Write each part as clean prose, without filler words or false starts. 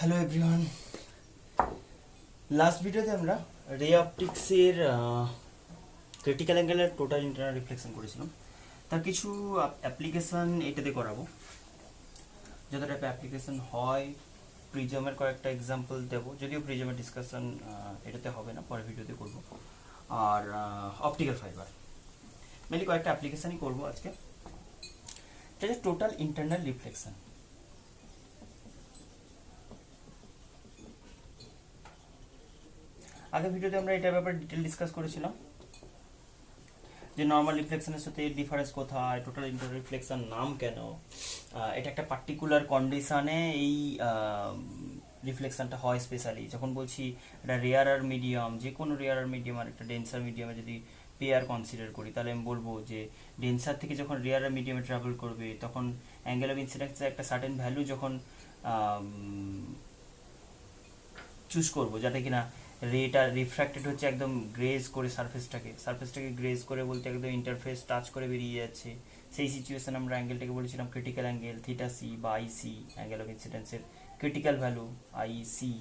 Hello everyone, last ভিডিওতে আমরা রে অপটিক্সের ক্রিটিক্যাল অ্যাঙ্গেলের টোটাল ইন্টারনাল রিফ্লেকশন করেছিলাম। তার কিছু অ্যাপ্লিকেশন এটাতে করাবো, যত টাইপের অ্যাপ্লিকেশন হয়। প্রিজমের কয়েকটা এক্সাম্পল দেবো, যদিও প্রিজমের ডিসকাশন এটাতে হবে না, পরের ভিডিওতে করব। আর অপটিক্যাল ফাইবার মেনলি কয়েকটা অ্যাপ্লিকেশনই করবো আজকে। এটা হচ্ছে টোটাল ইন্টারনাল রিফ্লেকশন। আগের ভিডিওতে আমরা এটার ব্যাপারে ডিটেল ডিসকাস করেছিলাম যে নর্মাল রিফ্লেকশনের সাথে ডিফারেন্স কোথায়, টোটাল ইন্টারনাল রিফ্লেকশন নাম কেন, এটা একটা পার্টিকুলার কন্ডিশনে এই রিফ্লেকশনটা হয়। স্পেশালি যখন বলছি এটা রেয়ারার মিডিয়াম, যে কোনো রেয়ারার মিডিয়াম আর একটা ডেন্সার মিডিয়ামে যদি পেয়ার কনসিডার করি, তাহলে আমি বলবো যে ডেন্সার থেকে যখন রেয়ারার মিডিয়ামে ট্রাভেল করবে তখন অ্যাঙ্গেল অফ ইনসিডেন্সের একটা সার্টেন ভ্যালু যখন চুজ করবো, যাতে কিনা রেটা রিফ্র্যাক্টেড হচ্ছে একদম গ্রেজ করে সারফেসটাকে গ্রেজ করে বলতে একদম ইন্টারফেস টাচ করে বেরিয়ে যাচ্ছে, সেই সিচুয়েশন আমরা অ্যাঙ্গেলটাকে বলেছিলাম ক্রিটিক্যাল অ্যাঙ্গেল, থিটা সি বা আইসি, অ্যাঙ্গেল অফ ইনসিডেন্সের ক্রিটিক্যাল ভ্যালু আইসি।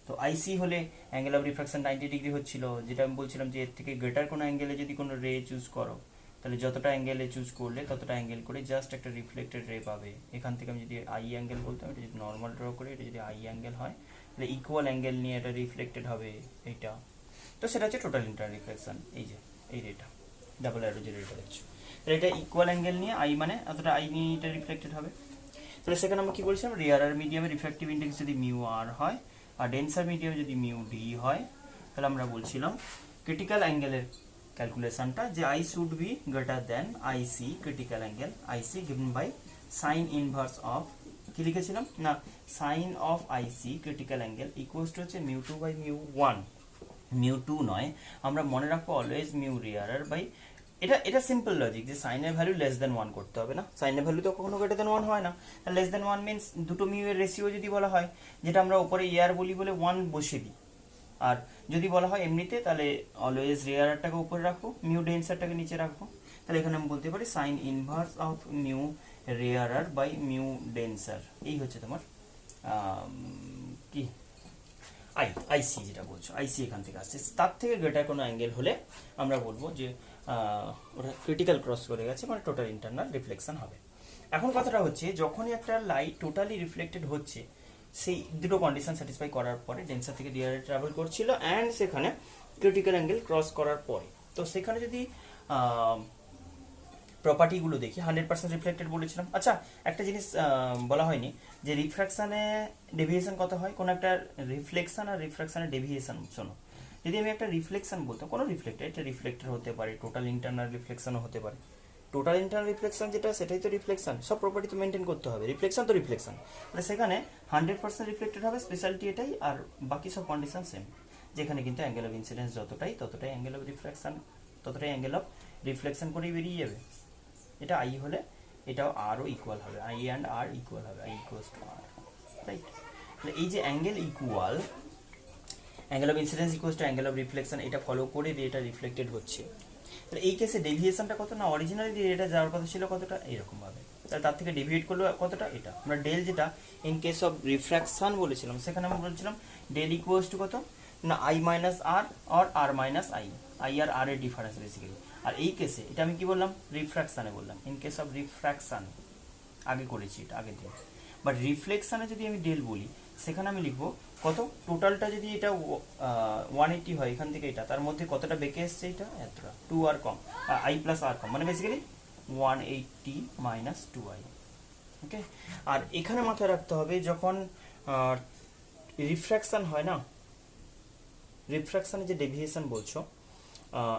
তো আইসি হলে অ্যাঙ্গেল অফ রিফ্রাকশন 90 ডিগ্রি হচ্ছিল, যেটা আমি বলছিলাম যে এর থেকে গ্রেটার কোনো অ্যাঙ্গেলে যদি কোনো রে চুজ করো, তাহলে যতটা অ্যাঙ্গেলে চুজ করলে ততটা অ্যাঙ্গেল করে জাস্ট একটা রিফ্লেক্টেড রে পাবে। এখান থেকে আমি যদি আই অ্যাঙ্গেল বলতাম, এটা যদি নর্মাল ড্র করে, এটা যদি আই অ্যাঙ্গেল হয়, তাহলে ইকুয়াল অ্যাঙ্গেল নিয়ে এটা রিফ্লেক্টেড হবে এইটা। তো সেটা হচ্ছে টোটাল ইন্টারনাল রিফ্লেকশন। এই যে এই রেটা ডাবল অ্যারো যে রেটা দেখছো, তাহলে এটা ইকুয়াল অ্যাঙ্গেল নিয়ে আই মানে অতটা আই নিয়ে এটা রিফ্লেক্টেড হবে। তাহলে সেখানে আমরা কি বলছিলাম, রেয়ার মিডিয়ামে রিফ্র্যাক্টিভ ইন্ডেক্স যদি মিউ আর হয় আর ডেন্সার মিডিয়ামে যদি মিউ ডি হয়, তাহলে আমরা বলছিলাম ক্রিটিক্যাল অ্যাঙ্গেলের ক্যালকুলেশনটা যে I should be greater than IC, critical angle IC given by sine inverse of, কি লিখেছিলাম না, sine of IC critical angle equals to হচ্ছে mu two by mu one. Mu two নয়, আমরা মনে রাখবো অলওয়েজ মিউ রেয়ারার বাই, এটা simple logic যে সাইনের ভ্যালু লেস দেন ওয়ান করতে হবে না, সাইনের ভ্যালু তো কখনো গ্রেটার দেন ওয়ান হয় না। লেস দেন ওয়ান মিনস দুটো মিউ এর রেশিও যদি বলা হয়, যেটা আমরা উপরে ইয়ার বলি বলে ওয়ান বসে দিই, আর যদি বলা হয় এমনিতে তাহলে অলওয়েজ রেয়ারটাকে উপরে রাখবো, মিউ ডেন্সারটাকে নিচে রাখবো। তাহলে এখানে আমি বলতে পারি sine inverse of mu rarer by mu denser, এই হচ্ছে তোমার কি আইসি যেটা বলছো, আইসি এখান থেকে আসছে। তার থেকে গ্রেটার কোনো অ্যাঙ্গেল হলে আমরা বলবো যে ওটা ক্রিটিক্যাল ক্রস করে গেছে, মানে টোটাল ইন্টারনাল রিফ্লেকশন হবে। এখন কথাটা হচ্ছে যখনই একটা লাইট টোটালি রিফ্লেক্টেড হচ্ছে, সেই দুটো কন্ডিশন স্যাটিসফাই করার পরে ডেন্সার থেকে রিয়ারে ট্রাভেল করছিল অ্যান্ড সেখানে ক্রিটিক্যাল অ্যাঙ্গেল ক্রস করার পরে, তো সেখানে যদি প্রপার্টিগুলো দেখি 100% রিফ্লেক্টেড বলেছিলাম। আচ্ছা, একটা জিনিস বলা হয়নি যে রিফ্র্যাকশানে ডেভিয়েশন কত হয়, কোন একটা রিফ্লেকশন আর রিফ্র্যাকশানের ডেভিয়েশন। শোনো, যদি আমি একটা রিফ্লেকশন বলতাম, কোনো রিফ্লেক্টর, এটা রিফ্লেক্টর হতে পারে, টোটাল ইন্টারনাল রিফ্লেকশনও হতে পারে। টোটাল ইন্টারনাল রিফ্লেকশন যেটা, সেটাই তো রিফ্লেকশন, সব প্রপার্টি তো মেনটেন করতে হবে, রিফ্লেকশন তো রিফ্লেকশন। তাহলে সেখানে 100% রিফ্লেক্টেড হবে, স্পেশালিটি এটাই, আর বাকি সব কন্ডিশন সেম। যেখানে কিন্তু অ্যাঙ্গেল অফ ইনসিডেন্স যতটাই, ততটাই অ্যাঙ্গেল অফ রিফ্লেকশন, ততটাই অ্যাঙ্গেল অফ রিফ্লেকশন করেই বেরিয়ে যাবে। এটা আই হলে এটাও আরও ইকুয়াল হবে, আই অ্যান্ড আর ইকুয়াল হবে, i equals to r, right. তাহলে এই যে angle equal, angle of incidence equals to angle of reflection, এটা ফলো করে এটা রিফ্লেক্টেড হচ্ছে। তাহলে এই কেসে ডেভিয়েশনটা কত না, অরিজিনালি এটা যাওয়ার কথা ছিল কতটা, এরকম ভাবে, তাহলে তার থেকে ডেভিয়েট করলো কতটা, এটা আমরা ডেল, যেটা ইন কেস অফ রিফ্র্যাকশন বলেছিলাম, সেখানে আমরা বলেছিলাম ডেল ইকুয়ালস টু কত না, I minus R or R minus I, I R R এর ডিফারেন্স বেসিক্যালি। আর এই কেসে এটা আমি কি বললাম, রিফ্র্যাকশানে বললাম, ইন কেস অফ রিফ্র্যাকশান আগে করেছি এটা আগের দিন। বাট রিফ্লেকশানে যদি আমি ডেল বলি, সেখানে আমি লিখবো কত, টোটালটা যদি এটা 180 হয় এখান থেকে, এটা তার মধ্যে কতটা বেঁকে এসছে, এটা এতটা 2 আর কম, আই প্লাস আর কম, মানে বেসিক্যালি 180 মাইনাস 2i। ওকে, আর এখানে মাথায় রাখতে হবে যখন রিফ্র্যাকশান হয় না, রিফ্র্যাকশানে যে ডেভিয়েশন বলছো,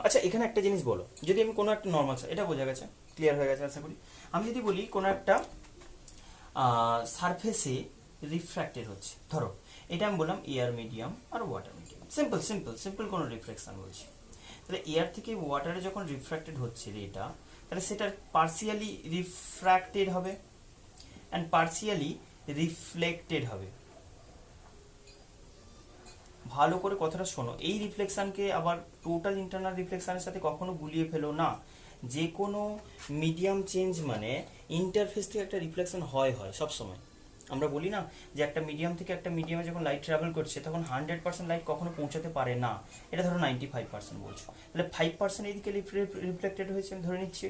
আচ্ছা এখানে একটা জিনিস বলো, যদি আমি কোনো একটা নর্মাল, এটা বোঝা গেছে, ক্লিয়ার হয়ে গেছে আশা করি। আমি যদি বলি কোনো একটা সারফেসে রিফ্র্যাক্টেড হচ্ছে, ধরো এটা আমি বললাম এয়ার মিডিয়াম আর water medium, simple simple simple কোনো রিফ্লেকশন বলছি। তাহলে এয়ার থেকে ওয়াটারে যখন রিফ্র্যাক্টেড হচ্ছে এটা, তাহলে সেটার পার্সিয়ালি রিফ্র্যাক্টেড হবে অ্যান্ড পার্সিয়ালি রিফ্লেক্টেড হবে। ভালো করে কথাটা শোনো, এই রিফ্লেকশনকে আবার টোটাল ইন্টারনাল রিফ্লেকশনের সাথে কখনো গুলিয়ে ফেলো না। যে কোনো মিডিয়াম চেঞ্জ মানে ইন্টারফেস থেকে একটা রিফ্লেকশন হয় সবসময়। আমরা বলি না যে একটা মিডিয়াম থেকে একটা মিডিয়ামে যখন লাইট ট্রাভেল করছে তখন 100% লাইট কখনো পৌঁছাতে পারে না, এটা ধরো 95% বলছো, তাহলে 5% এইদিকে রিফ্লেক্টেড হয়েছে আমি ধরে নিচ্ছি।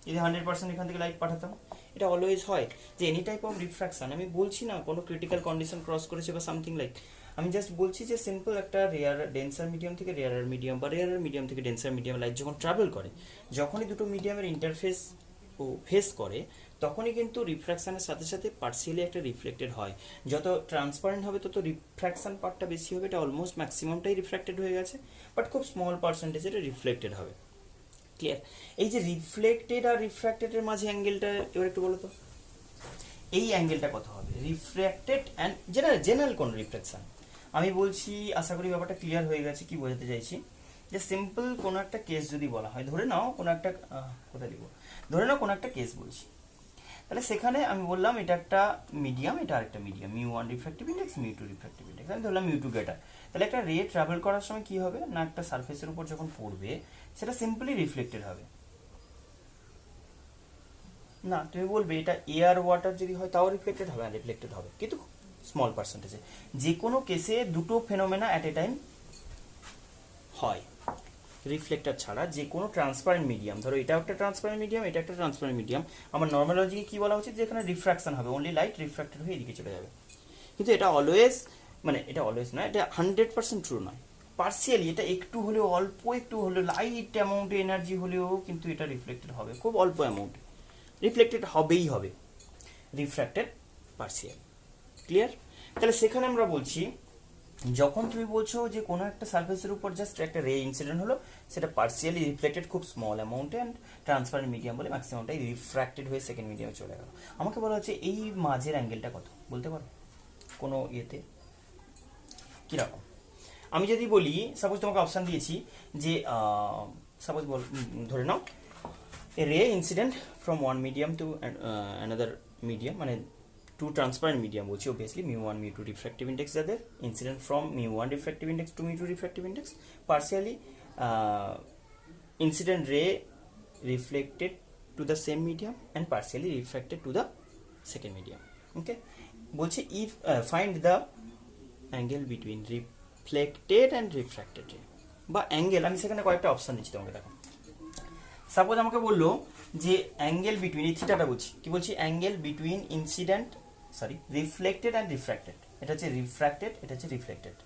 যদি 100% এখান থেকে লাইট পাঠাতাম, এটা অলওয়েজ হয় যে এনি টাইপ অফ রিফ্র্যাকশন, আমি বলছি না কোনো ক্রিটিক্যাল কন্ডিশন ক্রস করেছে বা সামথিং লাইক, আমি জাস্ট বলছি যে সিম্পল একটা রেয়ার ডেন্সার মিডিয়াম থেকে রেয়ার মিডিয়াম বা রেয়ার মিডিয়াম থেকে ডেন্সার মিডিয়াম লাইট যখন ট্রাভেল করে, যখনই দুটো মিডিয়ামের ইন্টারফেস ও ফেস করে, তখনই কিন্তু রিফ্র্যাকশনের সাথে সাথে পার্সিয়ালি একটা রিফ্লেক্টেড হয়। যত ট্রান্সপারেন্ট হবে তত রিফ্র্যাকশন পার্টটা বেশি হবে, এটা অলমোস্ট ম্যাক্সিমামটাই রিফ্লেক্টেড হয়ে গেছে, বাট খুব স্মল পার্সেন্টেজ এটা রিফ্লেক্টেড হবে। ক্লিয়ার? এই যে রিফ্লেক্টেড আর রিফ্র্যাক্টেডের মাঝে অ্যাঙ্গেলটা এবার একটু বলো তো, এই অ্যাঙ্গেলটা কত হবে? রিফ্র্যাক্টেড অ্যান্ড জেনারেল কোন রিফ্লেকশন আমি বলছি, আশা করি ব্যাপারটা ক্লিয়ার হয়ে গেছে কি বোঝাতে চাইছি। যে সিম্পল কোনো একটা কেস যদি বলা হয়, ধরে নাও কোনো একটা কোথায় দিব, ধরে নাও কোনো একটা কেস বলছি, তাহলে সেখানে আমি বললাম এটা একটা মিডিয়াম, এটা আরেকটা medium, μ1 refractive index, μ2 refractive index, আমি ধরলাম μ2 গ্রেটার। তাহলে একটা রে ট্রাভেল করার সময় কি হবে না, একটা সারফেসের উপর যখন পড়বে সেটা সিম্পলি রিফ্লেক্টেড হবে না। তুমি বলবে এটা এয়ার ওয়াটার যদি হয় তাও রিফ্লেক্টেড হবে, রিফ্লেক্টেড হবে কিন্তু স্মল পার্সেন্টেজে। যে কোনো কেসে দুটো ফেনোমেনা অ্যাট এ টাইম হয়, রিফ্লেক্টার ছাড়া যে কোনো ট্রান্সপারেন্ট মিডিয়াম, ধরো এটা একটা ট্রান্সপারেন্ট মিডিয়াম, এটা একটা ট্রান্সপারেন্ট মিডিয়াম, আমার নর্মাল লজিকে কি বলা উচিত যে এখানে রিফ্র্যাকশন হবে, অনলি লাইট রিফ্র্যাক্টেড হয়ে এদিকে চলে যাবে। কিন্তু এটা অলওয়েজ, মানে এটা অলওয়েজ নয়, এটা 100% ট্রু নয়, পার্সিয়ালি এটা একটু হলেও, অল্প একটু হলেও, লাইট অ্যামাউন্টে এনার্জি হলেও কিন্তু এটা রিফ্লেক্টেড হবে, খুব অল্প অ্যামাউন্টে রিফ্লেক্টেড হবেই হবে, রিফ্র্যাক্টেড পার্সিয়াল। ক্লিয়ার? তাহলে সেখানে আমরা বলছি যখন তুমি বলছো যে কোনো একটা সারফেসের উপর জাস্ট একটা রে ইনসিডেন্ট হলো, সেটা পার্সিয়ালি রিফ্লেক্টেড খুব স্মল অ্যামাউন্টে অ্যান্ড ট্রান্সপারেন্ট মিডিয়াম বলে ম্যাক্সিমামটাই রিফ্র্যাক্টেড হয়ে সেকেন্ড মিডিয়ামে চলে গেল। আমাকে বলা হচ্ছে এই মাঝের অ্যাঙ্গেলটা কত বলতে পারো কোনো ইয়েতে কীরকম? আমি যদি বলি, সাপোজ তোমাকে অপশান দিয়েছি যে সাপোজ ধরে নাও a ray incident from one medium to another medium, মানে টু ট্রান্সপারেন্ট মিডিয়াম বলছি অবভিয়াসলি, μ1 μ2 রিফ্র্যাক্টিভ ইন্ডেক্স যাদের, incident from μ1 refractive index to μ2 refractive index, partially incident ray reflected to the same medium and partially refracted to the second medium. Okay, বলছে if find the angle between reflected and refracted ray বা angle, আমি সেখানে কয়েকটা option দিচ্ছি তোমাকে, দেখো suppose আমাকে বললো যে অ্যাঙ্গেল বিটুইন, এই থিটাটা বলছি, কি বলছি, angle between incident reflected and refracted, এটা হচ্ছে রিফ্র্যাক্টেড, এটা হচ্ছে রিফ্লেক্টেড,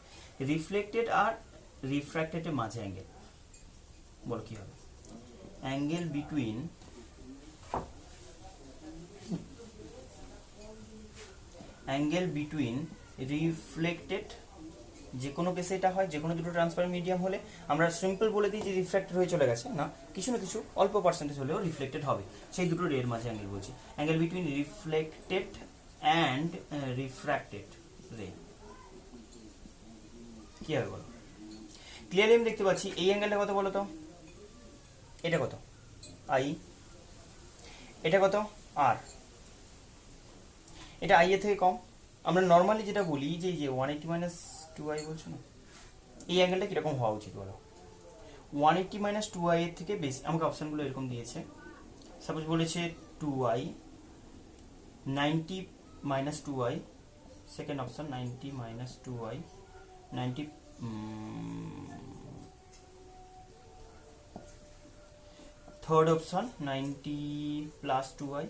রিফ্লেক্টেড আর রিফ্র্যাক্টেডের মাঝে অ্যাঙ্গেল, বলো কি হবে? অ্যাঙ্গেল বিটুইন রিফ্লেক্টেড, যে কোনো কেসে এটা হয়, যে কোনো দুটো ট্রান্সপারেন্ট মিডিয়াম হলে আমরা সিম্পল বলে দিই যে রিফ্লেক্টেড হয়ে চলে গেছে, না কিছু না কিছু অল্প পার্সেন্টেজ হলেও রিফ্লেক্টেড হবে, সেই দুটো রের মাঝে অ্যাঙ্গেল বলছি, angle between reflected and refracted রে, কি হবে বলো? ক্লিয়ারলি আমি দেখতে পাচ্ছি এই অ্যাঙ্গেলটা কত বলো তো, এটা কত আই, এটা কত আর, এটা আই এর থেকে কম। আমরা নর্মালি যেটা বলি যে 180 মাইনাস 2i বলছো না, এই অ্যাঙ্গেলটা কিরকম হওয়া উচিত বলো? 180 মাইনাস 2i এর থেকে বেশি, আমাকে অপশনগুলো এরকম দিয়েছে, সাপোজ বলেছে 2i, 90 minus 2i, second option 90 minus 2i, 90 third option 90 plus 2i,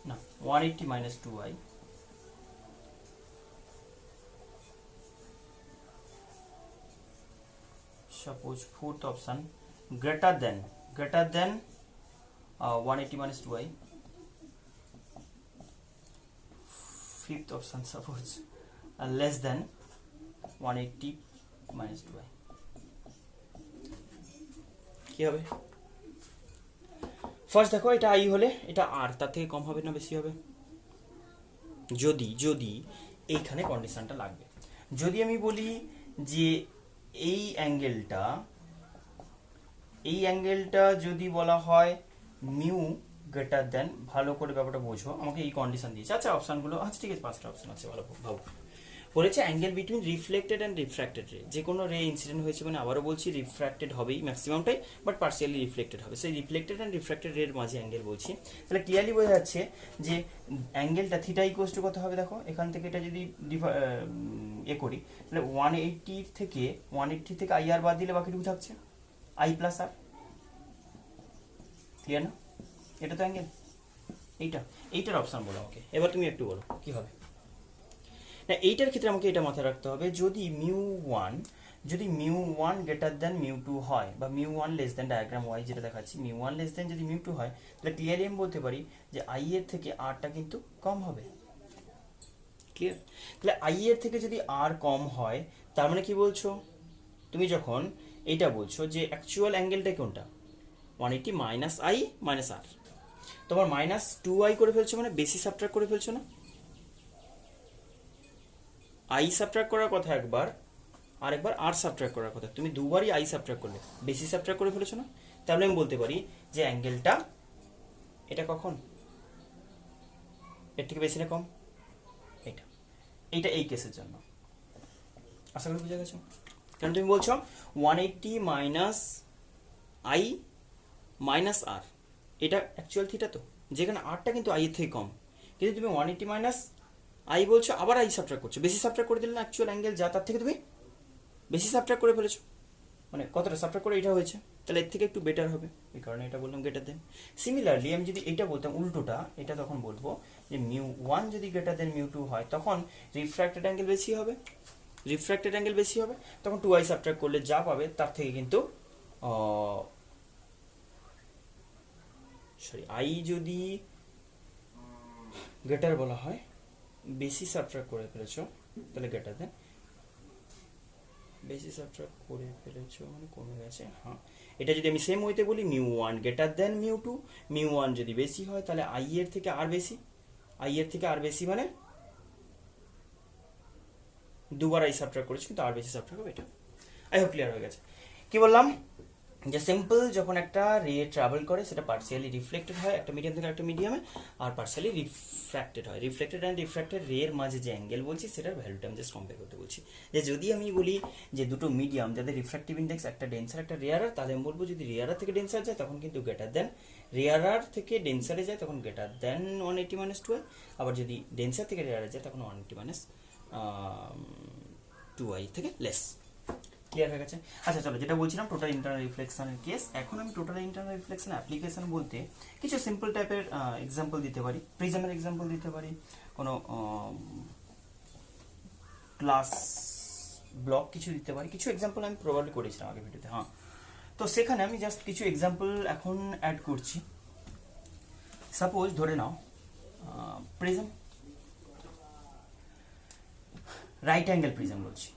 না 180 minus 2i, suppose fourth option greater than 180 minus 2i, fifth option suppose less than 180 minus 2i, কি হবে? ফার্স্ট দেখো এটা আই হলে এটা আর, তার থেকে কম হবে না বেশি হবে? যদি এইখানে কন্ডিশনটা লাগবে, যদি আমি বলি যে এই অ্যাঙ্গেলটা যদি বলা হয় মিউ গ্রেটার দেন, ভালো করে ব্যাপারটা বোঝো, আমাকে এই কন্ডিশন দিয়েছে, আচ্ছা অপশানগুলো, আচ্ছা ঠিক আছে 5টা অপশান আছে, ভালো ভাবো, বলেছে angle between reflected and refracted রে, যে কোনো রে ইনসিডেন্ট হয়েছে মানে আবারও বলছি রিফ্র্যাক্টেড হবেই ম্যাক্সিমামটাই, বাট পার্সিয়ালি রিফ্লেক্টেড হবে, সেই রিফ্লেক্টেড অ্যান্ড রিফ্র্যাক্টেড রের মাঝে অ্যাঙ্গেল বলছি। তাহলে ক্লিয়ারলি বোঝা যাচ্ছে যে অ্যাঙ্গেলটা থিটা ইকুয়ালস টু কত হবে, দেখো এখান থেকে এটা যদি করি তাহলে 180 থেকে আই আর বাদ দিলে বাকিটুকু থাকছে আই প্লাস আর। ক্লিয়ার না? এটা তো অ্যাঙ্গেল, এইটার অপশন বলো আমাকে, এবার তুমি একটু বলো কি হবে। না এইটার ক্ষেত্রে আমাকে এটা মাথায় রাখতে হবে, যদি mu one greater than mu two হয়, বা mu one less than, diagram Y যেটা দেখাচ্ছি, মিউ ওয়ান লেস দেন যদি মিউ টু হয়, তাহলে ক্লিয়ারলি আমি বলতে পারি যে আই এর থেকে আরটা কিন্তু কম হবে। ক্লিয়ার? তাহলে আই এর থেকে যদি আর কম হয়, তার মানে কি বলছো, তুমি যখন এইটা বলছো যে অ্যাকচুয়াল অ্যাঙ্গেলটা কোনটা, 180 মাইনাস আই মাইনাস আর, তোমার মাইনাস 2i করে ফেলছো মানে বেশি সাবট্রাক্ট করে ফেলছো না, আই সাবট্রাক্ট করার কথা একবার, আর একবার আর সাবট্রাক্ট করার কথা, তুমি দুবারই আই সাবট্রাক্ট করলে, বেশি সাবট্রাক্ট করে ফেলেছো না। তাহলে আমি বলতে পারি যে অ্যাঙ্গেলটা এটা কখন, এর থেকে বেশি না কম, এইটা এই কেসের জন্য। আশা করি বুঝে গেছো? কারণ তুমি বলছো 180 মাইনাস আই মাইনাস আর, এটা অ্যাকচুয়াল থিটা, তো যেখানে আরটা কিন্তু আই এর থেকে কম, কিন্তু তুমি 180 মাইনাস আই বলছো, আবার আই সাবট্রাক্ট করছো, বেশি সাবট্রাক্ট করে দিলে না অ্যাকচুয়াল অ্যাঙ্গেল যা তার থেকে তুমি বেশি সাবট্রাক্ট করে ফেলেছো, মানে কতটা সাবট্রাক্ট করে এটা হয়েছে, তাহলে এর থেকে একটু বেটার হবে, এই কারণে এটা বললাম গ্রেটার দেন। সিমিলারলি আমি যদি এটা বলতাম উল্টোটা, এটা তখন বলবো যে মিউ ওয়ান যদি গ্রেটার দেন মিউ টু হয়, তখন রিফ্র্যাক্টেড অ্যাঙ্গেল বেশি হবে, তখন 2i সাবট্রাক্ট করলে যা পাবে তার থেকে কিন্তু আই যদি গ্রেটার বলা হয়, বেশি সাবট্রাক্ট করে ফেলেছো তাহলে গ্রেটার দেন, বেশি সাবট্রাক্ট করে ফেলেছো মানে কমে গেছে, হ্যাঁ। এটা যদি আমি সেম ওয়েতে বলি, mu one greater than mu two, mu one যদি বেশি হয় তাহলে আই এর থেকে আর বেশি মানে দুবার আই সাবট্রাক্ট করেছি কিন্তু আর বেশি সাবট্রাক্ট হবে, এটা আই হোপ ক্লিয়ার হয়ে গেছে। কি বললাম, যে সিম্পল যখন একটা রে ট্রাভেল করে সেটা পার্সিয়ালি রিফ্লেক্টেড হয় একটা মিডিয়াম থেকে একটা মিডিয়ামে, আর পার্সিয়ালি রিফ্র্যাক্টেড হয়। রিফ্লেক্টেড অ্যান্ড রিফ্র্যাক্টেড রের মাঝে যে অ্যাঙ্গেল বলছি সেটার ভ্যালুটা আমি জাস্ট কম্পেয়ার করতে বলছি। যে যদি আমি বলি যে দুটো মিডিয়াম যাদের রিফ্র্যাক্টিভ ইন্ডেক্স একটা ডেন্সার একটা রেয়ারার, তাহলে আমি বলবো যদি রেয়ারার থেকে ডেন্সার যায় তখন কিন্তু গ্রেটার দেন, রেয়ারার থেকে ডেন্সারে যায় তখন গ্রেটার দেন 180 মাইনাস 2i, আবার যদি ডেন্সার থেকে রেয়ারে যায় তখন 180 মাইনাস 2i থেকে লেস। ক্লিয়ার হয়ে গেছে? আচ্ছা চলো, যেটা বলছিলাম টোটাল ইন্টারনাল রিফ্লেকশনের কেস, এখন আমি টোটাল ইন্টারনাল রিফ্লেকশন অ্যাপ্লিকেশন বলতে কিছু সিম্পল টাইপের এক্সাম্পল দিতে পারি, প্রিজমের এক্সাম্পল দিতে পারি, কোনো গ্লাস ব্লক কিছু দিতে পারি, কিছু এক্সাম্পল আমি প্রোভাইড করেছিলাম আগে ভিডিওতে, হ্যাঁ। তো সেখানে আমি জাস্ট কিছু এক্সাম্পল এখন অ্যাড করছি। সাপোজ ধরে নাও প্রিজম, রাইট অ্যাঙ্গেল প্রিজম বলছি,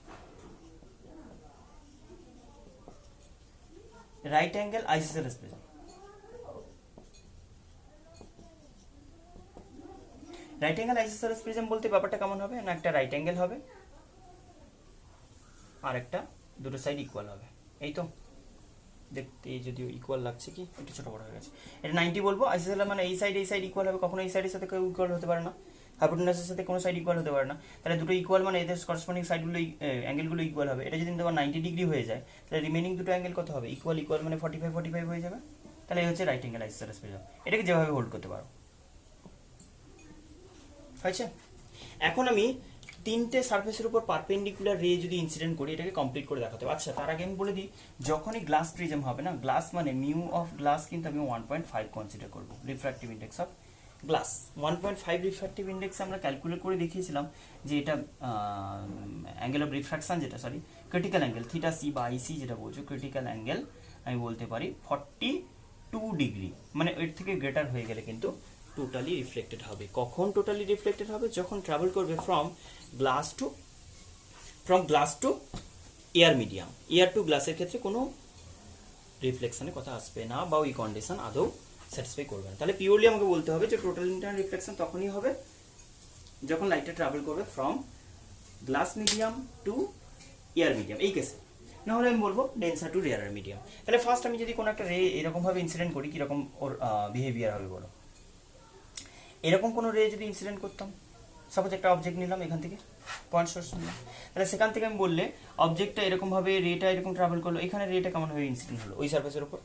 right angle isosceles prism, right angle isosceles prism বলতে ব্যাপারটা কেমন হবে না, একটা রাইট অ্যাঙ্গেল হবে আর একটা দুটো সাইড ইকুয়াল হবে, এই তো দেখতে যদিও ইকুয়াল লাগছে, কি একটু ছোট বড় হয়ে গেছে, এটা 90 বলবো। আইসোসেলেস মানে এই সাইড ইকুয়াল হবে, কখনো এই সাইডের সাথে কেউ ইকুয়াল হতে পারে না, হাইপোটেনাসের সাথে কোনো সাইড ইকুয়াল হতে পারে না, তাহলে দুটো ইকুয়াল মানে এদের করসপন্ডিং সাইডগুলো অ্যাঙ্গেলগুলো ইকুয়াল হবে। এটা যদি তোমার 90 ডিগ্রি হয়ে যায় তাহলে রিমেনিং দুটো অ্যাঙ্গেল কত হবে, ইকুয়াল মানে 45 হয়ে যাবে, তাহলে এই হচ্ছে রাইট অ্যাঙ্গেল আইসোসেলেস প্রিজম। এটাকে যেভাবে হোল্ড করতে পারো, হয়েছে? এখন আমি তিনটে সারফেসের উপর পারপেন্ডিকুলার রে যদি ইনসিডেন্ট করি, এটাকে কমপ্লিট করে দেখাতে হবে। আচ্ছা তার আগে আমি বলে দিই, যখনই গ্লাস প্রিজম হবে না, গ্লাস মানে মিউ অফ গ্লাস কিন্তু আমি 1.5 কনসিডার করবো, refractive index of glass 1.5 refractive index আমরা ক্যালকুলেট করে দেখিয়েছিলাম যে এটা অ্যাঙ্গেল অফ রিফ্র্যাকশন, যেটা sorry critical angle theta c বা আইসি যেটা বলছো, ক্রিটিক্যাল অ্যাঙ্গেল আমি বলতে পারি 42 ডিগ্রি, মানে এর থেকে গ্রেটার হয়ে গেলে কিন্তু টোটালি রিফ্লেক্টেড হবে। কখন টোটালি রিফ্লেক্টেড হবে? যখন ট্রাভেল করবে from glass to air medium, air to গ্লাসের ক্ষেত্রে কোনো রিফ্লেকশনের কথা আসবে না, বা ওই কন্ডিশন আদৌ স্যাটিসফাই করবে না। তাহলে পিওরলি আমাকে বলতে হবে যে টোটাল ইন্টারনাল রিফ্লেকশন তখনই হবে যখন লাইটটা ট্রাভেল করবে from glass medium to air medium, এই কেসে। না হলে আমি বলবো ডেন্সার টু রেয়ার মিডিয়াম। তাহলে ফার্স্ট আমি যদি কোনো একটা রে এরকমভাবে ইনসিডেন্ট করি, কীরকম ওর বিহেভিয়ার হবে বলো? এরকম কোনো রে যদি ইনসিডেন্ট করতাম, সাপোজ একটা অবজেক্ট নিলাম এখান থেকে, পয়েন্ট সোর্স নিলাম, তাহলে সেখান থেকে আমি বললে অবজেক্টটা এরকমভাবে রেটা এরকম ট্রাভেল করলো, এখানে রেটা কেমনভাবে ইনসিডেন্ট হলো, ওই সার্ফেসের উপর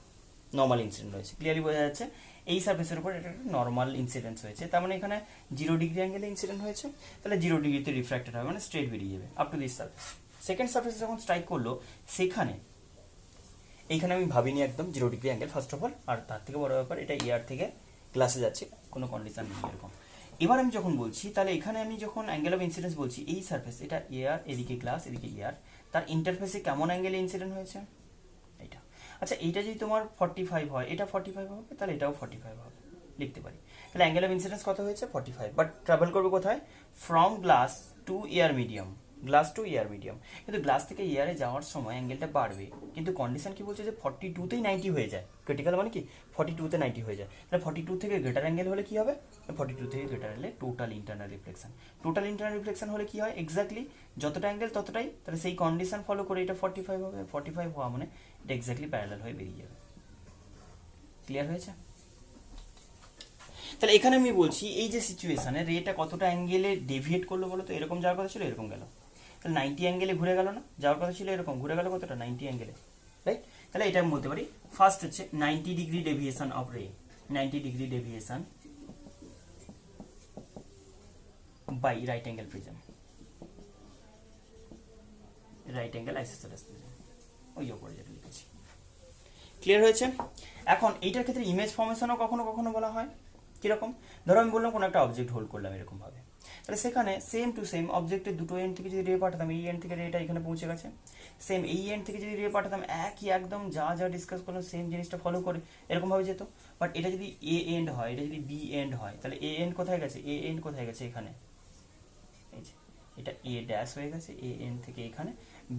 নর্মাল ইনসিডেন্ট হয়েছে, ক্লিয়ারলি বোঝা যাচ্ছে এই সার্ফেসের উপর এটা একটা নর্মাল ইনসিডেন্স হয়েছে, তার মানে এখানে 0 ডিগ্রি অ্যাঙ্গেলে ইনসিডেন্ট হয়েছে, তাহলে 0 ডিগ্রিতে রিফ্র্যাক্টেড হবে, মানে স্ট্রেট বেরিয়ে যাবে up to this surface. Second সার্ফেসে যখন স্ট্রাইক করলো সেখানে এইখানে আমি ভাবিনি একদম 0 degree angle first of all, আর তার থেকে বড় ব্যাপার এটা এয়ার থেকে গ্লাসে যাচ্ছে, কোনো কন্ডিশন নেই এরকম। এবার আমি যখন বলছি তাহলে এখানে আমি যখন অ্যাঙ্গেল অফ ইনসিডেন্স বলছি, এই সার্ফেস এটা এয়ার, এদিকে গ্লাস, এদিকে এয়ার, তার ইন্টারফেসে কেমন অ্যাঙ্গেলে ইনসিডেন্ট হয়েছে এটা। আচ্ছা এইটা যদি তোমার 45 হয়, এটা 45 হবে, তাহলে এটাও 45 হবে, লিখতে পারি। তাহলে অ্যাঙ্গেল অফ ইনসিডেন্স কত হয়েছে 45, বাট ট্রাভেল করবে কোথায়, from glass to air medium, glass to air medium, কিন্তু গ্লাস থেকে এয়ারে যাওয়ার সময় অ্যাঙ্গেলটা বাড়বে, কিন্তু কন্ডিশন কি বলছে যে 42তেই 90 হয়ে যায়, ক্রিটিক্যাল মানে কি 42তে 90 হয়ে যায়, তাহলে 42 থেকে গ্রেটার অ্যাঙ্গেল হলে কি হবে, 42 থেকে গ্রেটার হলে total internal reflection, total internal reflection হলে কি হয় এক্স্যাক্টলি যতটা অ্যাঙ্গেল ততটাই, তাহলে সেই কন্ডিশন ফলো করে এটা 45 হবে, 45 হওয়া মানে এটা এক্স্যাক্টলি প্যারালাল হয়ে বেরিয়ে যাবে, ক্লিয়ার হয়েছে। তাহলে এখানে আমি বলছি এই যে সিচুয়েশনে রেটা কতটা অ্যাঙ্গেলে ডেভিয়েট করলো বলো তো, এরকম যাওয়ার কথা ছিল এরকম গেল, তাহলে 90 অ্যাঙ্গেলে ঘুরে গেল না, যাওয়ার কথা ছিল এরকম, ঘুরে গেল কতটা 90 অ্যাঙ্গেলে, রাইট। তাহলে এটা আমি বলতে পারি ফার্স্ট হচ্ছে 90 degree deviation of ray, 90 degree deviation by right angle prism, right angle isosceles prism, ওই উপরে যেটা লিখেছি, ক্লিয়ার হয়েছে। এখন এইটার ক্ষেত্রে ইমেজ ফর্মেশনও কখনো কখনো বলা হয়, কিরকম, ধরো আমি বললাম কোনো একটা অবজেক্ট হোল্ড করলাম এরকম ভাবে, তাহলে সেখানে সেম টু সেম অবজেক্টের দুটো এন্ড থেকে যদি রে পাঠাতাম, এই এন্ড থেকে রেটা এখানে পৌঁছে গেছে, সেম এই এন্ড থেকে যদি রে পাঠাতাম একই একদম যা যা ডিসকাস করলাম সেম জিনিসটা ফলো করে এরকম ভাবে যেত, বাট এটা যদি এ এন্ড হয়, এটা যদি বি এন্ড হয়, তাহলে এ এন্ড কোথায় গেছে, এ এন্ড কোথায় গেছে এখানে, এই যে এটা এ ড্যাশ হয়ে গেছে, এ এন্ড থেকে এখানে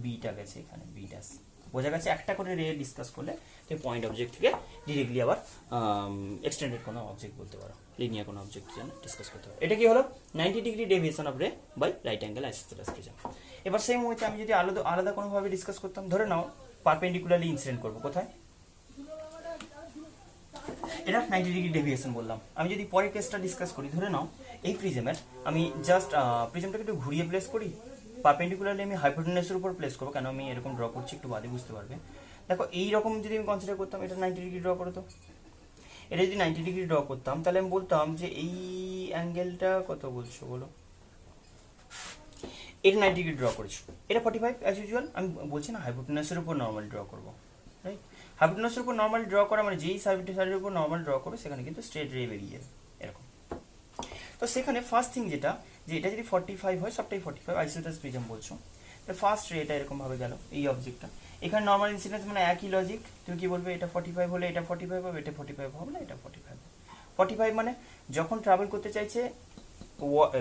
বিটা গেছে এখানে বি ড্যাশ, বোঝা গেছে। একটা করে রে ডিসকাস করলে তো পয়েন্ট অবজেক্ট থেকে ডিরেক্টলি আবার এক্সটেন্ডেড কোনো অবজেক্ট বলতে পারো, লিনিয়ার কোনো অবজেক্ট জন্য ডিসকাস করতে পারো। এটা কি হলো 90 degree deviation of ray by right angle isosceles prism. এবার সেম ওয়েতে আমি যদি আলাদা আলাদা কোনোভাবে ডিসকাস করতাম, ধরে নাও পারপেন্ডিকুলারলি ইনসিডেন্ট করবো কোথায়, এটা 90 ডিগ্রি ডেভিয়েশন বললাম। আমি যদি পরের কেসটা ডিসকাস করি, ধরে নাও এই প্রিজমের আমি জাস্ট প্রিজমটাকে একটু ঘুরিয়ে প্লেস করি, পারপেন্ডিকুলারলি আমি হাইপোটেনাসের উপর প্লেস করবো, কেন আমি এরকম ড্র করছি একটু বাদে বুঝতে পারবে। দেখো এইরকম যদি আমি কনসিডার করতাম, এটা 90 ডিগ্রি ড্র করতো, এটা যদি 90 ডিগ্রি ড্র করতাম তাহলে আমি বলতাম যে এই অ্যাঙ্গেলটা কত বলছো বলো, এটা 90 ডিগ্রি ড্র করেছো, এটা 45 অ্যাজ ইউজুয়াল, আমি বলছি না হাইপোটেনাসের উপর নর্মালি ড্র করবো, রাইট। হাইপোটেনাসের উপর নর্মালি ড্র করা মানে যেই সাইডের উপর নর্মাল ড্র করবে সেখানে কিন্তু স্ট্রেট রে বেরিয়ে যাবে এরকম। তো সেখানে ফার্স্ট থিং যেটা, যে এটা যদি 45 হয়, সবটাই 45 আইসোসেলেস প্রিজম বলছো, তো ফার্স্ট রে এটা এরকম ভাবে গেল এই অবজেক্টটা, এখানে নর্মাল ইনসিডেন্স মানে একই লজিক, তুমি কি বলবে এটা 45 হলে এটা 45 হবে, এটা 45 হবে না এটা 45 মানে যখন ট্রাভেল করতে চাইছে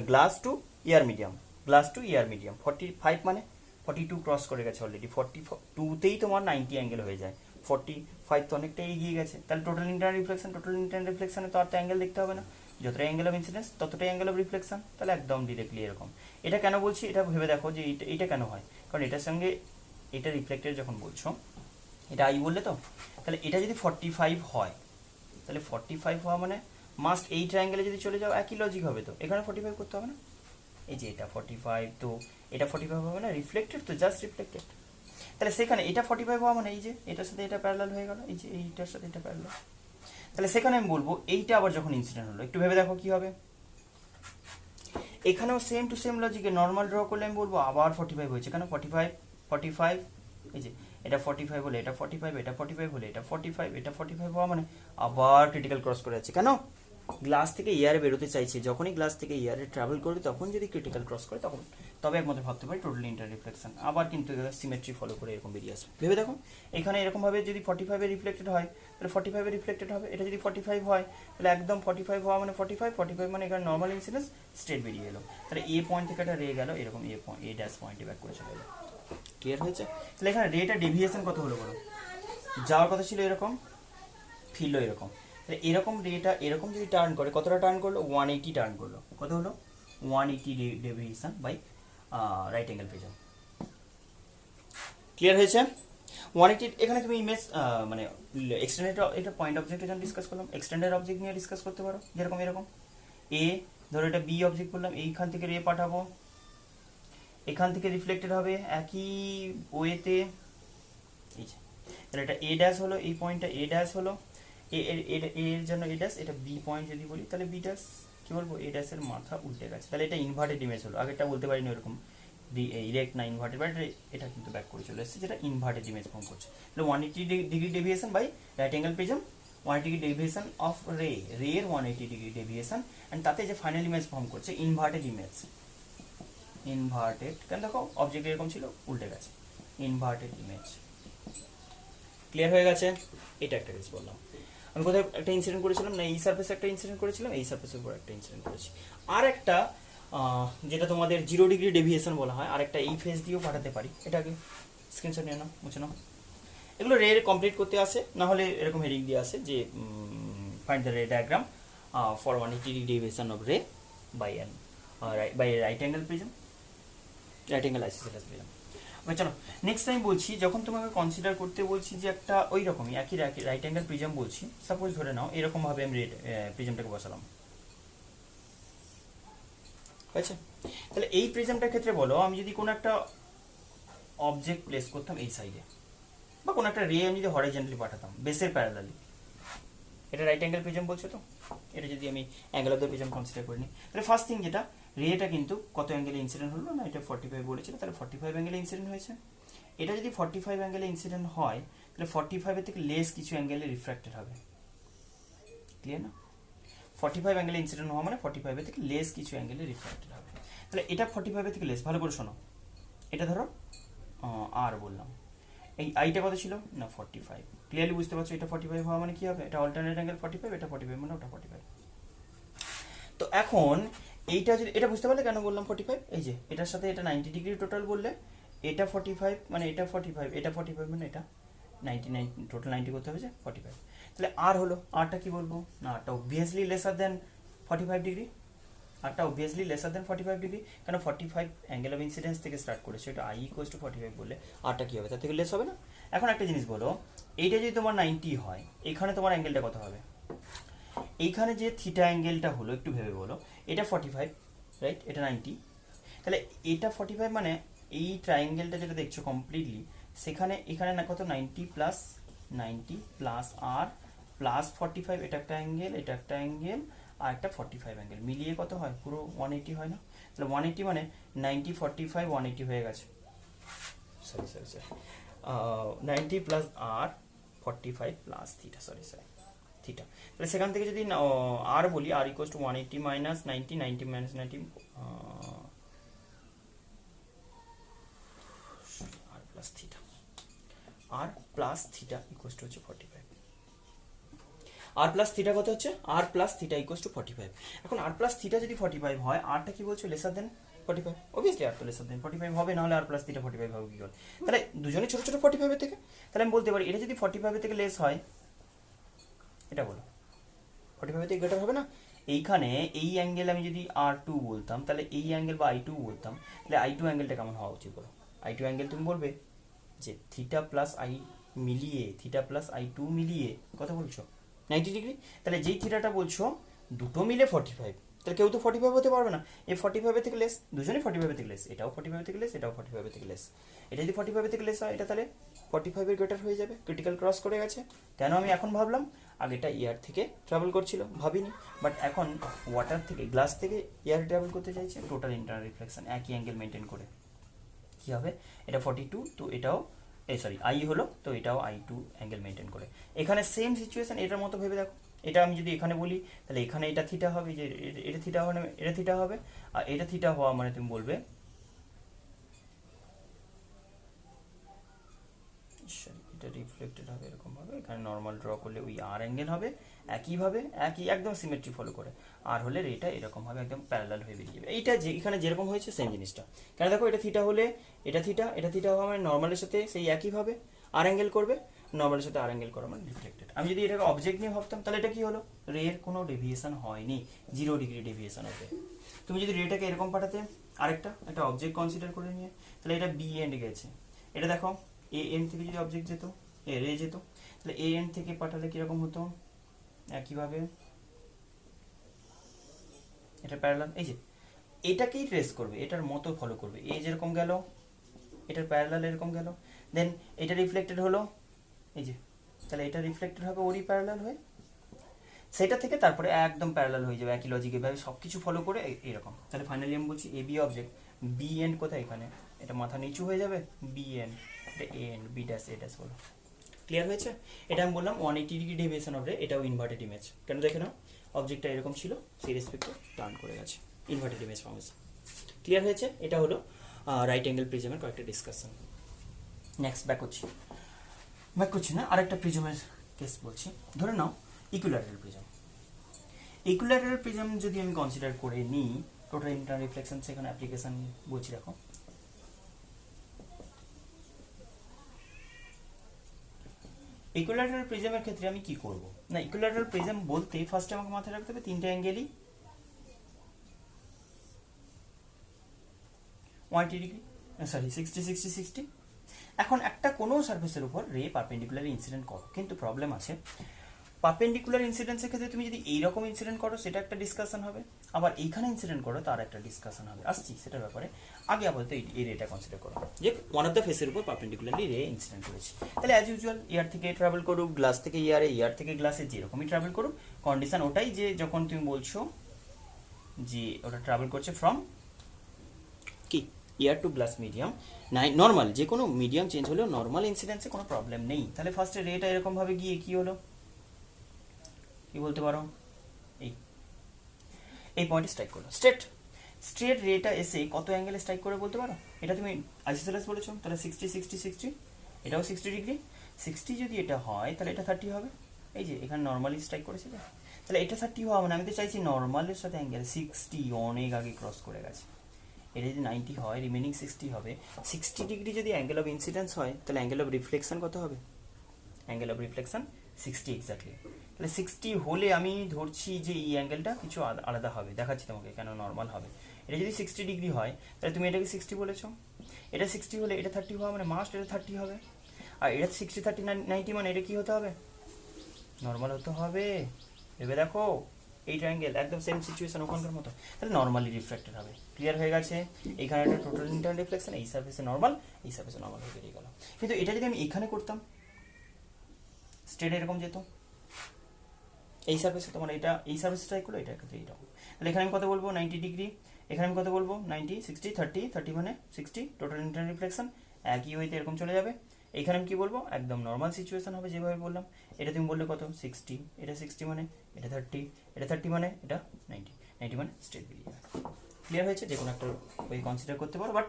গ্লাস টু ইয়ার মিডিয়াম, গ্লাস টু ইয়ার মিডিয়াম, 45 মানে 42 ক্রস করে গেছে অলরেডি, 42তেই তোমার 90 অ্যাঙ্গেল হয়ে যায়, 45 তো অনেকটা এগিয়ে গেছে, তাহলে টোটাল ইন্টারনাল রিফ্লেকশনে তো আর তো অ্যাঙ্গেল দেখতে হবে না, যতটা অ্যাঙ্গেল অফ ইনসিডেন্স ততটাই অ্যাঙ্গেল অফ রিফ্লেকশন, তাহলে একদম ডিরেক্টলি এরকম। এটা কেন বলছি, এটা ভেবে দেখো যে এটা কেন হয়, কারণ এটার সঙ্গে এটা রিফ্লেক্টেড যখন বলছো, এটা আই বললে তো, তাহলে এটা যদি 45 হয়, তাহলে 45 হওয়া মানে মাস্ট এই ট্রায়াঙ্গেলে যদি চলে যাও একই লজিক হবে, তো এখানে 45 করতে হবে না, এই যে এটা 45, তো এটা 45 হবে না, রিফ্লেক্টেড তো জাস্ট রিফ্লেক্টেড, তাহলে সেখানে এটা 45 হওয়া মানে এই যে এটার সাথে এটা প্যারালাল হয়ে গেল, এই যে এইটার সাথে এটা প্যারালাল, তাহলে সেখানে আমি বলবো এইটা আবার যখন ইনসিডেন্ট হলো, একটু ভেবে দেখো কি হবে, এখানেও সেম টু সেম লজিকে নর্মাল ড্র করলে আমি বলবো আবার 45 হয়েছে, কেন 45 এই যে এটা 45 হলে এটা 45, এটা 45 হলে এটা 45, এটা 45 হওয়া মানে আবার ক্রিটিক্যাল ক্রস করে যাচ্ছে, কেন গ্লাস থেকে এয়ারে বেরোতে চাইছে, যখনই গ্লাস থেকে এয়ারে ট্রাভেল করবে তখন যদি ক্রিটিক্যাল ক্রস করে তখন তবে একমাত্র ভাবতে পারি টোটাল ইন্টার রিফ্লেকশন, আবার কিন্তু সিমেট্রি ফলো করে এরকম বেরিয়ে আসবে। ভেবে দেখো এখানে এরকম ভাবে যদি 45 এ রিফ্লেক্টেড হয় তাহলে 45 এ রিফ্লেক্টেড হবে, এটা যদি 45 হয় তাহলে একদম 45 হওয়া মানে 45 মানে এখানে নর্মাল ইনসিডেন্স স্ট্রেট বেরিয়ে এলো, তাহলে এ পয়েন্ট থেকে একটা রে গেল এরকম এ ড্যাশ পয়েন্টে ব্যাক করে চলে গেল, ক্লিয়ার হয়েছে। তাহলে এখানে রেটা ডেভিয়েশন কত হলো বলো, যাওয়ার কথা ছিল এরকম, ফিরলো এরকম, তাহলে এরকম রেটা এরকম যদি টার্ন করে কতটা টার্ন করলো, 180 টার্ন করলো, কত হলো 180 deviation by right angle prism, clear হয়েছে। 180 এখানে তুমি ইমেজ মানে এক্সটেন্ডেড, এটা পয়েন্ট অবজেক্ট যখন ডিসকাস করলাম, এক্সটেন্ডেড অবজেক্ট নিয়ে ডিসকাস করতে পারো, যেরকম এরকম এ ধরো এটা বি অবজেক্ট বললাম, এইখান থেকে রে পাঠাবো, এখান থেকে রিফ্লেক্টেড হবে একই ওয়েতে, এই যে তাহলে এটা এ ড্যাশ হলো, এই পয়েন্টটা এ ড্যাশ হলো, এর জন্য এ ড্যাশ, এটা বি পয়েন্ট যদি বলি তাহলে বি ড্যাশ, কি বলবো, এ ড্যাশের মাথা উল্টে গেছে, তাহলে এটা ইনভার্টেড ইমেজ হলো। আগেরটা বলতে পারিনি ওরকম ডিরেক্ট না ইনভার্টেড, বাট এটা কিন্তু ব্যাক করে চলে এসেছে, যেটা ইনভার্টেড ইমেজ ফর্ম করছে। তাহলে 180 degree deviation by right angle prism, 180 degree deviation of ray, এর 180 ডিগ্রি ডেভিয়েশন, অ্যান্ড তাতে যে ফাইনাল ইমেজ ফর্ম করছে ইনভার্টেড ইমেজ, ইনভার্টেড, কেন দেখো অবজেক্ট এরকম ছিল উল্টে গেছে, ইনভার্টেড ইমেজ। ক্লিয়ার হয়ে গেছে? এটা একটা কেস বললাম। আমি কোথায় একটা ইনসিডেন্ট করেছিলাম না, এই সার্ফেসে একটা ইনসিডেন্ট করেছিলাম, এই সার্ফেসের উপর একটা ইনসিডেন্ট করেছি। আর একটা যেটা তোমাদের 0 ডিগ্রি ডেভিয়েশন বলা হয়, আর একটা এই ফেস দিয়েও পাঠাতে পারি, এটাকে স্ক্রিনশট নিয়ে নাও, মুছে নাও। এগুলো রে কমপ্লিট করতে আসে, না হলে এরকম হেডিং দিয়ে আসে যে find the ray diagram for 180 degree deviation of ray by an by right angle prism, right angle isosceles prism. Okay চলো নেক্সট টাইম বলছি, যখন তোমাকে কনসিডার করতে বলছি যে একটা ওই রকমই একই রাইট অ্যাঙ্গেল প্রিজম বলছি, সাপোজ ধরে নাও এরকমভাবে আমি প্রিজমটাকে বসালাম, আচ্ছা, তাহলে এই প্রিজমটার ক্ষেত্রে বলো আমি যদি কোনো একটা অবজেক্ট প্লেস করতাম এই সাইডে, বা কোনো একটা রে আমি যদি হরাইজন্টালি পাঠাতাম বেসের প্যারালালি, এটা রাইট অ্যাঙ্গেল প্রিজম বলছো তো, এটা যদি আমি angle of the prism consider করিনি, তাহলে ফার্স্ট থিং যেটা, রেটা কিন্তু কত অ্যাঙ্গেলে ইনসিডেন্ট হলো না, এটা 45 বলেছিল, তাহলে 45 অ্যাঙ্গেলে ইনসিডেন্ট হয়েছে। এটা যদি 45 অ্যাঙ্গেলে ইনসিডেন্ট হয়, তাহলে 45 থেকে লেস কিছু অ্যাঙ্গেলে রিফ্র্যাক্টেড হবে, ক্লিয়ার না? 45 অ্যাঙ্গেলে ইনসিডেন্ট হওয়া মানে 45 থেকে লেস কিছু অ্যাঙ্গেলে রিফ্র্যাক্টেড হবে। তাহলে এটা 45 থেকে লেস, ভালো করে শোনো, এটা ধরো আর বললাম, এই আইটা কত ছিল না 45, ক্লিয়ারলি বুঝতে পারছো, এটা 45 হওয়া মানে কি হবে, এটা অল্টারনেট অ্যাঙ্গেল 45, এটা 45 মানে ওটা 45। তো এখন এইটা যদি, এটা বুঝতে পারলে কেন বললাম 45, এই যে এটার সাথে এটা 90 ডিগ্রি টোটাল বললে, এটা 45 মানে এটা 45, এটা 45 মানে এটা 99, টোটাল 90 করতে হবে যে 45। তাহলে আর হলো, আরটা কি বলবো না, আরটা অবভিয়াসলি লেসার দেন 45 ডিগ্রি, আরটা অবভিয়াসলি লেসার দেন 45 ডিগ্রি, কেন 45 অ্যাঙ্গেল অফ ইনসিডেন্স থেকে স্টার্ট করেছে, এটা আই ইকুয়ালস টু 45 বললে আরটা কি হবে, তার থেকে লেস হবে না? এখন একটা জিনিস বলো, এইটা যদি তোমার 90 হয়, এখানে তোমার অ্যাঙ্গেলটা কত হবে, এইখানে যে থিটা অ্যাঙ্গেলটা হলো একটু ভেবে বলো, এটা 45 রাইট, এটা 90, তাহলে এটা 45 মানে এই ট্রায়াঙ্গেলটা যেটা দেখছো কমপ্লিটলি, সেখানে এখানে না কত 90 প্লাস 90 প্লাস আর প্লাস 45, এটা একটা অ্যাঙ্গেল, এটা একটা অ্যাঙ্গেল, আর একটা 45 অ্যাঙ্গেল মিলিয়ে কত হয়, পুরো 180 হয় না? তাহলে 180 মানে 90 45 180 হয়ে গেছে, sorry 90 plus R 45 plus theta, sorry theta. তাহলে সেখান থেকে যদি আর বলি, R equals to 180 minus 90, 90 minus 90, R plus theta, R plus theta equals to হচ্ছে 45, আর প্লাস থিটা কত হচ্ছে, R plus theta equals to 45। এখন আর প্লাস থিটা যদি 45 হয়, আরটা কি বলছো লেসার দেন 45, অবভিয়াসলি আর তো লেসার দেন 45 হবে, না হলে আর প্লাস থিটা 45 হবে কি করে, তাহলে দুজনে ছোট ছোট 45 থেকে, তাহলে আমি বলতে পারি এটা যদি 45 থেকে লেস হয়, এটা বলো 45 থেকে গ্রেটার হবে না? এইখানে এই অ্যাঙ্গেল আমি যদি R2 বলতাম, তাহলে এই অ্যাঙ্গেল বা I2 বলতাম, তাহলে I2 অ্যাঙ্গেলটা কেমন হওয়া উচিত বলো? I2 অ্যাঙ্গেল তুমি বলবে যে থিটা প্লাস আই মিলিয়ে, থিটা প্লাস I2 মিলিয়ে কত বলছো 90 ডিগ্রি, তাহলে যেই থিটাটা বলছো দুটো মিলে 45, তাহলে কেউ তো 45 হতে পারবে না, এই 45 থেকে লেস, দুজনেই 45 থেকে লেস, এটাও 45 থেকে লেস, এটাও 45 থেকে লেস, এটা যদি 45 থেকে লেস হয়, এটা তাহলে 45 এর গ্রেটার হয়ে যাবে, ক্রিটিক্যাল ক্রস করে গেছে। কেন আমি এখন ভাবলাম, আগেটা এয়ার থেকে ট্রাভেল করছিল ভাবিনি, বাট এখন ওয়াটার থেকে, গ্লাস থেকে এয়ার ট্রাভেল করতে চাইছে, টোটাল ইন্টারনাল রিফ্লেকশন একই অ্যাঙ্গেল মেনটেন করে কি হবে, এটা 42, তো এটাও সরি আই হলো, তো এটাও I2 অ্যাঙ্গেল মেনটেন করে। এখানে সেম সিচুয়েশন এটার মতো ভেবে দেখো, এটা আমি যদি এখানে বলি, তাহলে এখানে এটা থিটা হবে, যে এটা থিটা হবে, এটা থিটা হবে, আর এটা থিটা হওয়া মানে তুমি বলবে এটা রিফ্লেক্টেড হবে এরকম ভাবে, এখানে নর্মাল ড্র করলে ওই আর অ্যাঙ্গেল হবে একইভাবে, একই একদম সিমেট্রি ফলো করে, আর হলে এটা এরকম ভাবে একদম প্যারালাল হয়ে বেরিয়ে যাবে, এইটা যে এখানে যেরকম হয়েছে সেম জিনিসটা, কেন দেখো এটা থিটা হলে এটা থিটা, এটা থিটা হওয়া মানে নর্মালের সাথে সেই একইভাবে আর অ্যাঙ্গেল করবে, নর্মালের সাথে আর অ্যাঙ্গেল করা মানে রিফ্লেক্টেড। আমি যদি এটাকে অবজেক্ট নিয়ে ভাবতাম, তাহলে এটা কি হলো, রের কোনো ডেভিয়েশন হয়নি, 0 ডিগ্রি ডেভিয়েশন হবে। তুমি যদি রেটাকে এরকম পাঠাতে, আরেকটা একটা অবজেক্ট কনসিডার করে নিয়ে, তাহলে এটা বি এন্ড গেছে, এটা দেখো এ এন্ড থেকে যদি অবজেক্ট যেত, রে যেত, তাহলে এ এন্ড থেকে পাঠালে কিরকম হতো, একইভাবে এটা প্যারালাল, এই যে এটাকেই ট্রেস করবে, এটার মতো ফলো করবে, এই যেরকম গেল এটার প্যারালাল এরকম গেল, দেন এটা রিফ্লেক্টেড হলো, এই যে তাহলে এটা রিফ্লেক্টেড হবে ওরই প্যারালাল হয়ে, সেটা থেকে তারপরে একদম প্যারালাল হয়ে যাবে, একই লজিক এভাবে সব কিছু ফলো করে এরকম। তাহলে ফাইনালি আমি বলছি A B object, B and কোথায় এখানে, এটা মাথা নিচু হয়ে যাবে, বি এন্ড, এটা A end, B dash A dash বলো। ক্লিয়ার হয়েছে? এটা আমি বললাম 180 ডিগ্রি ডেভিয়েশন অফ রে, এটাও ইনভার্টেড ইমেজ, কেন দেখে নাও অবজেক্টটা এরকম ছিল, সেই রেসপেক্টে টার্ন করে গেছে, ইনভার্টেড ইমেজ ফর্মেশন। ক্লিয়ার হয়েছে? এটা হলো রাইট অ্যাঙ্গেল প্রিজমের কয়েকটা ডিসকাশন। নেক্সট ব্যাক করছি না, আরেকটা প্রিজমের কেস বলছি। ধরে নাও ইকুইল্যাটারাল প্রিজম। ইকুইল্যাটারাল প্রিজম যদি আমি কনসিডার করে নিই, টোটাল ইন্টারনাল রিফ্লেকশন সেখানে অ্যাপ্লিকেশন বলছি। দেখো ইকুইল্যাটারাল প্রিজমের ক্ষেত্রে আমি কি করব না, ইকুইল্যাটারাল প্রিজম বলতে ফার্স্টে আমাকে মাথায় রাখতে হবে তিনটে অ্যাঙ্গেলই 180 ডিগ্রি, সরি 60 60 60। এখন একটা কোনো সারফেসের উপর রে পারপেন্ডিকুলার ইনসিডেন্ট করো, কিন্তু প্রবলেম আছে, পারপেন্ডিকুলার ইনসিডেন্সের ক্ষেত্রে তুমি যদি এইরকম ইনসিডেন্ট করো সেটা একটা ডিসকাশন হবে, আবার এইখানে ইনসিডেন্ট করো তার একটা ডিসকাশন হবে, আসছি সেটার ব্যাপারে। আগে আপাতত এই রেটা কনসিডার করো যে ওয়ান অফ দ্য ফেসের উপর পারপেন্ডিকুলারলি রে ইনসিডেন্ট করেছে। তাহলে অ্যাজ ইউজুয়াল ইয়ার থেকে ট্রাভেল করুক, গ্লাস থেকে ইয়ারে, ইয়ার থেকে গ্লাসে, যেরকমই ট্রাভেল করুক, কন্ডিশন ওটাই যে যখন তুমি বলছো যে ওটা ট্রাভেল করছে ফ্রম কি ইয়ার টু গ্লাস মিডিয়াম, নর্মাল যে কোনো মিডিয়াম চেঞ্জ হলেও নর্মাল ইনসিডেন্সে কোনো প্রবলেম নেই। তাহলে ফার্স্টে রেটা এরকমভাবে গিয়ে কি হলো, কি বলতে পারো, এই পয়েন্টে স্ট্রাইক করলো, স্ট্রেট রেটা এসে কত অ্যাঙ্গেলে স্ট্রাইক করে বলতে পারো? এটা তুমি আইসোসেলেস বলেছো, তাহলে 60 60 60, এটাও 60 ডিগ্রি, 60 যদি এটা হয় তাহলে এটা 30 হবে, এই যে এখানে নর্মালি স্ট্রাইক করেছে, তাহলে এটা 30 হওয়া মানে আমি তো চাইছি নর্মালের সাথে অ্যাঙ্গেল 60 অনেক আগে ক্রস করে গেছে, এটা যদি 90 হয় রিমেনিং 60 হবে। 60 ডিগ্রি যদি অ্যাঙ্গেল অফ ইনসিডেন্স হয় তাহলে অ্যাঙ্গেল অফ রিফ্লেকশন কত হবে? Angle of reflection 60 exactly. তাহলে 60 হলে আমি ধরছি যে এই অ্যাঙ্গেলটা কিছু আলাদা হবে, দেখাচ্ছি তোমাকে কেন নর্মাল হবে। এটা যদি 60 ডিগ্রি হয় তাহলে তুমি এটাকে 60 বলেছো, এটা 60 হলে এটা 30 হওয়া মানে মাস্ট এটা 30 হবে, আর এটা 60 30 90 মানে এটা কি হতে হবে? নর্মাল হতে হবে। ভেবে দেখো এই ট্রায়াঙ্গেল একদম সেম সিচুয়েশন ওখানকার মতো, তাহলে নর্মালি রিফ্লেক্টেড হবে। ক্লিয়ার হয়ে গেছে? এইখানে একটা টোটাল ইন্টারনাল রিফ্লেকশন, এই সারফেসে নর্মাল, এই সারফেসে নর্মাল হয়ে বেরিয়ে গেল। কিন্তু এটা যদি আমি এখানে করতাম স্ট্রেট এরকম যেত, এই সারফেসে তোমার এটা এই সারফেসে ট্রাই করলো, এটা ক্ষেত্রে এইরকম। তাহলে এখানে আমি কত বলবো 90 ডিগ্রি, এখানে আমি কত বলবো 90 60 30 30 মানে 60 টোটাল ইন্টারনাল রিফ্লেকশন একই ওয়েতে এরকম চলে যাবে। এইখানে আমি কি বলবো একদম নর্মাল সিচুয়েশন হবে যেভাবে বললাম। এটা তুমি বললে কত 60, এটা 60 মানে এটা 30, এটা 30 মানে এটা 90, 90 মানে স্ট্রেট বেরিয়ে যাবে। ক্লিয়ার হয়েছে? যে কোনো একটা ওই কনসিডার করতে পারো, বাট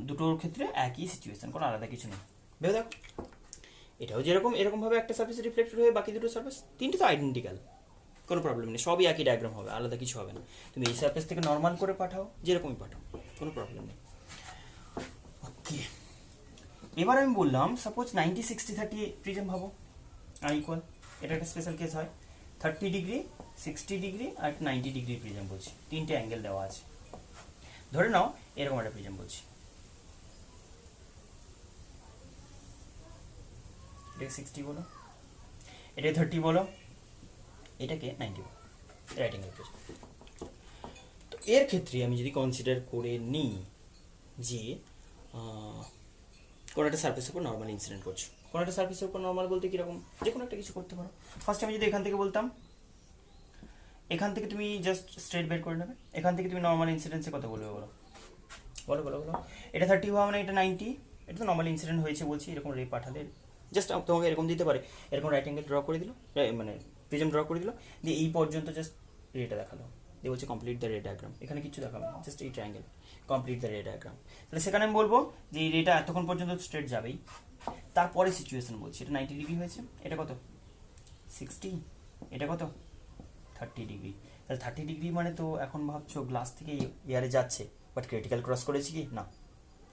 দুটোর ক্ষেত্রে একই সিচুয়েশন, কোনো আলাদা কিছু নেই। ভেবে দেখো এটাও যেরকম এরকমভাবে একটা সার্ফেসে রিফ্লেক্টেড হয়ে বাকি দুটো সার্ফেস তিনটে তো আইডেন্টিক্যাল, কোনো প্রবলেম নেই, সবই একই ডায়াগ্রাম হবে, আলাদা কিছু হবে না। তুমি এই সার্ফেস থেকে নর্মাল করে পাঠাও, যেরকমই পাঠাও, কোনো প্রবলেম নেই। ওকে, এবার আমি বললাম সাপোজ 90 60 30 প্রিজম ভাবো আর ইকুয়াল, এটা একটা স্পেশাল কেস হয় 30 ডিগ্রি 60 ডিগ্রি আর 90 ডিগ্রি প্রিজম বলছি, তিনটে অ্যাঙ্গেল দেওয়া আছে। ধরে নাও এরকম একটা প্রিজম বলছি, এটাকে 60 বলো, এটাকে 30 বলো, এটাকে 90 বলো, রাইট অ্যাঙ্গেল প্রিজম। তো এর ক্ষেত্রে আমি যদি কনসিডার করে নিই যে কোনো একটা সার্ফেসের উপর নর্মাল ইনসিডেন্ট করছো, কোনো একটা সার্ফেসের উপর নর্মাল বলতে কীরকম, যে কোনো একটা কিছু করতে পারো। ফার্স্ট আমি যদি এখান থেকে বলতাম, এখান থেকে তুমি জাস্ট স্ট্রেট বের করে নেবে, এখান থেকে তুমি নর্মাল ইনসিডেন্সে কত বলবে বলো, বলো বলো বলো। এটা 30 হওয়া মানে এটা 90, এটা তো নর্মাল ইনসিডেন্ট হয়েছে বলছি, এরকম রে পাঠালে জাস্ট তোমাকে এরকম দিতে পারে, এরকম রাইট অ্যাঙ্গেল ড্র করে দিল, মানে প্রিজম ড্র করে দিল, দিয়ে এই পর্যন্ত জাস্ট রেটা দেখালো, দিয়ে বলছে কমপ্লিট দ্য রে ডায়াগ্রাম, এখানে কিছু দেখাবে না, জাস্ট এই triangle complete the ray diagram. তাহলে সেখানে আমি বলবো যে এই রেটা এতক্ষণ পর্যন্ত স্ট্রেট যাবেই। তারপরে সিচুয়েশন বলছি, এটা 90 ডিগ্রি হয়েছে, এটা কত 60, এটা কত 30 ডিগ্রি। তাহলে 30 ডিগ্রি মানে তো এখন ভাবছো গ্লাস থেকে এয়ারে যাচ্ছে, বাট ক্রিটিক্যাল ক্রস করেছি কি না,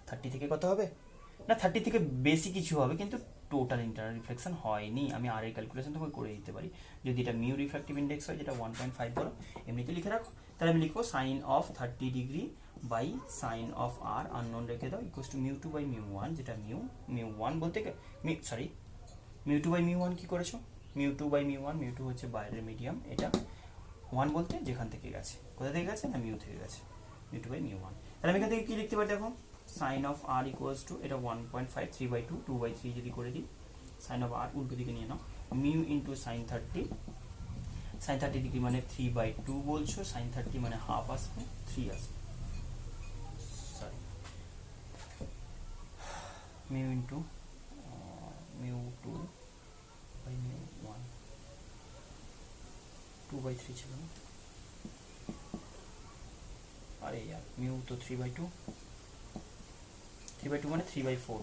30 থেকে কত হবে না 30 থেকে বেশি কিছু হবে, কিন্তু টোটাল ইন্টারনাল রিফ্লেকশন হয়নি। আমি আর এই ক্যালকুলেশন তোমাকে করে দিতে পারি, যদি এটা মিউ রিফ্র্যাক্টিভ ইন্ডেক্স হয় যেটা 1.5 বলো, এমনিতে লিখে রাখো, তাহলে আমি লিখবো sine of 30 degree by sine of r unknown রেখে দাও equals to mu 2 by mu 1, যেটা মিউ 1 বলতে সরি মিউ 2 বাই মিউ 1 কি করেছো, মিউ 2 বাই মিউ 1, মিউ 2 হচ্ছে বাইরের মিডিয়াম, এটা ওয়ান বলতে যেখান থেকে গেছে, কোথা থেকে গেছে না মিউ থেকে গেছে, mu two by mu one. তাহলে আমি এখান থেকে কী লিখতে পারি দেখো, sine of r equals to এটা 1.5 3/2 2/3 যদি করে দিই, সাইন অফ আর উল্টো দিকে নিয়ে নাও, mu into sine 30, sine 30 degree মানে 3/2 বলছো, সাইন 30 মানে হাফ আসবে 3 আসবে, sorry mu into mu 2 by mu 1 2/3 ছিল না, আরে ইয়ার মিউ তো 3/2 মানে 3/4,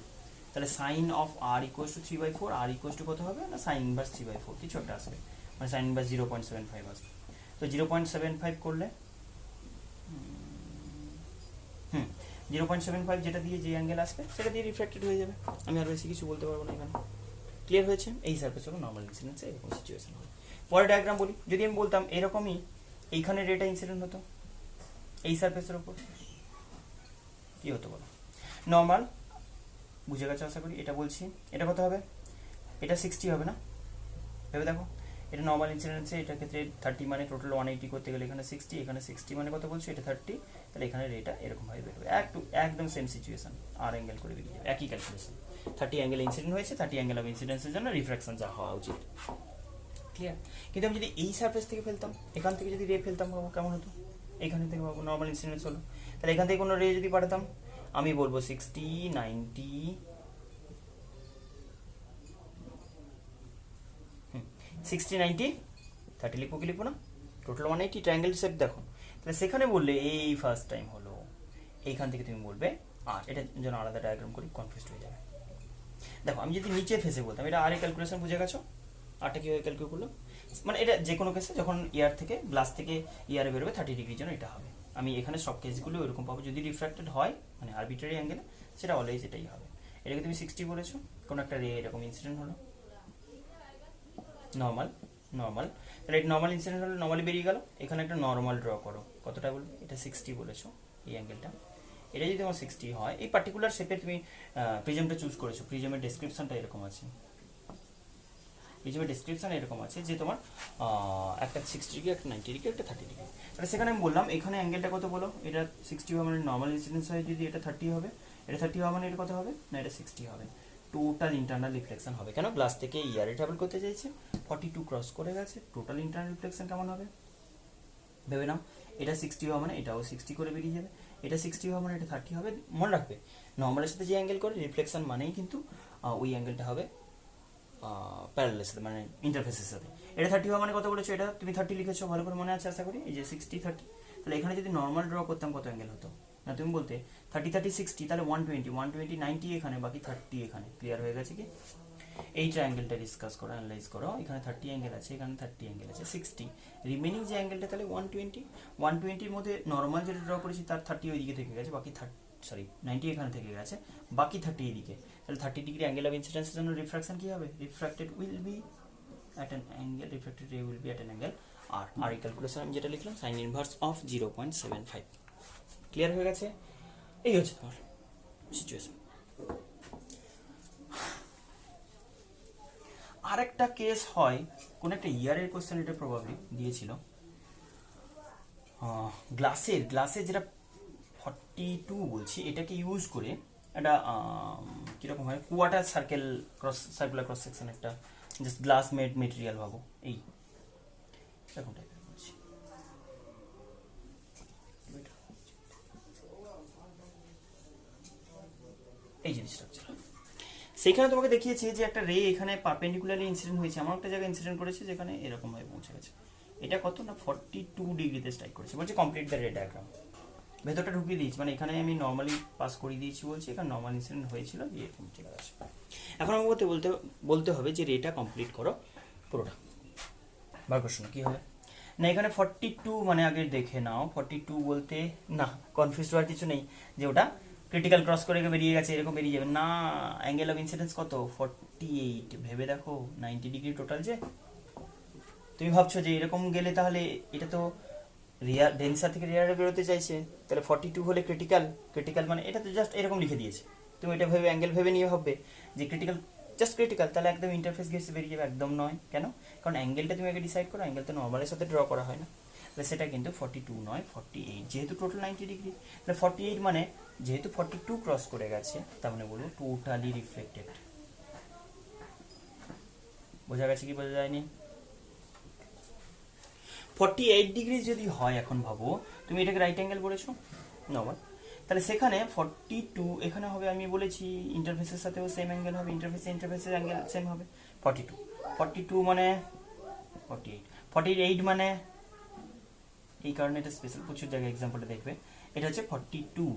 তাহলে sine of r equals to 3/4, r equals to কত হবে না সাইন ইনভার্স 3/4 কিছু একটা আসবে, মানে সাইন ইনভার্স 0.75 আসবে। তো 0.75 করলে 0.75 যেটা দিয়ে যে অ্যাঙ্গেল আসবে সেটা দিয়ে রিফ্লেক্টেড হয়ে যাবে, আমি আর বেশি কিছু বলতে পারবো না এখানে। ক্লিয়ার হয়েছে? এই সারফেস হলো নর্মাল ইনসিডেন্সে এরকম সিচুয়েশন হবে। পরে ডায়াগ্রাম বলি, যদি আমি বলতাম এরকমই এইখানে রেটা ইনসিডেন্ট হতো এই সারফেসের ওপর, কি হতো বলো? নর্মাল, বুঝে গেছো আশা করি। এটা বলছি, এটা কত হবে, এটা 60 হবে না, ভেবে দেখো, এটা নর্মাল ইনসিডেন্সে এটার ক্ষেত্রে 30 মানে টোটাল 180 করতে গেলে এখানে 60, এখানে 60 মানে কত বলছো, এটা 30, তাহলে এখানে রেটা এরকমভাবে বেরোবে, একদম সেম সিচুয়েশন, আর অ্যাঙ্গেল করে বেরিয়ে যাবে, একই ক্যালকুলেশন, 30 অ্যাঙ্গেল ইনসিডেন্ট হয়েছে, 30 অ্যাঙ্গেল অফ ইনসিডেন্সের জন্য রিফ্রাকশন যা হওয়া উচিত। ক্লিয়ার? কিন্তু আমি যদি এই সারফেস থেকে ফেলতাম, এখান থেকে যদি রে ফেলতাম কেমন হতো, এখানে থেকে নর্মাল ইনসিডেন্স হলো, তাহলে এখান থেকে কোনো রে যদি পাঠাতাম আমি বলবো 60 90 60 90 30 লিখবো, কি লিখবো না, টোটাল 180 ট্রায়াঙ্গেল শেপ দেখো, তাহলে সেখানে বললে এই ফার্স্ট টাইম হলো, এইখান থেকে তুমি বলবে আর, এটার জন্য আলাদা ডায়াগ্রাম করি, কনফিউজ হয়ে যাবে। দেখো আমি যদি নিচে ফেসে বলতাম, এটা আর ক্যালকুলেশন বুঝে গেছো, আরটা কীভাবে ক্যালকুলেট করলো, মানে এটা যে কোনো কেসে যখন ইয়ার থেকে গ্লাস থেকে ইয়ারে বেরোবে 30 ডিগ্রির জন্য এটা হবে, আমি এখানে সব কেসগুলো এরকম পাবো, যদি রিফ্র্যাক্টেড হয় মানে আরবিট্রারি অ্যাঙ্গেলে সেটা অলওয়েজ এটাই হবে। এটাকে তুমি 60 বলেছো, কোনো একটা রে এরকম ইনসিডেন্ট হলো নর্মাল, তাহলে এটা নর্মাল ইনসিডেন্ট হলো, নর্মালি বেরিয়ে গেল, এখানে একটা নর্মাল ড্র করো, কতটা বলবে, এটা 60 বলেছো এই অ্যাঙ্গেলটা, এটা যদি তোমার 60 হয়, এই পার্টিকুলার শেপে তুমি প্রিজমটা চুজ করেছো, প্রিজমের ডেসক্রিপশনটা এরকম আছে, প্রিজমের ডেসক্রিপশন এরকম আছে যে তোমার একটা 60 ডিগ্রি, একটা 90 ডিগ্রি, একটা 30 ডিগ্রি, তাহলে সেখানে আমি বললাম এখানে অ্যাঙ্গেলটা কত বলো, এটা 60 হবে মানে নর্মাল ইনসিডেন্স হয়, যদি এটা 30 হবে, এটা 30 হবে মানে এটা কত হবে না, এটা 60 হবে, টোটাল ইন্টারনাল রিফ্লেকশন হবে, কেন গ্লাস থেকে ইয়ারে ট্রাভেল করতে চাইছে, 42 ক্রস করে গেছে, টোটাল ইন্টারনাল রিফ্লেকশন কেমন হবে ভেবে নাও, এটা 60 হবে মানে এটাও 60 করে বেরিয়ে যাবে, এটা 60 হবে মানে এটা 30 হবে, মনে রাখবে নর্মালের সাথে যে অ্যাঙ্গেল করে রিফ্লেকশন মানেই কিন্তু ওই অ্যাঙ্গেলটা হবে প্যারালালের সাথে, মানে ইন্টারফেসের সাথে। এটা 30 হওয়া মানে কত বলেছো, এটা তুমি 30 লিখেছো, ভালো করে মনে আছে আশা করি, এই যে 60 30, তাহলে এখানে যদি নর্মাল ড্র করতাম কত অ্যাঙ্গেল হতো না, তুমি বলতে 30 30 60, তাহলে 120 90 এখানে, বাকি 30 এখানে। ক্লিয়ার হয়ে গেছে কি? এই ট্রায়াঙ্গেলটা ডিসকাস করো, অ্যানালাইজ করো, এখানে 30 অ্যাঙ্গেল আছে, এখানে 30 অ্যাঙ্গেল আছে, 60 রিমেনিং যে অ্যাঙ্গেলটা তাহলে 120 মধ্যে নর্মাল যেটা ড্র করেছি তার 30 ওইদিকে থেকে গেছে, বাকি 90 এখানে থেকে গেছে, বাকি 30 এদিকে, তাহলে 30 ডিগ্রি অ্যাঙ্গেল অফ ইনসিডেন্সের জন্য রিফ্রাকশন কি হবে, refracted will be at an angle, refracted ray will be at an angle R, এই ক্যালকুলেশন আমি যেটা লিখলাম সাইন ইনভার্স অফ 0.75। ক্লিয়ার হয়ে গেছে? এই হচ্ছে তোমার সিচুয়েশন। আরেকটা কেস হয়, কোন একটা ইয়ারের কোশ্চেন এটা প্রবাবলি দিয়েছিল, গ্লাসের যেটা 42 বলছি, এটাকে ইউজ করে একটা কীরকম হয়, কোয়ার্টার সার্কুলার ক্রস সেকশন, একটা জাস্ট গ্লাস মেড মেটেরিয়াল ভাবো, এই এরকম টাইপের বলছি, এই যে স্ট্রাকচার, সেখানে তোমাকে দেখিয়েছি যে একটা রে এখানে পারপেন্ডিকুলারলি ইনসিডেন্ট হয়েছে, আমার একটা জায়গায় ইনসিডেন্ট করেছে যেখানে এরকম ভাবে পৌঁছে গেছে, এটা কত না 42 ডিগ্রিতে স্ট্রাইক করেছে, বলছে কমপ্লিট দ্য রে ডায়াগ্রাম, ভেতরটা ঢুকিয়ে দিয়েছি, মানে এখানে আমি নর্মালি পাস করিয়ে দিয়েছি, বলছি এখানে নর্মাল ইনসিডেন্ট হয়েছিল, এরকম ঠিক আছে। এখন আমাকে বলতে হবে যে রেটা কমপ্লিট করো পুরোটা, বার কোশ্চেন কি হবে না, এখানে 42 মানে আগে দেখে নাও, 42 বলতে না কনফিউজ হওয়ার কিছু নেই যে ওটা ক্রিটিক্যাল ক্রস করে বেরিয়ে গেছে এরকম বেরিয়ে যাবে না, অ্যাঙ্গেল অফ ইনসিডেন্স কত 48, ভেবে দেখো 90 ডিগ্রি টোটাল, যে তুমি ভাবছো যে এরকম গেলে তাহলে এটা তো রিয়ার ডেন্সার থেকে রিয়ারে বেরোতে চাইছে, তাহলে 42 হলে ক্রিটিক্যাল মানে এটা তো জাস্ট এরকম লিখে দিয়েছে, তুমি এটা ভেবে অ্যাঙ্গেল ভেবে নিয়ে ভাববে যে জাস্ট ক্রিটিক্যাল, তাহলে একদম ইন্টারফেস গেছে বেরিয়ে যাবে, একদম নয়, কেন, কারণ অ্যাঙ্গেলটা তুমি আগে ডিসাইড করো, অ্যাঙ্গেল তো নর্মালের সাথে ড্র করা হয় না, তাহলে সেটা কিন্তু 42 নয় 48, যেহেতু টোটাল 90 ডিগ্রি, তাহলে 48 মানে যেহেতু 42 ক্রস করে গেছে, তার মানে বলবো টোটালি রিফ্লেক্টেড। বোঝা গেছে কি বোঝা যায়নি? 48 ডিগ্রি যদি হয়, এখন ভাবো তুমি এটাকে রাইট অ্যাঙ্গেল বলেছো নর্মাল, তাহলে সেখানে 42 এখানে হবে, আমি বলেছি ইন্টারফেসের সাথেও সেম অ্যাঙ্গেল হবে, ইন্টারফেসের অ্যাঙ্গেল সেম হবে 42 মানে 48, 48 মানে, এই কারণে এটা স্পেশাল, প্রচুর জায়গায় এক্সাম্পলটা দেখবে, এটা হচ্ছে 42।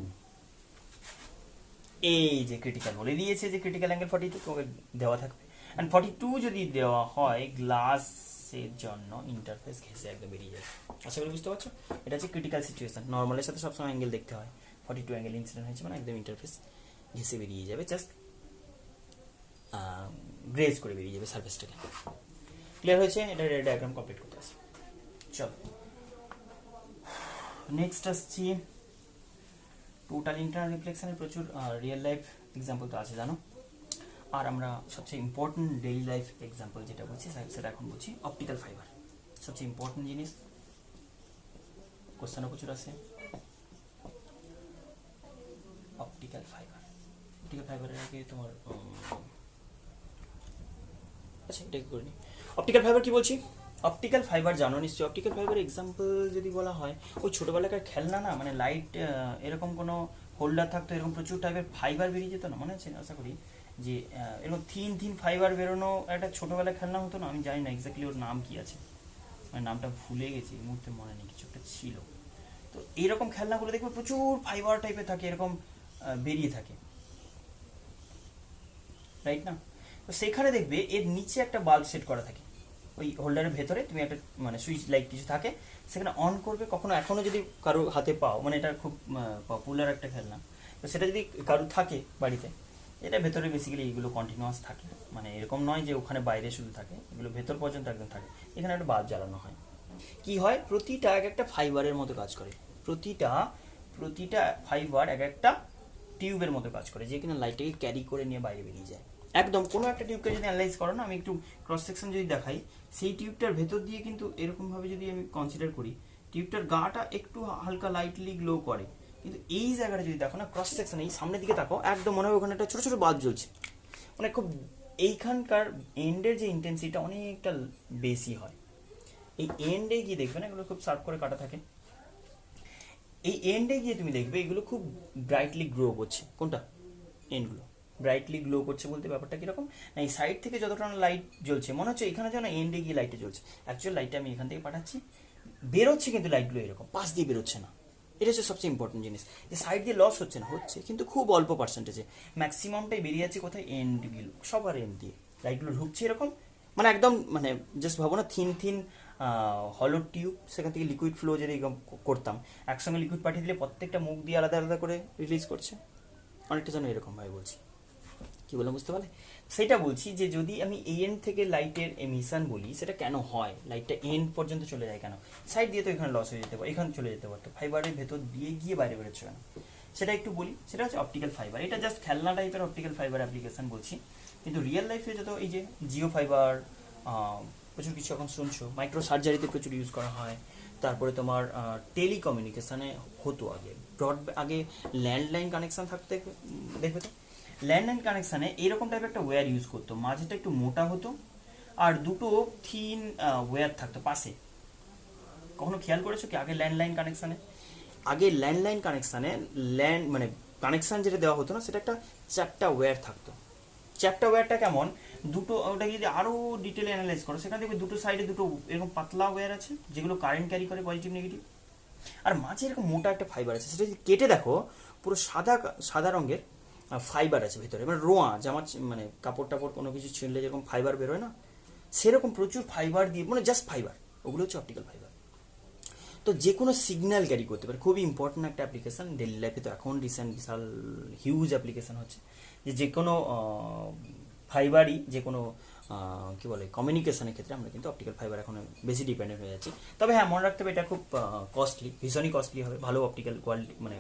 এই যে ক্রিটিক্যাল বলে দিয়েছে যে ক্রিটিক্যাল অ্যাঙ্গেল 42 তোমাকে দেওয়া থাকবে, অ্যান্ড 42 যদি দেওয়া হয় গ্লাসের জন্য ইন্টারফেস ঘেসে একদম বেরিয়ে যায়। আশা করি বুঝতে পারছো, এটা হচ্ছে ক্রিটিক্যাল সিচুয়েশন। নর্মালের সাথে সবসময় অ্যাঙ্গেল দেখতে হয়, 42 অ্যাঙ্গেল ইনসিডেন্ট হয়েছে মানে একদম ইন্টারফেস ঘেসে বেরিয়ে যাবে, জাস্ট গ্রেজ করে বেরিয়ে যাবে সার্ফেসটাকে। ক্লিয়ার হয়েছে? এটা ডায়াগ্রাম কমপ্লিট করতে আসে। চলো নেক্সট আসছি, টোটাল ইন্টারনাল রিফ্লেকশনের প্রচুর রিয়েল লাইফ এক্সাম্পল তো আছে জানো, আর আমরা সবচেয়ে ইম্পর্টেন্ট ডেইলি লাইফ এক্সাম্পল যেটা বলছি সেটা এখন বলছি অপটিক্যাল ফাইবার। সবচেয়ে ইম্পর্টেন্ট জিনিস, কোশ্চেনও প্রচুর আছে। অপটিক্যাল ফাইবারের আগে তোমার আচ্ছা এটাকে করে নিই। অপটিক্যাল ফাইবার কি বলছি? অপটিক্যাল ফাইবার জানো নিশ্চয়ই। অপটিক্যাল ফাইবার এক্সাম্পল যদি বলা হয়, ওই ছোটোবেলাকার খেলনা না, মানে লাইট এরকম কোনো হোল্ডার থাকতো, এরকম প্রচুর টাইপের ফাইবার বেরিয়ে যেত না, মনে আছে আশা করি, যে এরকম থিন ফাইবার বেরোনো একটা ছোটোবেলায় খেলনা হতো না, আমি জানি না এক্স্যাক্টলি ওর নাম কি আছে, মানে নামটা ভুলে গেছি এই মুহূর্তে, মনে নেই, কিছু একটা ছিল। তো এইরকম খেলনাগুলো দেখবে প্রচুর ফাইবার টাইপের থাকে, এরকম বেরিয়ে থাকে, রাইট না? তো সেখানে দেখবে এর নিচে একটা বাল্ব সেট করা থাকে, ওই হোল্ডারের ভেতরে তুমি একটা মানে সুইচ লাইট কিছু থাকে, সেখানে অন করবে। কখনো এখনও যদি কারো হাতে পাও, মানে এটা খুব পপুলার একটা খেলনা, তো সেটা যদি কারো থাকে বাড়িতে, এটা ভেতরে বেসিক্যালি এইগুলো কন্টিনিউয়াস থাকে, মানে এরকম নয় যে ওখানে বাইরে শুধু থাকে, এগুলো ভেতর পর্যন্ত একদম থাকে। এখানে একটা বাল্ব জ্বালানো হয়, কি হয়, প্রতিটা এক একটা ফাইবারের মতো কাজ করে, প্রতিটা ফাইবার এক একটা টিউবের মতো কাজ করে, যে কিনা লাইটটাকে ক্যারি করে নিয়ে বাইরে বেরিয়ে যায়। একদম কোনো একটা টিউবকে যদি অ্যানালাইজ করো না, আমি একটু ক্রস সেকশন যদি দেখাই, সেই টিউবটার ভেতর দিয়ে কিন্তু এরকমভাবে যদি আমি কনসিডার করি, টিউবটার গাটা একটু হালকা লাইটলি গ্লো করে, কিন্তু এই জায়গাটা যদি দেখো না, ক্রস সেকশন এই সামনের দিকে তাকাও, একদম মনে হয় ওখানে একটা ছোটো ছোটো বাল্ব জ্বলছে, মানে খুব এইখানকার এন্ডের যে ইন্টেন্সিটিটা অনেকটা বেশি হয়। এই এন্ডে গিয়ে দেখবে না, এগুলো খুব শার্প করে কাটা থাকে, এই এন্ডে গিয়ে তুমি দেখবে এগুলো খুব ব্রাইটলি গ্লো করছে। কোনটা? এন্ডগুলো ব্রাইটলি গ্লো করছে বলতে ব্যাপারটা কীরকম না, এই সাইড থেকে যতটা লাইট জ্বলছে মনে হচ্ছে এখানে যেন এন্ডে গিয়ে লাইটটা জ্বলছে, অ্যাকচুয়াল লাইটটা আমি এখান থেকে পাঠাচ্ছি, বেরোচ্ছে কিন্তু লাইটগুলো এরকম পাশ দিয়ে বেরোচ্ছে না। এটা হচ্ছে সবচেয়ে ইম্পর্টেন্ট জিনিস, যে সাইড দিয়ে লস হচ্ছে না, হচ্ছে কিন্তু খুব অল্প পার্সেন্টেজে, ম্যাক্সিমামটাই বেরিয়ে যাচ্ছে কোথায়, এন্ডগুলো, সবার এন্ড দিয়ে লাইটগুলো ঢুকছে এরকম, মানে একদম মানে জাস্ট ভাবো না থিন হলো টিউব, সেখান থেকে লিকুইড ফ্লো যদি করতাম, একসঙ্গে লিকুইড পাঠিয়ে দিলে প্রত্যেকটা মুখ দিয়ে আলাদা আলাদা করে রিলিজ করছে, অনেকটা যেন এরকমভাবে বলছি, কি বললাম বুঝতে পারলে? সেটা বলছি যে যদি আমি এই এন্ড থেকে লাইটের এমিশন বলি, সেটা কেন হয়, লাইটটা এন্ড পর্যন্ত চলে যায় কেন, সাইড দিয়ে তো এখানে লস হয়ে যেতে পারে, এখানে চলে যেতে পারতো, ফাইবারের ভেতর দিয়ে গিয়ে বাইরে বেরোচ্ছে কেন, সেটা একটু বলি। সেটা হচ্ছে অপটিক্যাল ফাইবার, এটা জাস্ট খেলনা টাইপের অপটিক্যাল ফাইবার অ্যাপ্লিকেশন বলছি, কিন্তু রিয়েল লাইফে যত এই যে জিও ফাইবার, প্রচুর কিছু এখন শুনছো, মাইক্রো সার্জারিতে প্রচুর ইউজ করা হয়, তারপরে তোমার টেলিকমিউনিকেশানে হতো আগে ল্যান্ডলাইন কানেকশান থাকতে দেখবে তো, ল্যান্ডলাইন কানেকশানে এইরকম টাইপের একটা ওয়্যার ইউজ করতো, মাঝেটা একটু মোটা হতো আর দুটো থিন ওয়্যার থাকতো পাশে। কখনো খেয়াল করেছো কি, আগে ল্যান্ডলাইন কানেকশানে মানে কানেকশান যেটা দেওয়া হতো না, সেটা একটা চারটা ওয়্যার থাকতো। চারটা ওয়্যারটা কেমন, দুটো, ওটা যদি আরও ডিটেলে অ্যানালাইজ করো, সেখানে দেখবে দুটো সাইডে দুটো এরকম পাতলা ওয়্যার আছে, যেগুলো কারেন্ট ক্যারি করে পজিটিভ নেগেটিভ, আর মাঝে এরকম মোটা একটা ফাইবার আছে, সেটা যদি কেটে দেখো পুরো সাদা রঙের ফাইবার আছে ভেতরে, মানে রোয়া জামা, মানে কাপড় টাপড় কোনো কিছু ছিঁড়লে যেরকম ফাইবার বেরোয় না, সেরকম প্রচুর ফাইবার দিয়ে, মানে জাস্ট ফাইবার, ওগুলো হচ্ছে অপটিক্যাল ফাইবার। তো যে কোনো সিগন্যাল ক্যারি করতে পারে, খুবই ইম্পর্টেন্ট একটা অ্যাপ্লিকেশান ডেলি লাইফে। তো এখন রিসেন্ট বিশাল হিউজ অ্যাপ্লিকেশান হচ্ছে, যে কোনো ফাইবারই, যে কোনো কী বলে কমিউনিকেশনের ক্ষেত্রে আমরা কিন্তু অপটিক্যাল ফাইবার এখন বেশি ডিপেন্ডেন্ট হয়ে যাচ্ছি। তবে হ্যাঁ, মনে রাখতে হবে এটা খুব কস্টলি, ভীষণই কস্টলি হবে, ভালো অপটিক্যাল কোয়ালিটি মানে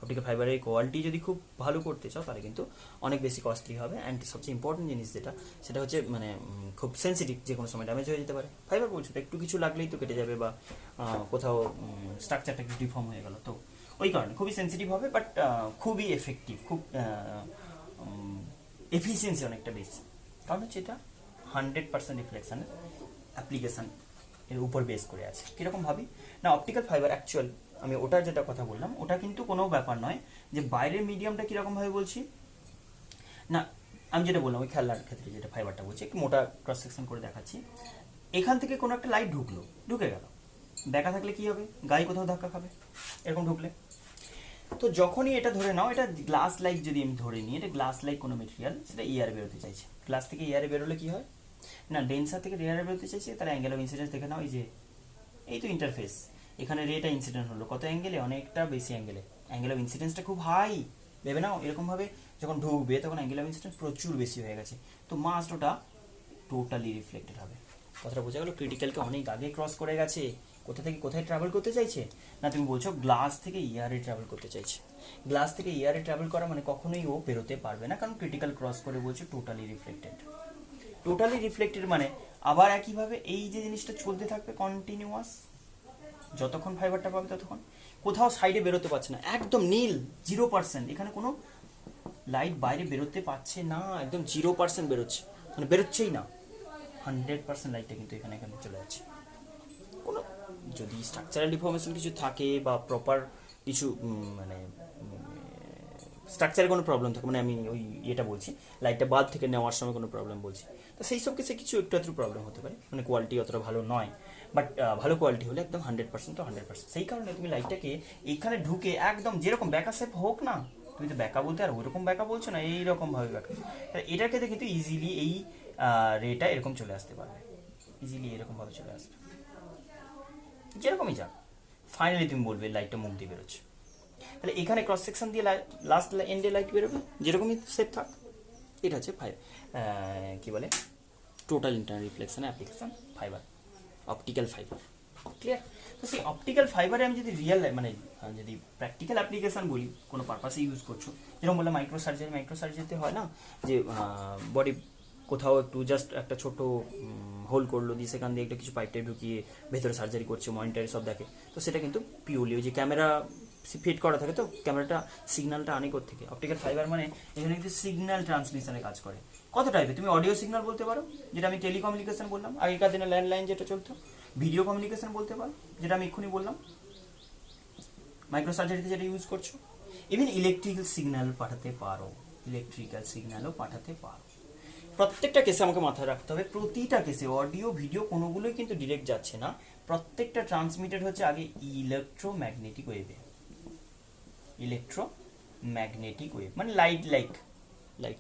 অপটিক্যাল ফাইবারের কোয়ালিটি যদি খুব ভালো করতে চাও তাহলে কিন্তু অনেক বেশি কস্টলি হবে। অ্যান্ড সবচেয়ে ইম্পর্টেন্ট জিনিস যেটা, সেটা হচ্ছে মানে খুব সেন্সিটিভ, যে কোনো সময় ড্যামেজ হয়ে যেতে পারে। ফাইবার বলছো তো একটু কিছু লাগলেই তো কেটে যাবে, বা কোথাও স্ট্রাকচারটা একটু ডিফর্ম হয়ে গেল, তো ওই কারণে খুবই সেন্সিটিভ হবে, বাট খুবই এফেক্টিভ, খুব এফিসিয়েন্সি অনেকটা বেশি। কারণ হচ্ছে এটা 100% রিফ্লেকশানের অ্যাপ্লিকেশান এর উপর বেস করে আছে। কীরকম ভাবি না, অপটিক্যাল ফাইবার অ্যাকচুয়াল, আমি ওটার যেটা কথা বললাম ওটা কিন্তু কোনো ব্যাপার নয় যে বাইরের মিডিয়ামটা কীরকমভাবে বলছি না, আমি যেটা বললাম ওই খেলার ক্ষেত্রে যেটা ফাইবারটা বলছি, একটু মোটা ক্রস সেকশন করে দেখাচ্ছি। এখান থেকে কোনো একটা লাইট ঢুকে গেল, দেখা থাকলে কি হবে, গায়ে কোথাও ধাক্কা খাবে এরকম ঢুকলে। তো যখনই এটা ধরে নাও, এটা গ্লাস লাইক যদি আমি ধরে নিই, এটা গ্লাস লাইক কোনো মেটেরিয়াল, সেটা এয়ারে বেরোতে চাইছে। গ্লাস থেকে এয়ারে বেরোলে কি হয় না, ডেন্সার থেকে এয়ারে বেরোতে চাইছে, তার অ্যাঙ্গেল অফ ইনসিডেন্স দেখে নাও, এই তো ইন্টারফেস, এখানে রেটা ইনসিডেন্ট হলো কত অ্যাঙ্গেলে, অনেকটা বেশি অ্যাঙ্গেলে, অ্যাঙ্গেল অফ ইনসিডেন্সটা খুব হাই, ভেবে নাও এরকমভাবে যখন ঢুকবে তখন অ্যাঙ্গেল অফ ইনসিডেন্স প্রচুর বেশি হয়ে গেছে, তো মাস্ট ওটা টোটালি রিফ্লেক্টেড হবে। কথাটা বোঝা গেল, ক্রিটিক্যালকে অনেক আগে ক্রস করে গেছে। কোথা থেকে কোথায় ট্রাভেল করতে চাইছে না, তুমি বলছো গ্লাস থেকে ইয়ারে ট্রাভেল করতে চাইছে। গ্লাস থেকে ইয়ারে ট্রাভেল করা মানে কখনোই ও বেরোতে পারবে না, কারণ ক্রিটিক্যাল ক্রস করে বলছে টোটালি রিফ্লেক্টেড। টোটালি রিফ্লেক্টেড মানে আবার একইভাবে এই যে জিনিসটা চলতে থাকবে কন্টিনিউয়াস, যতক্ষণ ফাইবারটা পাবে ততক্ষণ, কোথাও সাইডে বেরোতে পারছে না, একদম নীল 0%, এখানে কোনো লাইট বাইরে বেরোতে পারছে না, একদম 0% বেরোচ্ছে, মানে বেরোচ্ছেই না, 100% লাইটটা কিন্তু এখানে চলে যাচ্ছে। কোনো যদি স্ট্রাকচারাল ডিফরমেশন কিছু থাকে বা প্রপার কিছু মানে স্ট্রাকচারে কোনো প্রবলেম থাকে, মানে আমি ওই এটা বলছি লাইটটা বাদ থেকে নেওয়ার সময় কোনো প্রবলেম বলছি, তো সেই সব কিছু একটু প্রবলেম হতে পারে, মানে কোয়ালিটি অতটা ভালো নয়, বাট ভালো কোয়ালিটি হলে একদম 100% তো 100%। সেই কারণে তুমি লাইটটাকে এইখানে ঢুকে একদম যেরকম ব্যাকা শেপ হোক না, তুমি তো ব্যাকা বলতে আর ওইরকম ব্যাকা বলছো না, এইরকমভাবে ব্যাকা, এটার ক্ষেত্রে কিন্তু ইজিলি এই রেটা এরকম চলে আসতে পারবে, ইজিলি এরকমভাবে চলে আসবে, যেরকমই যাক ফাইনালি তুমি বলবে লাইটটা মুখ দিয়ে বেরোচ্ছে। তাহলে এখানে ক্রস সেকশন দিয়ে লাস্ট এন্ডে লাইট বেরোবে, যেরকমই সেট থাক। এটা হচ্ছে কি বলে total internal reflection application fibre, optical fibre. Clear? তো সেই অপটিক্যাল ফাইবারে আমি যদি রিয়েল মানে যদি প্র্যাকটিক্যাল অ্যাপ্লিকেশন বলি, কোনো পারপাসে ইউজ করছো, যেরকম বললাম মাইক্রো সার্জারিতে হয় না যে বডি কোথাও একটু জাস্ট একটা ছোট হোল করলো, দিয়ে সেখান দিয়ে একটা কিছু পাইপটাই ঢুকিয়ে ভেতরে সার্জারি করছে, মনিটরে সব দেখে, তো সেটা কিন্তু পিওরলি ওই যে ক্যামেরা ফিট করা থাকে, তো ক্যামেরাটা সিগন্যালটা আনে থেকে। অপটিক্যাল ফাইবার মানে এখানে কিন্তু সিগন্যাল ট্রান্সমিশনে কাজ করে। কত টাইপের, তুমি অডিও সিগন্যাল বলতে পারো, যেটা আমি টেলিকমিউনিকেশন বললাম, আগেকার দিনে ল্যান্ডলাইন যেটা চলতো, ভিডিও কমিউনিকেশন বলতে পারো, যেটা আমি এক্ষুনি বললাম মাইক্রো সার্জারিতে যেটা ইউজ করছো, ইভেন ইলেকট্রিক্যাল সিগন্যাল পাঠাতে পারো, ইলেকট্রিক্যাল সিগন্যালও পাঠাতে পারো। প্রত্যেকটা কেসে আমাকে মাথায় রাখতে হবে, প্রতিটা কেসে অডিও ভিডিও কোনোগুলোই কিন্তু ডিরেক্ট যাচ্ছে না, প্রত্যেকটা ট্রান্সমিটেড হচ্ছে আগে ইলেকট্রোম্যাগনেটিক ওয়েভে। ইলেকট্রোম্যাগনেটিক ওয়েভ মানে লাইট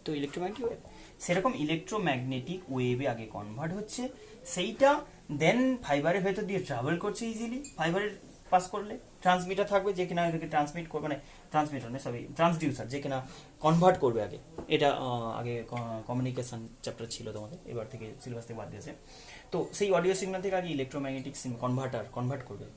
তো ইলেকট্রোম্যাগনেটিক ওয়েভ, সেরকম ইলেকট্রোম্যাগনেটিক ওয়েভে আগে কনভার্ট হচ্ছে, সেইটা দেন ফাইবারের ভেতর দিয়ে ট্রাভেল করছে ইজিলি, ফাইবারের পাস করলে ট্রান্সমিটার থাকবে যে কিনা এটাকে ট্রান্সমিট করবে, মানে ট্রান্সমিটার না সরি ট্রান্সডিউসার, যে কিনা কনভার্ট করবে আগে। এটা আগে কমিউনিকেশন চ্যাপ্টার ছিল তোমাদের, এবার থেকে সিলেবাস থেকে বাদ দিয়েছে। তো সেই অডিও সিগন্যাল থেকে আগে ইলেকট্রোম্যাগনেটিক কনভার্ট করবে,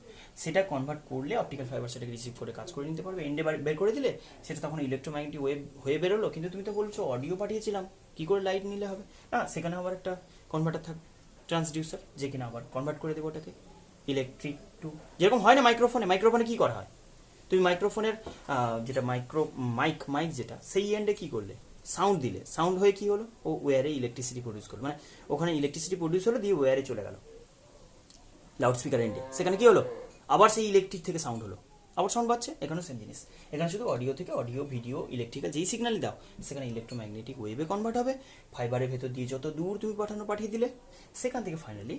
সেটা কনভার্ট করলে অপটিক্যাল ফাইবার সেটাকে রিসিভ করে কাজ করে নিতে পারবে, এন্ডে বের করে দিলে সেটা তখন ইলেকট্রোম্যাগনেটিক ওয়েভ হয়ে বেরোলো। কিন্তু তুমি তো বলছো অডিও পাঠিয়েছিলাম, কি করে লাইট নিলে হবে না, সেখানে আবার একটা কনভার্টার থাকবে ট্রান্সডিউসার, যে কিনা আবার কনভার্ট করে দেবো ওটাকে ইলেকট্রিক টু, যেরকম হয় না মাইক্রোফোনে কি করা হয়, তুমি মাইক্রোফোনের যেটা মাইক যেটা সেই এন্ডে কি করলে সাউন্ড দিলে, সাউন্ড হয়ে কি হলো, ও ওয়্যারে ইলেকট্রিসিটি প্রডিউস করলো, মানে ওখানে ইলেকট্রিসিটি প্রডিউস হলো, দিয়ে ওয়্যারে চলে গেল লাউড স্পিকার এন্ডে, সেখানে কি হলো আবার সেই ইলেকট্রিক থেকে সাউন্ড হলো, আবার সাউন্ড পাচ্ছে, এখানেও সেম জিনিস, এখানে শুধু অডিও থেকে অডিও ভিডিও ইলেকট্রিক্যাল যেই সিগন্যালই দাও সেখানে ইলেকট্রোম্যাগনেটিক ওয়েভে কনভার্ট হবে, ফাইবারের ভেতর দিয়ে যত দূর তুমি পাঠিয়ে দিলে সেখান থেকে ফাইনালি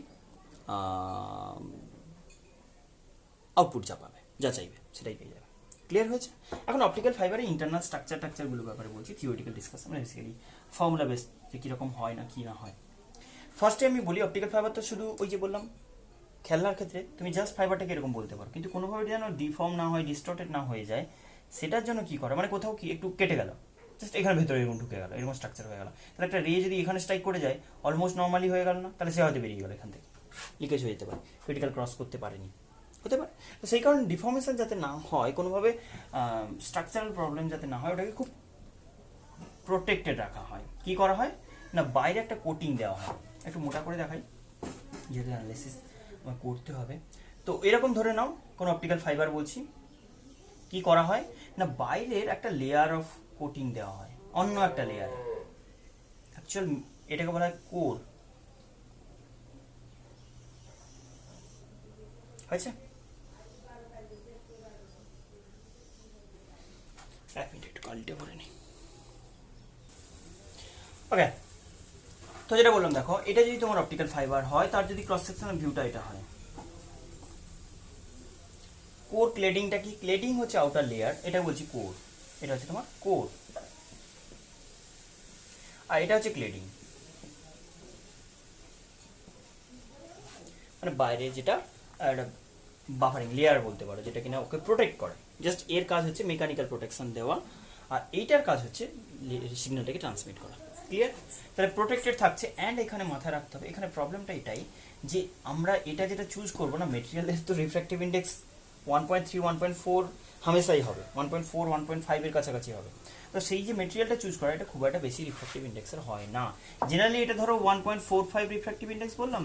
আউটপুট যা পাবে, যা চাইবে সেটাই পেয়ে যাবে। ক্লিয়ার হয়েছে? এখন অপটিক্যাল ফাইবারের ইন্টারনাল স্ট্রাকচারগুলোর ব্যাপারে বলছি, থিওরিটিক্যাল ডিসকাশন, মানে বেসিক্যালি ফর্মুলা বেস যে কীরকম হয় না কি না হয়। ফার্স্টে আমি বলি অপটিক্যাল ফাইবার তো শুধু ওই যে বললাম খেলনার ক্ষেত্রে তুমি জাস্ট ফাইবারটাকে এরকম বলতে পারো, কিন্তু কোনোভাবে যেন ডিফর্ম না হয়, ডিস্টর্টেড না হয়ে যায়, সেটার জন্য কি করে, মানে কোথাও কি একটু কেটে গেল, জাস্ট এখানে ভেতরে এরকম ঢুকে গেল, এরকম স্ট্রাকচার হয়ে গেল, তাহলে একটা রে যদি এখানে স্ট্রাইক করে যায় অলমোস্ট নর্মালি হয়ে গেল না, তাহলে সে হয়তো বেরিয়ে গেল, এখান থেকে লিকেজ হয়ে যেতে পারে, ক্রিটিক্যাল ক্রস করতে পারেনি, হতে পারে। তো সেই কারণে ডিফর্মেশন যাতে না হয়, কোনোভাবে স্ট্রাকচারাল প্রবলেম যাতে না হয়, ওটাকে খুব প্রোটেক্টেড রাখা হয়। কি করা হয় না, বাইরে একটা কোটিং দেওয়া হয়। একটু মোটা করে দেখাই, যেহেতু অ্যানালিসিস আমার করতে হবে। তো এরকম ধরে নাও কোনো অপটিক্যাল ফাইবার বলছি, কি করা হয় না, বাইরের একটা লেয়ার অফ কোটিং দেওয়া হয় অন্য একটা লেয়ারে। অ্যাকচুয়াল এটাকে বলা হয় কোর। হয়েছে? এক মিনিট একটু কালিটা ভরে নিই। ওকে, তো যেটা বললাম দেখো, এটা যদি তোমার অপটিক্যাল ফাইবার হয়, তার যদি ক্রস সেকশনাল ভিউটা এটা হয়। কোর ক্লেডিংটা কি? ক্লেডিং হচ্ছে আউটার লেয়ার, এটা বলছি কোর। এটা হচ্ছে তোমার কোর, আর এটা হচ্ছে ক্লেডিং, মানে বাইরে যেটা একটা বাফারিং লেয়ার বলতে পারো, যেটা কিনা ওকে প্রোটেক্ট করে। জাস্ট এর কাজ হচ্ছে মেকানিক্যাল প্রোটেকশন দেওয়া, আর এইটার কাজ হচ্ছে সিগন্যালটাকে ট্রান্সমিট করা। ক্লিয়ার? তাহলে প্রোটেক্টেড থাকছে। অ্যান্ড এখানে মাথায় রাখতে হবে, এখানে প্রবলেমটা এটাই যে আমরা এটা যেটা চুজ করবো না, মেটেরিয়ালের তো রিফ্র্যাক্টিভ ইন্ডেক্স 1.3 1.4 হামেশাই হবে, 1.4 1.5 এর কাছাকাছি হবে। তো সেই যে মেটেরিয়ালটা চুজ করা, এটা খুব একটা বেশি রিফ্র্যাক্টিভ ইন্ডেক্সের হয় না। জেনারেলি এটা ধরো 1.45 রিফ্র্যাক্টিভ ইন্ডেক্স বললাম,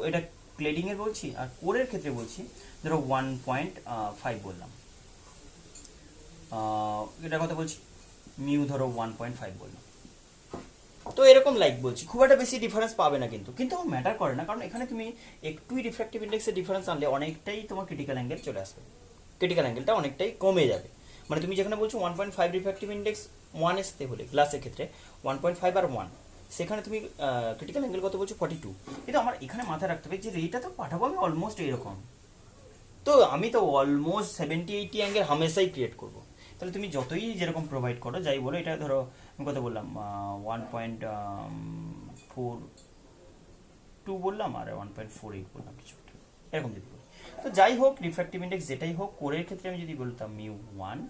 এটা ক্লেডিং এর বলছি, আর কোরের ক্ষেত্রে বলছি ধরো 1.5 বললাম। এটা কথা বলছি মিউ ধরো 1.5 বললাম। তো এরকম লাইক বলছি, খুব একটা বেশি ডিফারেন্স পাবে না, কিন্তু ম্যাটার করে না, কারণ এখানে তুমি একটুই রিফ্র্যাক্টিভ ইন্ডেক্সের ডিফারেন্স আনলে অনেকটাই তোমার ক্রিটিক্যাল অ্যাঙ্গেল চলে আসবে, ক্রিটিক্যাল অ্যাঙ্গেলটা অনেকটাই কমে যাবে। মানে তুমি যেখানে বলছো 1.5 রিফ্র্যাক্টিভ ইন্ডেক্স 1 এর সাথে হলে, গ্লাসের ক্ষেত্রে 1.5 আর 1, সেখানে তুমি ক্রিটিক্যাল অ্যাঙ্গেল কত বলছো 42। কিন্তু আমার এখানে মাথায় রাখতে হবে যে রেটা তো পাঠাবো আমি অলমোস্ট এরকম, তো আমি তো অলমোস্ট 70-80 অ্যাঙ্গেল হামেশাই ক্রিয়েট করবো। তাহলে তুমি যতই যেরকম প্রোভাইড করো, যাই বলো, এটা ধরো আমি কত বললাম 1.42 বললাম আর 1.48 বললাম, কিছু একটা এরকম যদি বলি। তো যাই হোক, রিফ্র্যাক্টিভ ইন্ডেক্স যেটাই হোক, কোরের ক্ষেত্রে আমি যদি বলতাম মিউ 1,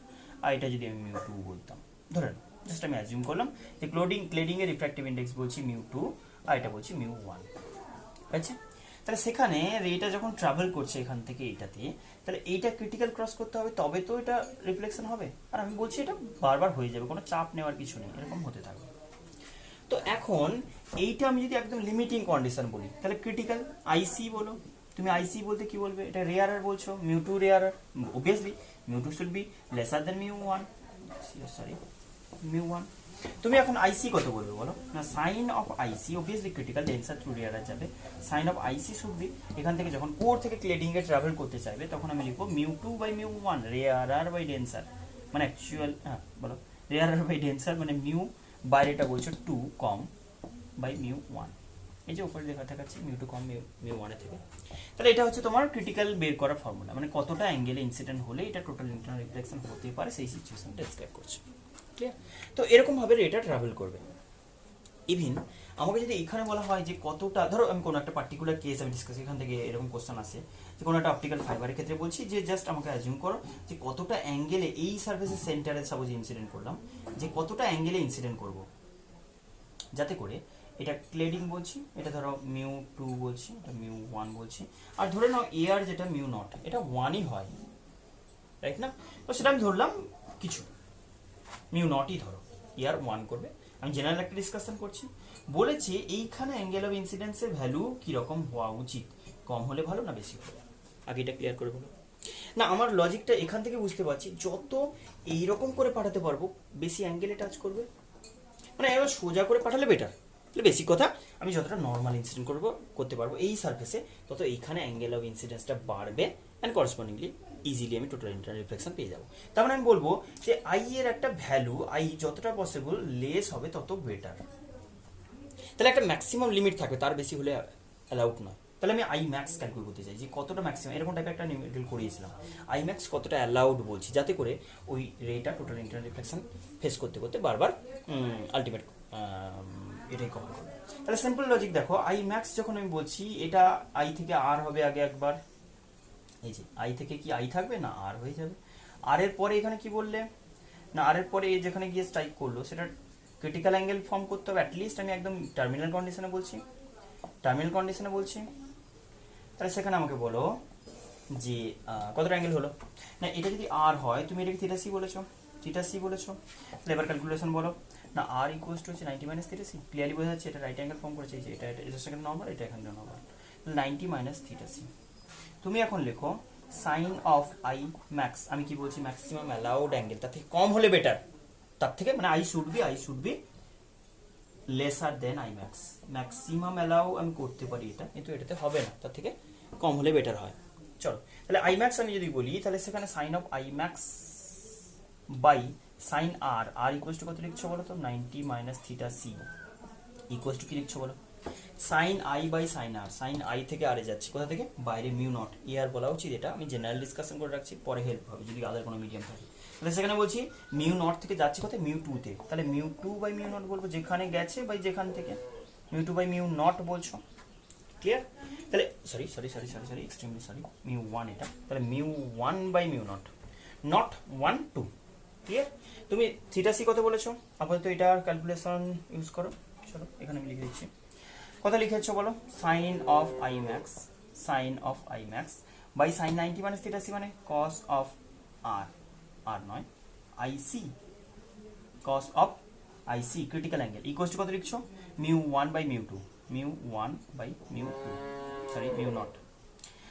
আর এটা যদি আমি মিউ 2 বলতাম, ধরে জাস্ট আমি অ্যাজিউম করলাম যে ক্লেডিং এর রিফ্র্যাক্টিভ ইন্ডেক্স বলছি মিউ 2, আর এটা বলছি মিউ 1। আচ্ছা, তাহলে সেখানে রেটা যখন ট্রাভেল করছে এখান থেকে এইটাতে, তাহলে এইটা ক্রিটিক্যাল ক্রস করতে হবে, তবে তো এটা রিফ্লেকশন হবে। আর আমি বলছি এটা বারবার হয়ে যাবে, কোনো চাপ নেওয়ার কিছু নেই, এরকম হতে থাকবে। তো এখন এইটা আমি যদি একদম লিমিটিং কন্ডিশন বলি, তাহলে ক্রিটিক্যাল আইসি বলো, তুমি আইসি বলতে কি বলবে, এটা রেয়ারার বলছো, mu 2 rarer, obviously mu 2 should be lesser than mu 1, sorry mu 1। তুমি এখন আইসি কত বলবে বলো না, sine of IC obviously critical denser through rarer যাবে, sine of IC should be, এখান থেকে যখন কোর থেকে ক্লেডিং এ ট্রাভেল করতে চাইবে, তখন আমি লিখবো মিউ 2 বাই মিউ 1 রেয়ারার বাই ডেন্সার, মানে অ্যাকচুয়াল, হ্যাঁ বলো, রেয়ারার বাই ডেন্সার মানে মিউ বাইরেটা বলছো 2 কম বাই মিউ 1, এই যে উপরে লেখা থাকাচ্ছে মিউ 2 কম মিউ 1 এর থেকে। তাহলে এটা হচ্ছে তোমার ক্রিটিক্যাল বের করার ফর্মুলা, মানে কতটা অ্যাঙ্গেলে ইনসিডেন্ট হলে এটা টোটাল ইন্টারনাল রিফ্লেকশন হতে পারে, সেই সিচুয়েশন ডেসক্রাইব করছে। ক্লিয়ার? তো এরকমভাবে এটা ট্রাভেল করবে। ইভিন আমাকে যদি এখানে বলা হয় যে কতটা, ধরো আমি কোনো একটা পার্টিকুলার কেস আমি ডিসকাস, এখান থেকে এরকম কোশ্চেন আসে যে কোনো একটা অপটিক্যাল ফাইবারের ক্ষেত্রে বলছি যে জাস্ট আমাকে অ্যাজিউম করো যে কতটা অ্যাঙ্গেলে এই সার্ফেসের সেন্টারে সাপোজ ইনসিডেন্ট করলাম, যে কতটা অ্যাঙ্গেলে ইনসিডেন্ট করব, যাতে করে এটা ক্লেডিং বলছি, এটা ধরো মিউ 2 বলছি, এটা মিউ 1 বলছি, আর ধরে নাও এয়ার যেটা মিউ নট, এটা 1ই হয়, রাইট না? তো সেটা আমি ধরলাম কিছু মিউ নটই, ধরো ইয়ার 1 করবে। আমি জেনারেল একটা ডিসকাশন করছি, বলেছি এইখানে অ্যাঙ্গেল অফ ইনসিডেন্সের ভ্যালু কীরকম হওয়া উচিত, কম হলে ভালো না বেশি হলে, আগে এটা ক্লিয়ার করে বলো। না আমার লজিকটা এখান থেকে বুঝতে পারছি, যত এইরকম করে পাঠাতে পারবো বেশি অ্যাঙ্গেলে টাচ করবে, মানে এবার সোজা করে পাঠালে বেটার, তাহলে বেশি কথা আমি যতটা নর্মাল ইনসিডেন্ট করতে পারবো এই সার্ফেসে, তত এইখানে অ্যাঙ্গেল অফ ইনসিডেন্সটা বাড়বে, অ্যান্ড করেসপন্ডিংলি ইজিলি আমি টোটাল ইন্টারনাল রিফ্লেকশন পেয়ে যাবো। তার মানে আমি বলবো যে আই এর একটা ভ্যালু, আই যতটা পসিবল লেস হবে তত বেটার, তাহলে একটা ম্যাক্সিমাম লিমিট থাকবে, তার বেশি হলে অ্যালাউড নয়। তাহলে আমি আই ম্যাক্স ক্যালকুলেট করতে চাই যে কতটা ম্যাক্সিমাম, এরকম টাইপের একটা নিউমেরিক্যাল করিয়েছিলাম, আই ম্যাক্স কতটা অ্যালাউড বলছি, যাতে করে ওই রেটা টোটাল ইন্টারনাল রিফ্লেকশন ফেস করতে করতে বারবার আলটিমেট এটাই কভার করবে। তাহলে সিম্পল লজিক দেখো, আই ম্যাক্স যখন আমি বলছি, এটা আই থেকে আর হবে আগে একবার, এই যে আই থেকে কি আই থাকবে না আর হয়ে যাবে, আর এর পরে এখানে কি বললে না, আর এর পরে যেখানে গিয়ে স্ট্রাইক করলো সেটা ক্রিটিক্যাল অ্যাঙ্গেল ফর্ম করতে হবে, অ্যাটলিস্ট আমি একদম টার্মিনাল কন্ডিশনে বলছি, তাহলে সেখানে আমাকে বলো যে কতটা অ্যাঙ্গেল হলো না, এটা যদি আর হয় তুমি এটাকে থিটা সি বলেছো, তাহলে এবার ক্যালকুলেশন বলো না। আর ইকুয়ালস টু হচ্ছে 90 মাইনাস থিটা সি, ক্লিয়ারলি বোঝা যাচ্ছে এটা রাইট অ্যাঙ্গেল ফর্ম করেছে, যে এটা এখানে নর্মাল, এটা এখানে নর্মাল, 90 মাইনাস থিটা সি। তুমি এখন লেখো সাইন অফ আই ম্যাক্স, আমি কি বলছি ম্যাক্সিমাম অ্যালাউড অ্যাঙ্গেল, তার থেকে কম হলে বেটার, তার থেকে মানে i should be lesser than i max, maximum allow আমি করতে পারি এটা, কিন্তু এটাতে হবে না, তার থেকে কম হলে বেটার হয়। চলো তাহলে আই ম্যাক্স আমি যদি বলি, তাহলে সেখানে sine of I max by sine r, r equals to কত লিখছো বলো তো, 90 minus theta C equals to কি লিখছো বলো, sine i by sine r, sine i থেকে আরে যাচ্ছে, কোথা থেকে, বাইরে মিউ নট, ইয়ার বলা উচিত, এটা আমি জেনারেল ডিসকাশন করে রাখছি, পরে হেল্প হবে যদি আদার কোনো মিডিয়াম থাকে। তাহলে সেখানে বলছি মিউ নট থেকে যাচ্ছে কোথায়, মিউ টু তে, তাহলে mu two by mu nought বলবো, যেখানে গেছে বাই যেখান থেকে, mu two by mu nought বলছো, ক্লিয়ার। তাহলে sorry extremely sorry, mu one এটা, তাহলে mu one by mu nought, not one two, clear. তুমি থিটা সি কত বলেছো, আপাতত এটা ক্যালকুলেশন ইউজ করো। চলো এখানে আমি লিখে দিচ্ছি, কত লিখেছো বলো, sine of I max by sine 90 minus theta C মানে কস অফ আর, আর নয় IC, cos of IC critical angle equals to কত লিখছো, mu one by mu two, mu one by mu two, sorry mu naught.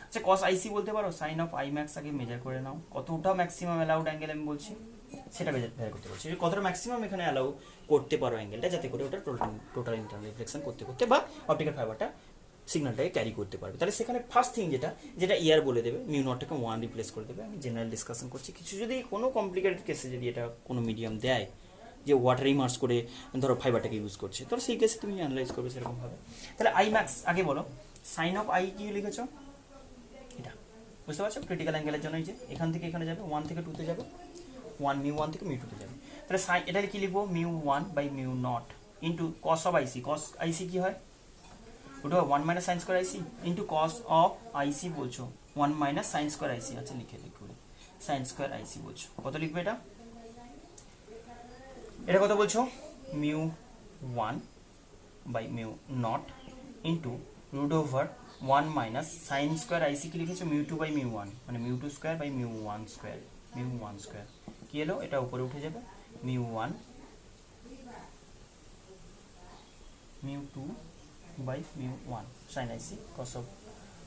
আচ্ছা cos IC বলতে পারো, sine of I max আগে measure করে নাও, কতটা ম্যাক্সিমাম অ্যালাউড অ্যাঙ্গেল আমি বলছি সেটা বের করতে পারছি, কতটা ম্যাক্সিমাম এখানে অ্যালাউ করতে পারো অ্যাঙ্গেলটা, যাতে করে ওটা টোটাল ইন্টারনাল রিফ্লেকশন করতে বা অপটিক্যাল ফাইবারটা সিগন্যালটাকে ক্যারি করতে পারবে। তাহলে সেখানে ফার্স্ট থিং যেটা ইয়ার বলে দেবে, মিউ নটটাকে ওয়ান রিপ্লেস করে দেবে। আমি জেনারেল ডিসকাশন করছি, কিছু যদি কোনো কমপ্লিকেটেড কেসে যদি এটা কোনো মিডিয়াম দেয় যে ওয়াটার ইমার্স করে ধরো ফাইবারটাকে ইউজ করছে, তাহলে সেই কেসে তুমি অ্যানালাইজ করবে সেরকমভাবে। তাহলে আই ম্যাক্স আগে বলো, সাইন অফ আই কি লিখেছো, এটা বুঝতে পারছো, ক্রিটিক্যাল অ্যাঙ্গেলের জন্য এই যে এখান থেকে এখানে যাবে, ওয়ান থেকে টুতে যাবে, মিউ ওয়ান থেকে মিউ টুতে যাবে। তাহলে এটা কি লিখবো, mu one by mu naught into cos of IC, cos IC কি হয়, ওটা 1 minus sine square IC into cos of IC বলছো, 1 মাইনাস সাইন স্কোয়ার আইসি, আচ্ছা লিখবো সাইন স্কোয়ার আইসি বলছো, কত লিখবে এটা কত বলছো, mu one by mu naught into root over 1 minus sine square IC কি লিখেছো, mu two by mu one, মানে mu two square by mu one square, কি এলো, এটা উপরে উঠে যাবে, mu one mu two by mu one sine IC cos of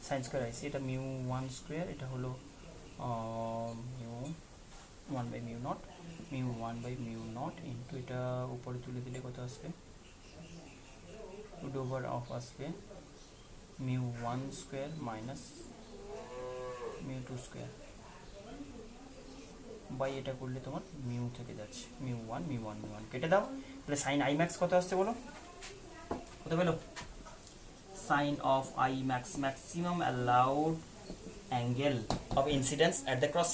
sine square IC, এটা মিউ ওয়ান স্কোয়ার, এটা হলো mu one by mu naught into এটা উপরে তুলে দিলে কত আসবে, রুট ওভার অফ আসবে mu one square minus mu two square by এটা করলে তোমার মিউ থেকে যাচ্ছে মিউ ওয়ান কেটে দাও। তাহলে সাইন আই ম্যাক্স কত আসছে বলো, কত পেলো, sine of I max maximum allowed angle of incidence at the cross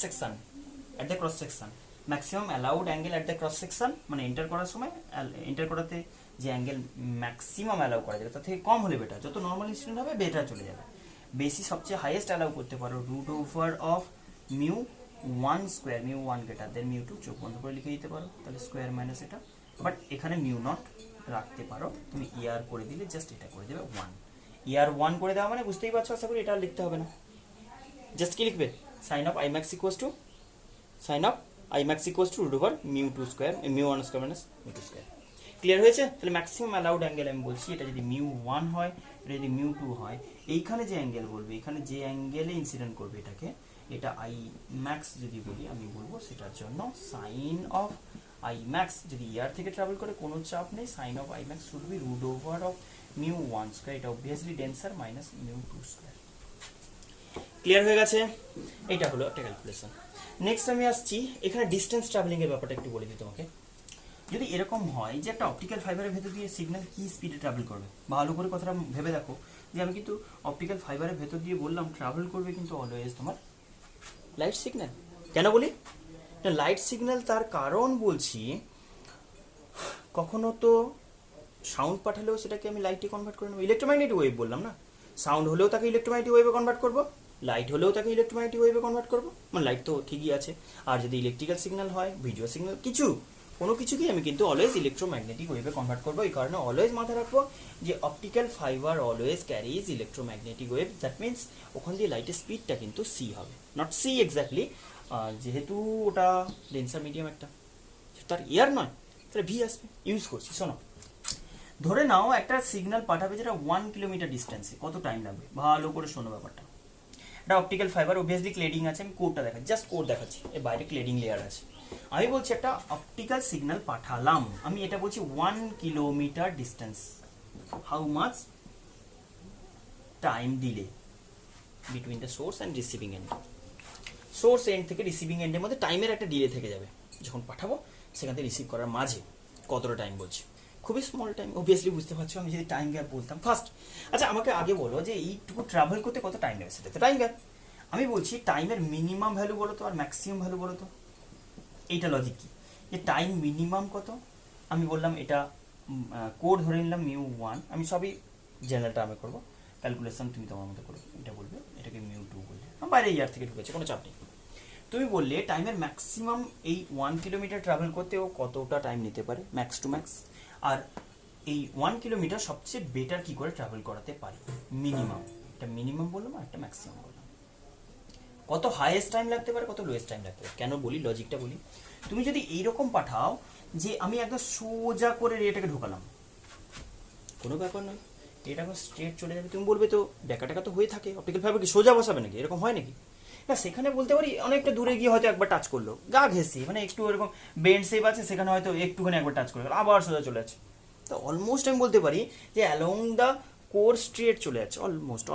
section, maximum allowed angle at the cross section, মানে এন্টার করার সময়, এন্টার করাতে যে অ্যাঙ্গেল ম্যাক্সিমাম অ্যালাউ করা যাবে তার থেকে কম হলে বেটার, যত নর্মাল ইনসিডেন্ট হবে বেটার চলে যাবে, বেশি সবচেয়ে হাইয়েস্ট অ্যালাউ করতে পারো root over of mu one square, mu one greater than mu two, চোখ বন্ধ করে লিখে দিতে পারো, তাহলে স্কোয়ার মাইনাস এটা, বাট এখানে মিউ নট রাখতে পারো, তুমি ইয়ার করে দিলে জাস্ট এটা করে দেবে ওয়ান, ইয়ার ওয়ান করে দেওয়া মানে বুঝতেই পারছো, আশা করি এটা লিখতে হবে না, জাস্ট কি লিখবে, sine of I max equals to root over mu two square, mu one square minus mu two square, clear হয়েছে। তাহলে ম্যাক্সিমাম অ্যালাউড অ্যাঙ্গেল আমি বলছি, এটা যদি মিউ ওয়ান হয়, এটা যদি মিউ টু হয়, এইখানে যে অ্যাঙ্গেল বলবে, এখানে যে অ্যাঙ্গেলে ইনসিডেন্ট করবে এটাকে, এটা আই ম্যাক্স যদি বলি আমি বলবো সেটার জন্য সাইন অফ আই ম্যাক্স যদি ইয়ার থেকে ট্রাভেল করে কোনো চাপ নেই, sine of I max should be root over of mu one square, এটা obviously denser minus mu two square, clear হয়ে গেছে। এটা হলো একটা ক্যালকুলেশন। নেক্সট আমি আসছি এখানে ডিস্টেন্স ট্রাভেলিং এর ব্যাপারটা একটু বলে দিই তোমাকে। যদি এরকম হয় যে একটা অপটিক্যাল ফাইবারের ভেতর দিয়ে সিগন্যাল কি স্পিডে ট্রাভেল করবে, ভালো করে কথাটা ভেবে দেখো, যে আমি কিন্তু অপটিক্যাল ফাইবারের ভেতর দিয়ে বললাম ট্রাভেল করবে কিন্তু অলওয়েজ তোমার লাইট সিগন্যাল। কেন বলি লাইট সিগন্যাল, তার কারণ বলছি কখনো তো সাউন্ড পাঠালেও সেটাকে আমি লাইটে কনভার্ট করে নেবো, ইলেকট্রোম্যাগনেটিক ওয়েভ বললাম না, সাউন্ড হলেও তাকে ইলেকট্রোম্যাগনেটিক ওয়েভে কনভার্ট করবো, লাইট হলেও তাকে ইলেকট্রোম্যাগনেটিক ওয়েভে কনভার্ট করবো, মানে লাইট তো ঠিকই আছে। আর যদি ইলেকট্রিক্যাল সিগন্যাল হয়, ভিজুয়াল সিগন্যাল, কিছু কোনো কিছুকেই আমি কিন্তু অলওয়েজ ইলেকট্রোম্যাগনেটিক ওয়েভে কনভার্ট করবো। এই কারণে অলওয়েজ মাথায় রাখবো যে optical fibre always carries electromagnetic wave. That means ওখান দিয়ে লাইটের স্পিডটা কিন্তু সি হবে, নট সি এক্স্যাক্টলি, যেহেতু ওটা ডেন্সার মিডিয়াম একটা, তার এয়ার নয়, তাহলে ভি আসবে, ইউজ করছি। শোনো, ধরে নাও একটা সিগন্যাল পাঠাবে যেটা 1 কিলোমিটার ডিস্টেন্সে, কত টাইম লাগবে ভালো করে শোনো ব্যাপারটা। এটা অপটিক্যাল ফাইবার, অবভিয়াসলি ক্লেডিং আছে, আমি কোডটা দেখাচ্ছি, জাস্ট কোড দেখাচ্ছি, এর বাইরে ক্লেডিং লেয়ার আছে। আমি বলছি একটা অপটিক্যাল সিগন্যাল পাঠালাম, আমি এটা বলছি 1 kilometre distance, how much time delay between the source and receiving end. Source end থেকে রিসিভিং এন্ডের মধ্যে টাইমের একটা ডিলে থেকে যাবে, যখন পাঠাবো সেখান থেকে রিসিভ করার মাঝে কতটা টাইম বলছি, খুবই স্মল টাইম। অবভিয়াসলি বুঝতে পারছো আমি যদি টাইম গ্যাপ বলতাম ফার্স্ট। আচ্ছা আমাকে আগে বলো যে এইটুকু ট্রাভেল করতে কত টাইম লাগবে, সেটা তো টাইম গ্যাপ। আমি বলছি টাইমের মিনিমাম ভ্যালু বলো তো আর ম্যাক্সিমাম ভ্যালু বলো তো। এইটা লজিক কি, যে টাইম মিনিমাম কত, আমি বললাম এটা কোড ধরে নিলাম μ1, আমি সবই জেনারেল টার্মে করবো, ক্যালকুলেশন তুমি তোমার মতো করো, এটা বলবে এটাকে μ2 বলবে, বাইরে ইয়ার থেকে ঢুকেছে কোনো চাপ নেই। তুমি বললে টাইমের ম্যাক্সিমাম এই 1 কিলোমিটার ট্রাভেল করতে ও কতটা টাইম নিতে পারে ম্যাক্স টু ম্যাক্স, আর এই 1 কিলোমিটার সবচেয়ে বেটার কি করে ট্রাভেল করাতে পারি, মিনিমাম। একটা মিনিমাম বললাম আর একটা ম্যাক্সিমাম বললাম। কত হাইয়েস্ট টাইম লাগতে পারে, কত লোয়েস্ট টাইম লাগতে পারে, কেন বলি লজিকটা বলি। তুমি যদি এইরকম পাঠাও যে আমি একদম সোজা করে রেটাকে ঢোকালাম, কোনো ব্যাপার নয়, এটা এখন স্ট্রেট চলে যাবে, তুমি বলবে তো ডেকা টাকা তো হয়ে থাকে, অপটিক্যাল ফাইবার কি সোজা বসাবে নাকি, এরকম হয় নাকি? না, সেখানে বলতে পারি অনেকটা দূরে গিয়ে হয়তো একবার টাচ করলো, গা ঘেসে, মানে একটু এরকম বেন্ড শেপ আছে, সেখানে হয়তো একটুখানি একবার টাচ করে গেল, আবার সোজা চলে যাচ্ছে। তো অলমোস্ট আমি বলতে পারি যে অ্যালং দ্য কোর স্ট্রেট চলে যাচ্ছে,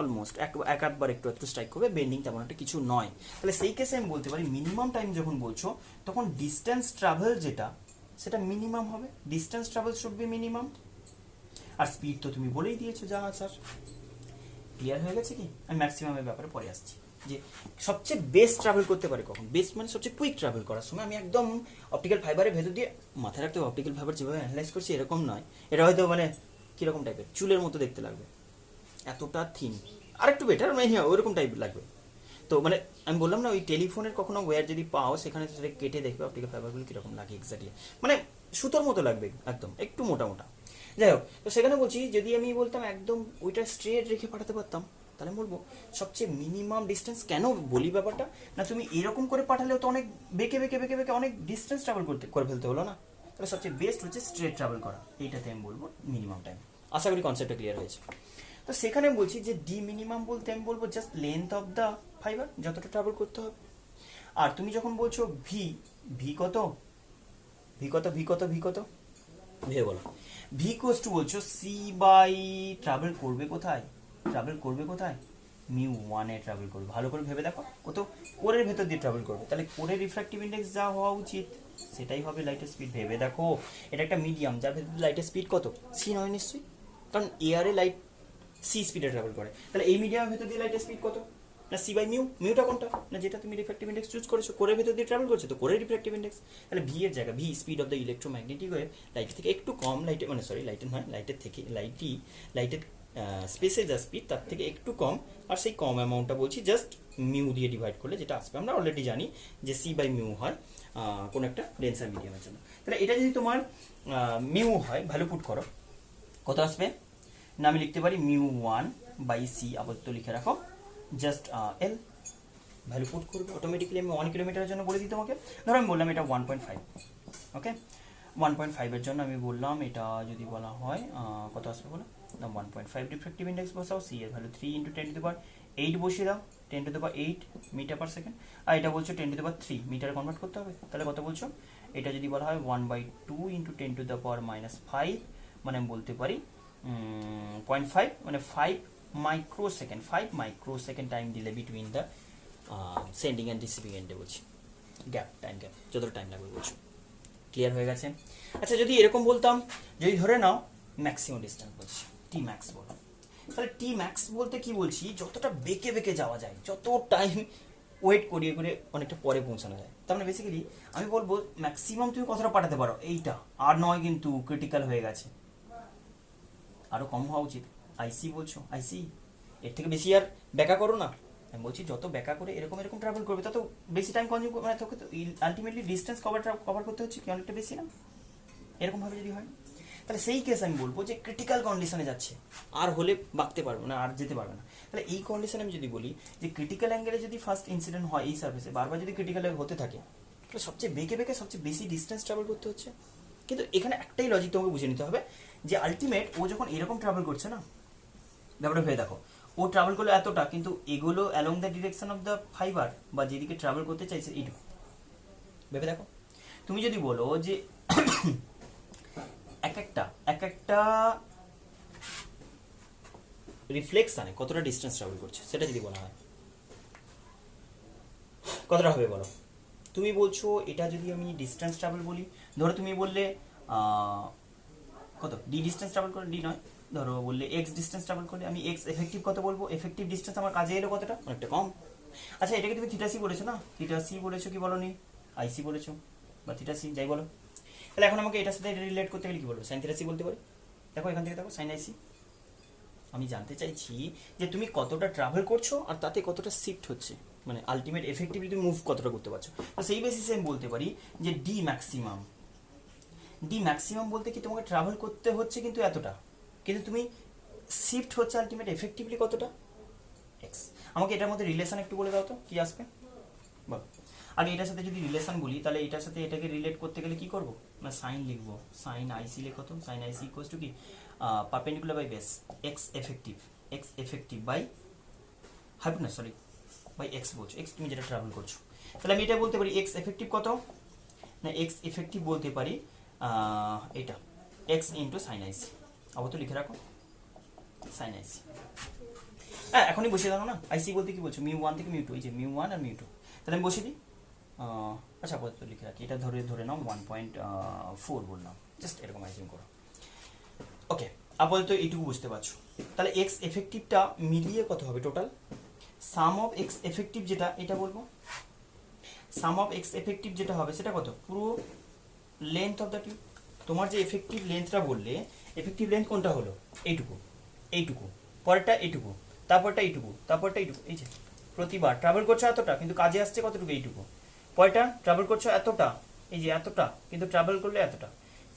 অলমোস্ট এক আধবার একটু একটু স্ট্রাইক করবে, বেন্ডিং তেমন একটা কিছু নয়। তাহলে সেই কেসে আমি বলতে পারি মিনিমাম টাইম যখন বলছো তখন ডিস্টেন্স ট্রাভেল যেটা সেটা মিনিমাম হবে, distance travel should be minimum. আর স্পিড তো তুমি বলেই দিয়েছো যা আসার, ক্লিয়ার হয়ে গেছে কি? আমি ম্যাক্সিমামের ব্যাপারে পরে আসছি, যে সবচেয়ে বেস্ট ট্রাভেল করতে পারে কখন, বেস্ট মানে সবচেয়ে কুইক ট্রাভেল করার সময়। আমি একদম অপটিক্যাল ফাইবারের ভেতর দিয়ে, মাথায় রাখতে হবে অপটিক্যাল ফাইবার যেভাবে অ্যানালাইজ করছি এরকম নয়, এটা হয়তো মানে কীরকম টাইপের চুলের মতো দেখতে লাগবে, এতটা থিন, আরেকটু বেটার মানে হ্যাঁ ওইরকম টাইপ লাগবে। তো মানে আমি বললাম না, ওই টেলিফোনের কখনো ওয়্যার যদি পাও সেখানে সেটা কেটে দেখবে অপটিক্যাল ফাইবারগুলো কীরকম লাগে এক্স্যাক্টলি, মানে সুতোর মতো লাগবে একদম, একটু মোটা মোটা। যাই হোক, তো সেখানে বলছি যদি আমি বলতাম একদম ওইটা স্ট্রেট রেখে পাঠাতে পারতাম, তাহলে বলবো সবচেয়ে মিনিমাম ডিস্টেন্স। কেন বলি ব্যাপারটা, না তুমি এরকম করে পাঠালেও তো অনেক বেঁকে বেঁকে বেঁকে বেঁকে অনেক ডিস্টেন্স ট্রাভেল করে ফেলতে হলো না, তাহলে সবচেয়ে বেস্ট হচ্ছে স্ট্রেট ট্রাভেল করা, এইটাতে আমি বলবো মিনিমাম টাইম। আশা করি কনসেপ্টটা ক্লিয়ার হয়েছে। তো সেখানে আমি বলছি যে ডি মিনিমাম বলতে আমি বলবো just length of the fibre, যতটা ট্রাভেল করতে হবে। আর তুমি যখন বলছো ভি, ভি কত ভি কত ভি কত ভি কত ভেবে বলো, ভি কোস টু বলছো সি বাই ট্রাভেল করবে কোথায়, ট্রাভেল করবে কোথায়, μ1 এ ট্রাভেল করবে। ভালো করে ভেবে দেখো, কত কোরের ভেতর দিয়ে ট্রাভেল করবে, তাহলে কোরের রিফ্র্যাক্টিভ ইন্ডেক্স যা হওয়া উচিত সেটাই হবে লাইটের স্পিড। ভেবে দেখো, এটা একটা মিডিয়াম যার ভেতর লাইটের স্পিড কত, সি নয় নিশ্চয়ই, কারণ এয়ারে লাইট সি স্পিডে ট্রাভেল করে, তাহলে এই মিডিয়ামের ভেতর দিয়ে লাইটের স্পিড কত, না সি বাই মিউ, মিউটা কোনটা, না যেটা তুমি রিফ্র্যাক্টিভ ইন্ডেক্স চুজ করেছো, কোরের ভেতর দিয়ে ট্রাভেল করছে তো কোরের রিফ্র্যাক্টিভ ইন্ডেক্স, তাহলে ভি এর জায়গা, V speed of the electromagnetic wave, লাইটের থেকে একটু কম, লাইটের মানে সরি লাইটের নয়, লাইটের থেকে লাইটের স্পেসে যা স্পিড তার থেকে একটু কম, আর সেই কম অ্যামাউন্টটা বলছি জাস্ট মিউ দিয়ে ডিভাইড করলে যেটা আসবে, আমরা অলরেডি জানি যে সি বাই মিউ হয় কোনো একটা ডেন্সার মিডিয়ামের জন্য। তাহলে এটা যদি তোমার মিউ হয়, ভ্যালু পুট করো, কত আসবে, না আমি লিখতে পারি μ1 বাই সি, আপাতত লিখে রাখো জাস্ট এল, ভ্যালু পুট করবে অটোমেটিক্যালি। আমি 1 কিলোমিটারের জন্য বলে দিই তোমাকে, ধরো আমি বললাম এটা 1.5, ওকে 1.5 এর জন্য আমি বললাম এটা যদি বলা হয় কত আসবে বলো, না 1.5 রিফ্র্যাক্টিভ ইন্ডেক্স বসাও, সি এর ভ্যালু 3 × 10⁸ বসিয়ে দাও, 10⁸ মিটার পার সেকেন্ড, আর এটা বলছো 10⁻³ মিটারে কনভার্ট করতে হবে, তাহলে কত বলছো, এটা যদি বলা হয় 1/2 × 10⁻⁵, মানে আমি বলতে পারি 0.5 মানে 5 মাইক্রোসেকেন্ড টাইম দিলে between the sending and receiving এন্ডে বলছি, গ্যাপ, টাইম গ্যাপ, যতটা টাইম লাগবে বলছো। ক্লিয়ার হয়ে গেছে? আচ্ছা যদি এরকম বলতাম, যদি ধরে নাও ম্যাক্সিমাম ডিস্টেন্স বলছি, টি ম্যাক্স বলো, তাহলে টি ম্যাক্স বলতে কি বলছি, যতটা বেঁকে বেঁকে যাওয়া যায়, যত টাইম ওয়েট করিয়ে করে অনেকটা পরে পৌঁছানো যায়। তার মানে বেসিক্যালি আমি বলবো ম্যাক্সিমাম তুমি কতটা পাঠাতে পারো, এইটা আর নয়, কিন্তু ক্রিটিক্যাল হয়ে গেছে, আরও কম হওয়া উচিত। আইসি বলছো, আইসি এর থেকে বেশি আর ব্যাকা করো না, আমি বলছি যত ব্যাকা করে এরকম এরকম ট্রাভেল করবে তত বেশি টাইম কনজিউম, মানে তোকে তো আলটিমেটলি ডিস্টেন্স কভার করতে হচ্ছে কি অনেকটা বেশি না, এরকমভাবে যদি হয় তাহলে সেই কেস আমি বলবো যে ক্রিটিক্যাল কন্ডিশনে যাচ্ছে, আর হলে বাঁকতে পারবে না, আর যেতে পারবে না। তাহলে এই কন্ডিশনে আমি যদি বলি যে ক্রিটিক্যাল অ্যাঙ্গেলে যদি ফার্স্ট ইনসিডেন্ট হয় এই সার্ভিসে বারবার যদি ক্রিটিক্যাল হতে থাকে, তাহলে সবচেয়ে বেঁকে বেঁকে সবচেয়ে বেশি ডিস্টেন্স ট্রাভেল করতে হচ্ছে। কিন্তু এখানে একটাই লজিক তোমাকে বুঝে নিতে হবে যে আলটিমেট ও যখন এরকম ট্রাভেল করছে না, ব্যাপারটা ভেবে দেখো, ও ট্রাভেল করলো এতটা, কিন্তু এগুলো along the direction of the fibre বা যেদিকে ট্রাভেল করতে চাইছে এইটুকু। ভেবে দেখো, তুমি যদি বলো যে এক একটা রিফ্লেকশনে কতটা ডিস্টেন্স ট্রাভেল করছে সেটা যদি বলা হয়, কতটা হবে বলো? তুমি বলছো এটা যদি আমি ডিস্টেন্স ট্রাভেল বলি, ধরো তুমি বললে কত ডি ডিস্টেন্স ট্রাভেল করে, ডি নয়, ধরো বললে এক্স ডিস্টেন্স ট্রাভেল করলে, আমি এক্স এফেক্টিভ কত বলবো, এফেক্টিভ ডিস্টেন্স আমার কাজে এলো কতটা, অনেকটা কম। আচ্ছা এটাকে তুমি থিটা সি বলেছো না, থিটা সি বলেছো কি বলনি, আইসি বলেছো বা থিটা সি যাই বলো, তাহলে এখন আমাকে এটার সাথে রিলেট করতে গেলে কি বলবো, সাইন থিটা সি বলতে পারি। দেখো এখান থেকে দেখো সাইন আইসি, আমি জানতে চাইছি যে তুমি কতটা ট্রাভেল করছো আর তাতে কতটা শিফট হচ্ছে, মানে আলটিমেট এফেক্টিভলি তুমি মুভ কতটা করতে পারছো। তো সেই বেসিসে আমি বলতে পারি যে ডি ম্যাক্সিমাম, ডি ম্যাক্সিমাম বলতে কি তোমাকে ট্রাভেল করতে হচ্ছে কিন্তু এতটা, কিন্তু তুমি শিফট হচ্ছে আলটিমেট এফেক্টিভলি কতটা, এক্স। আমাকে এটার মধ্যে রিলেশন একটু বলে দাও তো কি আসবে, বল। আগে এটার সাথে যদি রিলেশন বলি তাহলে এটার সাথে এটাকে রিলেট করতে গেলে কি করবো না, সাইন লিখবো, সাইন আইসি লেখো তো, সাইন আইসি ইকুয়ালস টু কি perpendicular by base x effective by hypotenuse, sorry by x বলছো, এক্স তুমি যেটা ট্রাভেল করছো। তাহলে আমি এটা বলতে পারি এক্স এফেক্টিভ কত না, এক্স এফেক্টিভ বলতে পারি এটা এক্স ইন্টু সাইন আইসি, আবার তো লিখে রাখো সাইন আইসি। হ্যাঁ এখনই বসিয়ে দাও না, আইসি বলতে কি বলছো, মিউ ওয়ান থেকে মিউ টু, এই যে মিউ ওয়ান আর মিউ টু, তাহলে আমি বসিয়ে দিই। আচ্ছা আপাতত লিখে রাখি, এটা ধরে নাও 1.4 বললাম, জাস্ট এরকম আইজিউম করো। ওকে, আপাতত এইটুকু বুঝতে পারছো। তাহলে এক্স এফেক্টিভটা মিলিয়ে কত হবে total, some of x effective যেটা এটা বলবো, সাম অফ এক্স এফেক্টিভ যেটা হবে সেটা কত, পুরো লেন্থ অফ দ্য টিউব। তোমার যে এফেক্টিভ লেন্থটা বললে, এফেক্টিভ লেন্থ কোনটা হলো, এইটুকু, এইটুকু, পরেরটা এইটুকু, তারপরটা এইটুকু, তারপরটা এইটুকু, এই যে প্রতিবার ট্রাভেল করছো এতটা কিন্তু কাজে আসছে কতটুকু, এইটুকু। পরেরটা ট্রাভেল করছো এতটা, এই যে এতটা, কিন্তু ট্রাভেল করলে এতটা।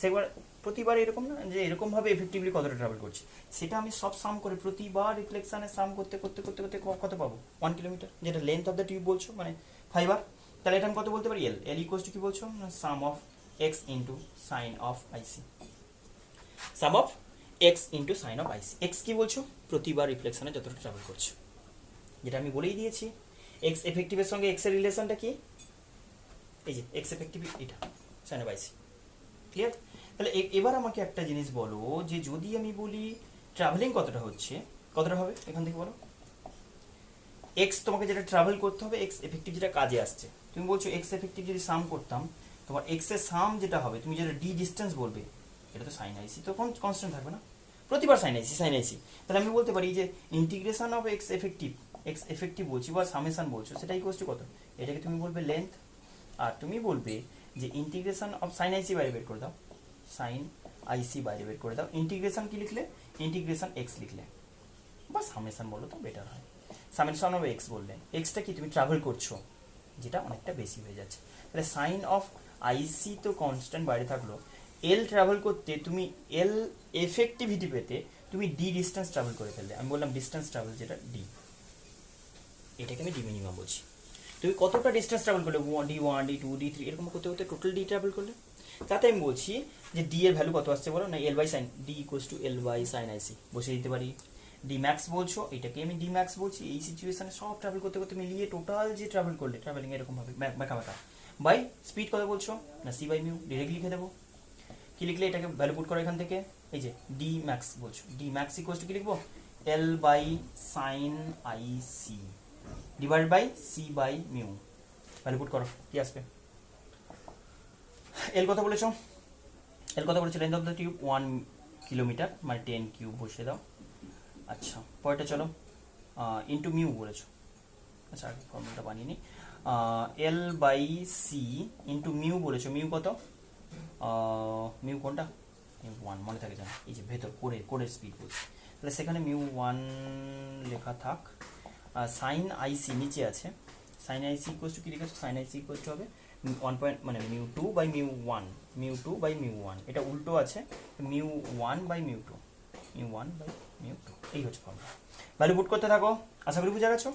সেবার প্রতিবার এরকম না যে এরকমভাবে এফেক্টিভলি কতটা ট্রাভেল করছি, সেটা আমি সব সাম করে প্রতিবার রিফ্লেকশনে সাম করতে করতে করতে করতে কত পাবো, 1 কিলোমিটার, যেটা লেন্থ অফ দ্য টিউব বলছো মানে ফাইবার। তাহলে এটা আমি কত বলতে পারি, এল, এল ইকুয়ালস টু কি বলছো না, sum of X into sine of IC, sum of X into sine of IC. X কি বলছো, প্রতিবার রিফ্লেকশনে যতটা ট্রাভেল করছো, যেটা আমি বলেই দিয়েছি। এক্স এফেক্টিভের সঙ্গে এক্স এর রিলেশনটা কি, এই যে এক্স এফেক্টিভ এটা সাইন অফ আইসি, ক্লিয়ার। তাহলে এবার আমাকে একটা জিনিস বলো যে যদি আমি বলি ট্রাভেলিং কতটা হচ্ছে, কতটা হবে এখান থেকে বলো, এক্স তোমাকে যেটা ট্রাভেল করতে হবে, এক্স এফেক্টিভ যেটা কাজে আসছে, তুমি বলছো এক্স এফেক্টিভ যদি সাম করতাম, তোমার এক্স এর সাম যেটা হবে, তুমি যেটা ডি ডিস্টেন্স বলবে, এটা তো সাইন আইসি, তো কনস্ট্যান্ট থাকবে না, প্রতিবার সাইন আইসি সাইন আইসি। তাহলে আমি বলতে পারি যে ইন্টিগ্রেশন অফ এক্স এফেক্টিভ বলছি বা সামেশন বলছো, সেটা ইকুয়ালস টু কত, এটাকে তুমি বলবে লেন্থ, আর তুমি বলবে যে ইন্টিগ্রেশন অফ সাইন আইসি বাইরে বের করে দাও, সাইন আইসি বাইরে বের করে দাও, ইন্টিগ্রেশন কি লিখলে, ইন্টিগ্রেশন এক্স লিখলে, বা সামেশন বলো তো বেটার হয়, সামেশন অফ এক্স বললে, এক্সটা কি তুমি ট্রাভেল করছো, যেটা অনেকটা বেশি হয়ে যাচ্ছে। তাহলে সাইন অফ আইসি তো কনস্ট্যান্ট বাইরে থাকলো, এল ট্রাভেল করতে তুমি এল এফেক্টিভিটি পেতে তুমি ডি ডিস্টেন্স ট্রাভেল করে ফেললে, আমি বললাম ডিস্টেন্স ট্রাভেল যেটা ডি, এটাকে আমি ডি মিনিমাম বলছি। তুমি কতটা ডিস্টেন্স ট্রাভেল করলে, d one d two d three এরকম করতে করতে টোটাল ডি ট্রাভেল করলে, তাতে আমি বলছি যে ডি এর ভ্যালু কত আসছে বলো না, L by sine, D equals to L by sine IC বসে দিতে পারি। ডি ম্যাক্স বলছো, এটাকে আমি ডি ম্যাক্স বলছি, এই সিচুয়েশনে সব ট্রাভেল করতে করতে মিলিয়ে টোটাল যে ট্রাভেল করলে, ট্রাভেলিং এরকম ভাবে ব্যাকা ব্যাকা, বাই স্পিড কত বলছো না, সি বাই মিউ, ডিরেক্ট লিখে দেবো। কি লিখলে, এটাকে ভ্যালু পুট করো এখান থেকে, এই যে ডি ম্যাক্স বলছো, ডি ম্যাক্স ইকুয়ালস টু কি লিখবো, l by sine ic divide by c by mu, value put করো কি আসবে। এল কত বলেছো, এল কত বলেছো, length of the tube 1 kilometre মানে 10 কিউব বসে দাও। আচ্ছা পরেরটা চলো, ইন্টু মিউ বলেছো, আচ্ছা আগে ফর্মুলাটা বানিয়ে নিই, l by c into mu বলেছো, মিউ কত, মিউ কোনটা, মিউ 1 মনে থাকে জানো, এই যে ভেতর কোরের স্পিড বলছি, তাহলে সেখানে মিউ 1 লেখা থাক, সাইন আইসি নিচে আছে, সাইন আইসি ইকুয়াল টু কি লিখেছো, সাইন আইসি ইকুয়াল টু হবে 1 মানে μ2 বাই μ1, μ2 বাই μ1, এটা উল্টো আছে μ1 বাই μ2, μ1 বাই μ2, এই হচ্ছে ফর্মুলা। ভ্যালু পুট করতে থাকো, আশা করি বুঝে গেছো।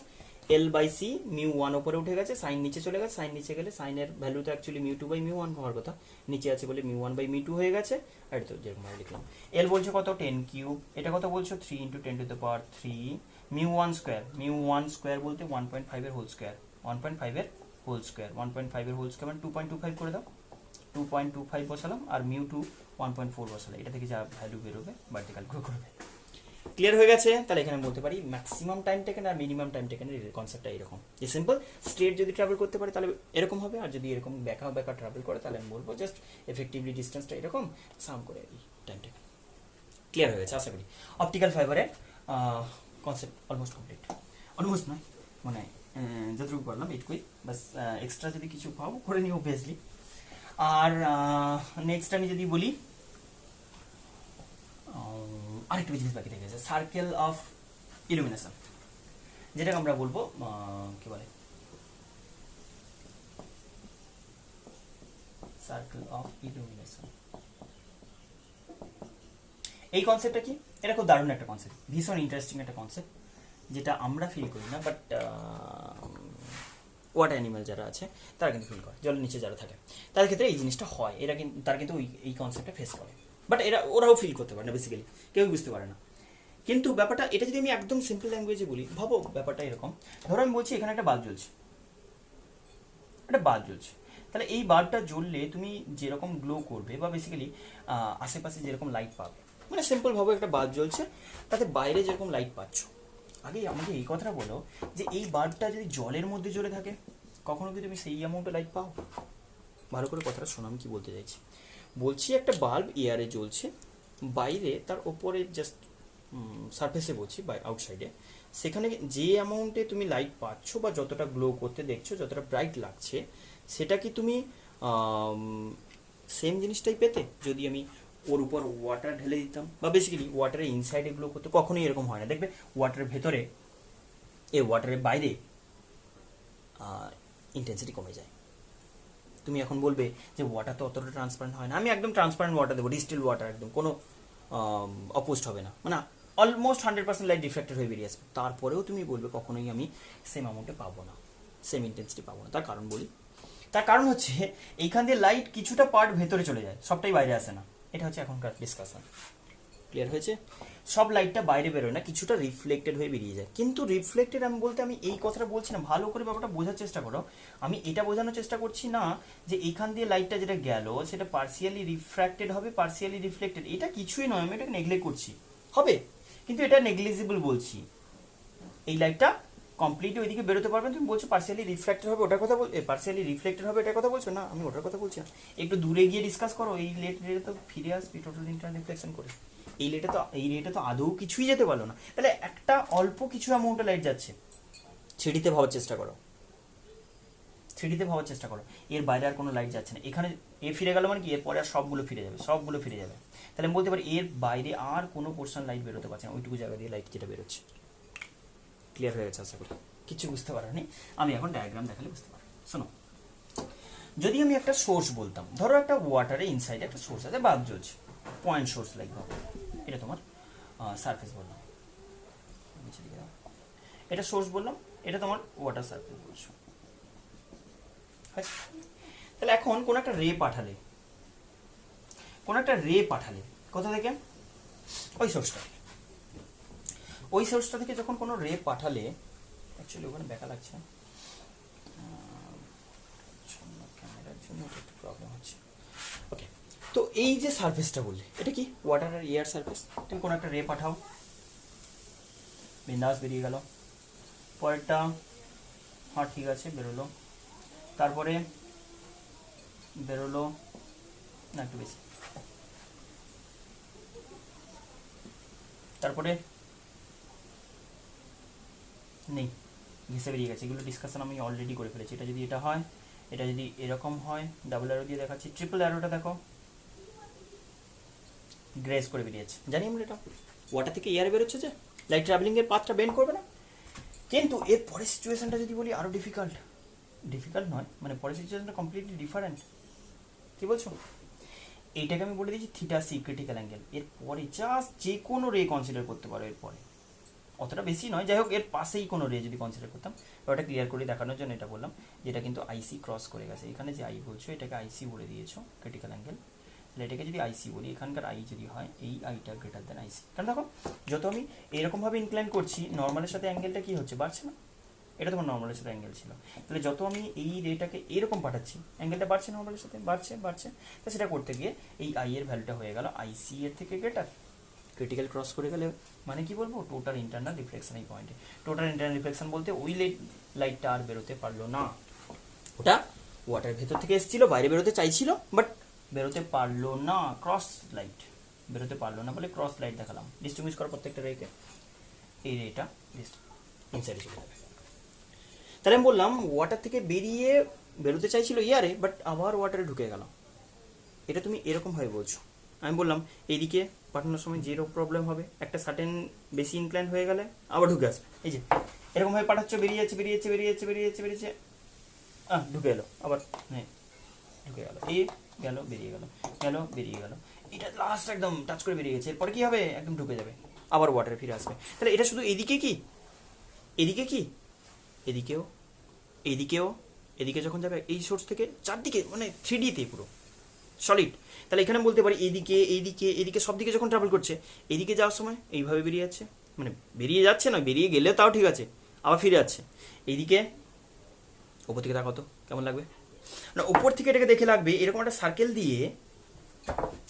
এল বাই সি μ1 উপরে উঠে গেছে, সাইন নিচে চলে গেছে, সাইন নিচে গেলে সাইনের ভ্যালু তো অ্যাকচুয়ালি μ2 বাই μ1 হওয়ার কথা, নিচে আছে বলে μ1 বাই μ2 হয়ে গেছে, আর তো যেরকম লিখলাম। এল বলছে কত 10 কিউব, এটা কত বলছো 3 × 10⁻³ μ1 স্কোয়ার, μ1 স্কোয়ার বলতে 1.5 এর হোল স্কোয়ার, 1.5 এর হোল স্কোয়ার, 1.5 এর হোল স্কোয়ার মানে 2.25 করে দাও, 2.25 বসালাম, আর μ2 1.4 বসালাম, এটা থেকে যা ভ্যালু বেরোবে বাড়িতে ক্যালকুলেট করবে। ক্লিয়ার হয়ে গেছে? তাহলে এখানে বলতে পারি ম্যাক্সিমাম টাইম টেকেন আর মিনিমাম টাইম টেকেনের কনসেপ্টটা এরকম, যে সিম্পল স্ট্রেট যদি ট্রাভেল করতে পারে তাহলে এরকম হবে, আর যদি এরকম বেঁকা বেঁকা ট্রাভেল করে তাহলে আমি বলবো জাস্ট এফেক্টিভলি ডিস্টেন্সটা এরকম সাম করে এই টাইম টেকেন। ক্লিয়ার হয়ে গেছে আশা করি। অপটিক্যাল ফাইবারের কনসেপ্ট অলমোস্ট কমপ্লিট, অলমোস্ট নয় মানে যতটুকু পারলাম এইটুকুই, বাস এক্সট্রা যদি কিছু পাও করে নিও অবভিয়াসলি। আর নেক্সট আমি যদি বলি আরেকটু জিনিস বাকি থেকে গেছে, সার্কেল অফ ইলুমিনেশন, যেটাকে আমরা বলবো কি বলে সার্কেল অফ ইলুমিনেশন। এই কনসেপ্টটা কি? এটা খুব দারুণ একটা কনসেপ্ট, ভীষণ ইন্টারেস্টিং একটা কনসেপ্ট, যেটা আমরা ফিল করি না, বাট ওয়াটার অ্যানিমাল যারা আছে তারা কিন্তু ফিল করে, জলের নিচে যারা থাকে তাদের ক্ষেত্রে এই জিনিসটা হয়, এরা কিন্তু তারা কিন্তু এই কনসেপ্টটা ফেস করে, বাট ওরাও ফিল করতে পারে না, বেসিক্যালি কেউ বুঝতে পারে না। কিন্তু ব্যাপারটা এটা যদি আমি একদম সিম্পল ল্যাঙ্গুয়েজে বলি, ভাবো ব্যাপারটা এরকম, ধরো আমি বলছি এখানে একটা বাল্ব জ্বলছে, একটা বাল্ব জ্বলছে, তাহলে এই বাল্বটা জ্বললে তুমি যেরকম গ্লো করবে বা বেসিক্যালি আশেপাশে যেরকম লাইট পাবে, মানে সিম্পল ভাবে একটা বাল্ব জ্বলছে তাতে বাইরে যেরকম লাইট পাচ্ছ, আগে আমাকে এই কথাটা বলো যে এই বাল্বটা যদি জলের মধ্যে জ্বলে থাকে কখনো কি তুমি সেই অ্যামাউন্টে লাইট পাও? ভালো করে কথাটা শোনো আমি কি বলতে চাইছি। বলছি একটা বাল্ব এয়ারে জ্বলছে, বাইরে তার ওপরে জাস্ট সারফেসে বলছি বা আউটসাইডে, সেখানে যে অ্যামাউন্টে তুমি লাইট পাচ্ছ বা যতটা গ্লো করতে দেখছো, যতটা ব্রাইট লাগছে, সেটা কি তুমি সেম জিনিসটাই পেতে যদি আমি ওর উপর ওয়াটার ঢেলে দিতাম? বা বেসিক্যালি ওয়াটারের ইনসাইডে গ্লো করতে কখনোই এরকম হয় না, দেখবে ওয়াটারের ভেতরে ওয়াটারের বাইরে ইন্টেন্সিটি কমে যায়। তুমি এখন বলবে যে ওয়াটার তো অতটা ট্রান্সপারেন্ট হয় না, আমি একদম ট্রান্সপারেন্ট ওয়াটার দেবো, ডিস্টিল ওয়াটার, একদম কোনো অপোজড হবে না, মানে অলমোস্ট 100% লাইট রিফ্লেক্টেড হয়ে বেরিয়ে আসবে, তারপরেও তুমি বলবে কখনোই আমি সেম অ্যামাউন্টে পাবো না, সেম ইন্টেন্সিটি পাবো না। তার কারণ বলি, তার কারণ হচ্ছে এইখান দিয়ে লাইট কিছুটা পার্ট ভেতরে চলে যায়, সবটাই বাইরে আসে না, এটা হচ্ছে এখনকার ডিসকাশন। ক্লিয়ার হয়েছে? সব লাইটটা বাইরে বেরোয় না, কিছুটা রিফ্লেক্টেড হয়ে বেরিয়ে যায়। কিন্তু রিফ্লেক্টেড আমি বলতে আমি এই কথাটা বলছি না, ভালো করে ব্যাপারটা বোঝার চেষ্টা করো, আমি এটা বোঝানোর চেষ্টা করছি না যে এইখান দিয়ে লাইটটা যেটা গেল সেটা পার্সিয়ালি রিফ্র্যাক্টেড হবে, পার্সিয়ালি রিফ্লেক্টেড, এটা কিছুই নয়, আমি এটাকে নেগলেক্ট করছি, হবে কিন্তু এটা নেগলিজিবল বলছি। এই লাইটটা কমপ্লিটলি ওইদিকে বেরোতে পারবেন, তুমি বলছো পার্সিয়ালি রিফ্লেক্টেড হবে ওটার কথা পার্সিয়ালি রিফ্লেক্টেড হবে এটার কথা বলছো না, আমি ওটার কথা বলছি না, একটু দূরে গিয়ে ডিসকাস করো, এই রেটে তো ফিরে আসবি টোটাল ইন্টারনাল রিফ্লেকশন করে, এই রেটে তো আদৌ কিছুই যেতে পারলো না, তাহলে একটা অল্প কিছু অ্যামাউন্টে লাইট যাচ্ছে, থ্রিডিতে ভাবার চেষ্টা করো, থ্রিডিতে ভাবার চেষ্টা করো, এর বাইরে আর কোনো লাইট যাচ্ছে না, এখানে এ ফিরে গেল মানে কি এরপরে আর সবগুলো ফিরে যাবে, সবগুলো ফিরে যাবে, তাহলে আমি বলতে পারি এর বাইরে আর কোনো পোর্শন লাইট বেরোতে পারছে না, ওইটুকু জায়গা দিয়ে লাইট যেটা বেরোচ্ছে। ক্লিয়ার হয়ে গেছে আশা করি, কিছু বুঝতে পারোনি, আমি এখন ডায়াগ্রাম দেখালে বুঝতে পারো। শোনো, যদি আমি একটা সোর্স বলতাম, ধরো একটা ওয়াটারে ইনসাইডে একটা সোর্স আছে, বাল্ব জ্বলছে, পয়েন্ট সোর্স লাগবে, এটা তোমার সারফেস বললাম, এটা সোর্স বললাম, এটা তোমার ওয়াটার সারফেস বলছো, তাহলে এখন কোন একটা রে পাঠালে, কোথা থেকে? ওই সোর্সটা থেকে যখন কোনো রে পাঠালে, অ্যাকচুয়ালি ওখানে দেখা লাগছে, ক্যামেরার জন্য একটু প্রবলেম হচ্ছে, ওকে। তো এই যে সারফেসটা বললে এটা কি ওয়াটার আর এয়ার সারফেস, তুমি কোনো একটা রে পাঠাও, বিন্দাস বেরিয়ে গেল, পরেরটা হ্যাঁ ঠিক আছে বেরোলো, তারপরে বেরোলো না একটু বেশি, তারপরে নেই, ঘেসে বেরিয়ে গেছে, এগুলো ডিসকাশন আমি অলরেডি করে ফেলেছি। এটা যদি এটা হয়, এটা যদি এরকম হয়, ডাবল অ্যারো দিয়ে দেখাচ্ছি, ট্রিপল অ্যারোটা দেখো গ্রেস করে বেরিয়েছে, জানি আমরা এটা ওয়াটার থেকে এয়ারে বেরোচ্ছে যে লাইট ট্রাভেলিং এর পাথটা বেন্ড করবে না, কিন্তু এর পরের সিচুয়েশনটা যদি বলি আরও ডিফিকাল্ট নয়, মানে পরের সিচুয়েশনটা কমপ্লিটলি ডিফারেন্ট। কি বলছো? এইটাকে আমি বলে দিয়েছি থিটা সি ক্রিটিক্যাল অ্যাঙ্গেল। এরপরে জাস্ট যে কোনো রে কনসিডার করতে পারো, এরপরে অতটা বেশি নয়, যাই হোক এর পাশেই কোনো রে যদি কনসিডার করতাম, ওটা ক্লিয়ার করে দেখানোর জন্য এটা বললাম, যেটা কিন্তু আইসি ক্রস করে গেছে। এখানে যে আই বলছো এটাকে আইসি বলে দিয়েছো ক্রিটিক্যাল অ্যাঙ্গেল, তাহলে এটাকে যদি আইসি বলি, এখানকার আই যদি হয় এই আইটা গ্রেটার দেন আইসি। কারণ দেখো যত আমি এরকমভাবে ইনক্লাইন করছি নর্মালের সাথে অ্যাঙ্গেলটা কি হচ্ছে, বাড়ছে না? এটা তোমার নর্মালের সাথে অ্যাঙ্গেল ছিল, তাহলে যত আমি এই রেটাকে এরকম পাঠাচ্ছি অ্যাঙ্গেলটা বাড়ছে নর্মালের সাথে, বাড়ছে। তো সেটা করতে গিয়ে এই আই এর ভ্যালুটা হয়ে গেল আইসি এর থেকে গ্রেটার। ক্রিটিক্যাল ক্রস করে গেলে মানে কি বলবো, টোটাল ইন্টারনাল রিফ্লেকশন এই পয়েন্টে। টোটাল ইন্টারনাল রিফ্লেকশন বলতে ওই লাইটটা আর বেরোতে পারলো না, ওটা ওয়াটারের ভেতর থেকে এসেছিল, বাইরে বেরোতে চাইছিল বাট বেরোতে পারলো না, ক্রস লাইট বেরোতে পারলো না বলে ক্রস লাইট দেখালাম। ডিস্টিংগুইশ করো প্রত্যেকটা রেকে, এই রেটা ইনসাইডে চলে যাবে। তাহলে আমি বললাম ওয়াটার থেকে বেরোতে চাইছিল ইয়ারে, বাট আবার ওয়াটারে ঢুকে গেল। এটা তুমি এরকমভাবে বলছো। আমি বললাম এইদিকে পাঠানোর সময় যেরকম প্রবলেম হবে, একটা সার্টেন বেশি ইনক্লাইন হয়ে গেলে আবার ঢুকে আসবে। এই যে এরকমভাবে পাঠাচ্ছ, বেরিয়ে যাচ্ছে, ঢুকে এলো আবার, হ্যাঁ ঢুকে গেল, এই বেরিয়ে গেল, এটা লাস্ট একদম টাচ করে বেরিয়ে গেছে। এরপরে কি হবে, একদম ঢুকে যাবে, আবার ওয়াটারে ফিরে আসবে। তাহলে এটা শুধু এদিকে কি, এদিকে যখন যাবে এই সোর্স থেকে চারদিকে, মানে 3Dতে পুরো সলিড, তাহলে এখানে বলতে পারি এইদিকে সব দিকে যখন ট্রাভেল করছে, এইদিকে যাওয়ার সময় এইভাবে বেরিয়ে যাচ্ছে, মানে বেরিয়ে যাচ্ছে না, বেরিয়ে গেলে তাও ঠিক আছে, আবার ফিরে যাচ্ছে। এইদিকে ওপর থেকে তাকাও তো কেমন লাগবে না, ওপর থেকে এটাকে দেখে লাগবে এরকম একটা সার্কেল দিয়ে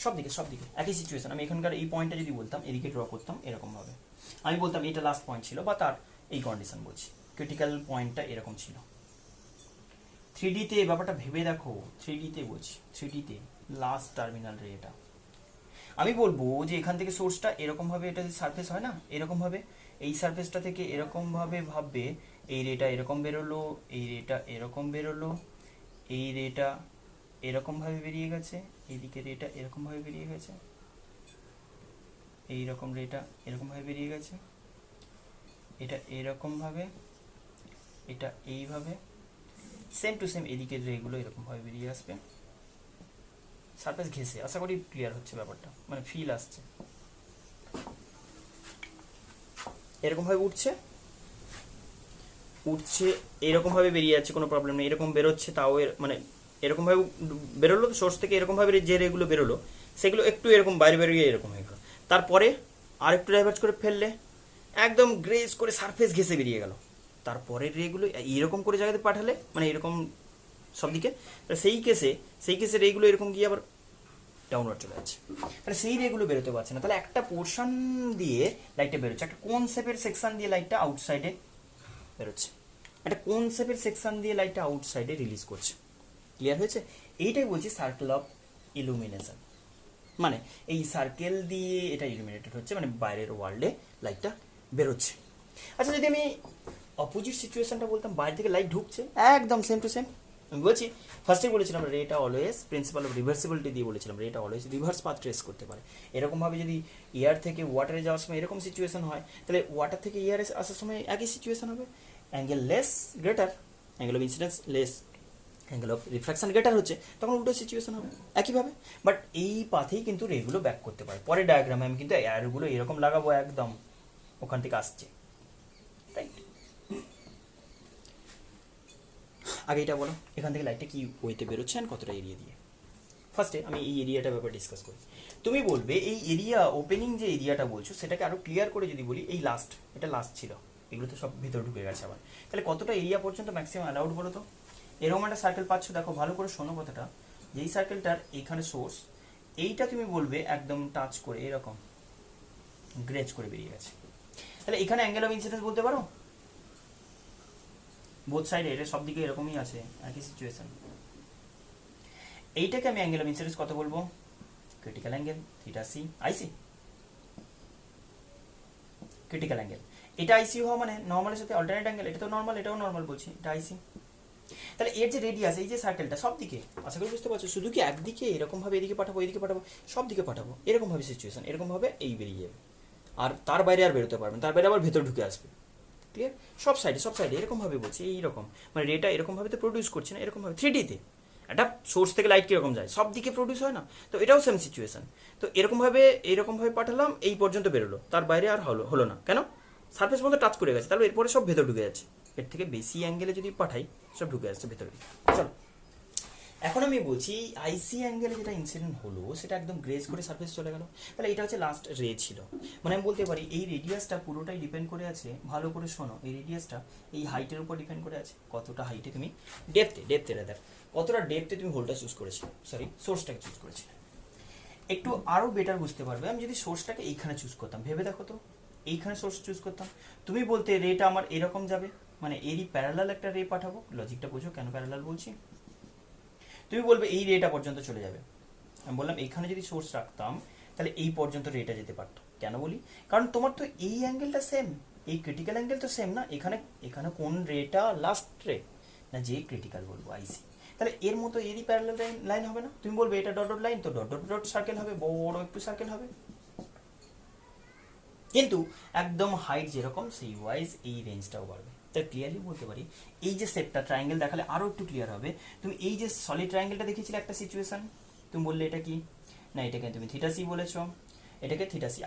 সব দিকে একই সিচুয়েশন। আমি এখানকার এই পয়েন্টটা যদি বলতাম, এদিকে ড্র করতাম এরকমভাবে, আমি বলতাম এটা লাস্ট পয়েন্ট ছিল, বা তার এই কন্ডিশন বলছি, ক্রিটিক্যাল পয়েন্টটা এরকম ছিল। 3Dতে ব্যাপারটা ভেবে দেখো, 3Dতে বলছি, 3Dতে লাস্ট টার্মিনাল রে এটা। আমি বলবো যে এখান থেকে সোর্সটা এরকমভাবে, এটা যে সারফেস হয় না এরকমভাবে, এই সারফেসটা থেকে এরকমভাবে ভাববে, এই রেটা এরকম বেরোলো, এই রেটা এরকম বেরোলো, এই রেটা এরকমভাবে বেরিয়ে গেছে, এইদিকে রেটা এরকমভাবে বেরিয়ে গেছে, এইরকম রেটা এরকমভাবে বেরিয়ে গেছে, এটা এরকমভাবে, এটা এইভাবে, সেম টু সেম এদিকের রেগুলো এরকমভাবে বেরিয়ে আসবে, সারফেস ঘেসে। আশা করি ক্লিয়ার হচ্ছে ব্যাপারটা, মানে ফিল আসছে। এরকমভাবে উঠছে এরকমভাবে বেরিয়ে যাচ্ছে, কোনো প্রবলেম নেই, এরকম বেরোচ্ছে তাও মানে এরকমভাবে বেরোলো সোর্স থেকে, এরকমভাবে যে রেগুলো বেরোলো সেগুলো একটু এরকম বাইরে বেরিয়ে এরকম হয়ে গেলো, তারপরে আর একটু ডাইভার্জ করে ফেললে একদম গ্রেস করে সারফেস ঘেসে বেরিয়ে গেল, তারপরের রেগুলো এরকম করে জায়গাতে পাঠালে, মানে এরকম সব দিকে, সেই কেসে রেগুলো এরকম গিয়ে আবার ডাউনওয়ার্ড চলে যাচ্ছে, তাহলে সেই রেগুলো বেরোতে পারছে না। তাহলে একটা পোর্শন দিয়ে লাইটটা বেরোচ্ছে, একটা কোন শেপের সেকশন দিয়ে লাইটটা আউটসাইডে বেরোচ্ছে, একটা কোন শেপের সেকশন দিয়ে লাইটটা আউটসাইডে রিলিজ করছে। ক্লিয়ার হয়েছে? এইটাই বলছি সার্কেল অফ ইলুমিনেশন, মানে এই সার্কেল দিয়ে এটা ইলুমিনেটেড হচ্ছে, মানে বাইরের ওয়ার্ল্ডে লাইটটা বেরোচ্ছে। আচ্ছা যদি আমি অপোজিট সিচুয়েশনটা বলতাম, বাইরে থেকে লাইট ঢুকছে একদম সেম টু সেম, আমি বলছি ফার্স্টে বলেছিলাম রেটা অলওয়েজ, প্রিন্সিপাল অফ রিভার্সিবিলিটি দিয়ে বলেছিলাম রেটা অলওয়েজ রিভার্স পাথ ট্রেস করতে পারে। এরকমভাবে যদি এয়ার থেকে ওয়াটারে যাওয়ার সময় এরকম সিচুয়েশন হয়, তাহলে ওয়াটার থেকে এয়ারে আসার সময় একই সিচুয়েশন হবে, angle less greater, angle of incidence less, angle of refraction greater হচ্ছে, তখন উল্টো সিচুয়েশন হবে একইভাবে। বাট এই পাথেই কিন্তু রেগুলো ব্যাক করতে পারে। পরের ডায়াগ্রামে আমি কিন্তু এয়ারগুলো এরকম লাগাবো, একদম ওখান থেকে আসছে, রাইট? আগে এটা বলো, এখান থেকে লাইটটা কি ওয়েতে বেরোচ্ছে আর কতটা এরিয়া দিয়ে। ফার্স্টে আমি এই এরিয়াটার ব্যাপারে ডিসকাস করি। তুমি বলবে এই এরিয়া ওপেনিং যে এরিয়াটা বলছো সেটাকে আরো ক্লিয়ার করে যদি বলি, এই লাস্ট, এটা লাস্ট ছিল, এগুলো তো সব ভিতরে ঢুকে গেছে আবার, তাহলে কতটা এরিয়া পর্যন্ত ম্যাক্সিমাম অ্যালাউড বলো তো? এরকম একটা সার্কেল পাচ্ছ, দেখো ভালো করে শোনো কথাটা, যেই সার্কেলটার এইখানে সোর্স, এইটা তুমি বলবে একদম টাচ করে এরকম গ্রেজ করে বেরিয়ে গেছে, তাহলে এখানে অ্যাঙ্গেল অফ ইনসিডেন্স বলতে পারো বোথ সাইডে, এটা সব দিকে এরকমই আছে, একই সিচুয়েশন। এইটাকে আমি অ্যাঙ্গেল অফ ইনসিডেন্স কত বলবো? ক্রিটিক্যাল অ্যাঙ্গেল থিটা সি আইসি, ক্রিটিক্যাল অ্যাঙ্গেল। এটা আইসি হওয়া মানে নর্মালের সাথে অল্টারনেট অ্যাঙ্গেল, এটা তো নর্মাল, এটাও নর্মাল বলছি, এটা আইসি। তাহলে এর যে রেডিয়াস, এই যে সার্কেলটা সব দিকে, আশা করি বুঝতে পারছো, শুধু কি একদিকে এরকমভাবে এদিকে পাঠাবো, এদিকে পাঠাবো, সব দিকে পাঠাবো, এরকমভাবে সিচুয়েশন, এরকমভাবে এই বেরিয়ে যাবে, আর তার বাইরে আর বেরোতে পারবেন, তার বাইরে আবার ভেতর ঢুকে আসবে, ক্লিয়ার? সব সাইডে এরকমভাবে বলছি, এইরকম মানে রেটা এরকমভাবে তো প্রডিউস করছে না, এরকমভাবে 3Dতে একটা সোর্স থেকে লাইট কীরকম যায়, সব দিকে প্রডিউস হয় না, তো এটাও সেম সিচুয়েশন। তো এরকমভাবে পাঠালাম, এই পর্যন্ত বেরোলো, তার বাইরে আর হলো না, কেন? সারফেস মধ্যে টাচ করে গেছে, তাহলে এরপরে সব ভেতর ঢুকে যাচ্ছে। এর থেকে বেশি অ্যাঙ্গেলে যদি পাঠাই সব ঢুকে যাচ্ছে ভেতরে। চলো এখন আমি বলছি আইসি অ্যাঙ্গেলে যেটা ইনসিডেন্ট হলো সেটা একদম গ্রেজ করে সারফেস চলে গেল, তাহলে এটা হচ্ছে লাস্ট রে ছিল। মানে আমি বলতে পারি এই রেডিয়াসটা পুরোটাই ডিপেন্ড করে আছে, ভালো করে শোনো, এই রেডিয়াসটা এই হাইটের উপর ডিপেন্ড করে আছে, কতটা হাইটে তুমি ডেপথে রাদার কতটা ডেপথে তুমি হোলটা চুজ করেছো, সরি সোর্সটাকে চুজ করেছিলে। একটু আরও বেটার বুঝতে পারবে আমি যদি সোর্সটাকে এইখানে চুজ করতাম, ভেবে দেখো তো, এইখানে সোর্স চুজ করতাম, তুমি বলতে রেটা আমার এরকম যাবে, মানে এরই প্যারালাল একটা রে পাঠাবো, লজিকটা বুঝো কেন প্যারালাল বলছি। তুমি বলবে এই রেটা পর্যন্ত চলে যাবে, আমি বললাম এইখানে যদি সোর্স রাখতাম তাহলে এই পর্যন্ত রেটা যেতে পারতো, কেন বলি, কারণ তোমার তো এই অ্যাঙ্গেলটা সেম, এই ক্রিটিক্যাল অ্যাঙ্গেল তো সেম না, এখানে কোন রেটা লাস্ট রে না, যে ক্রিটিক্যাল বলবো আইসি, তাহলে এর মতো এরই প্যারালাল লাইন হবে না, তুমি বলবে এটা ডট ডট লাইন, তো ডট ডট ডট সার্কেল হবে, বড় একটু সার্কেল হবে, কিন্তু একদম হাইট যেরকম সেই ওয়াইজ এই রেঞ্জটাও বাড়বে। তাই ক্লিয়ারলি বলতে পারি এই যে সেটটা ট্রায়াঙ্গেল দেখালে আরও একটু ক্লিয়ার হবে, তুমি এই যে সলিড ট্রায়াঙ্গেলটা দেখেছিলে একটা সিচুয়েশন, তুমি বললে এটা কি না, এটাকে তুমি থিটা সি বলেছো, এটাকে থিটা সি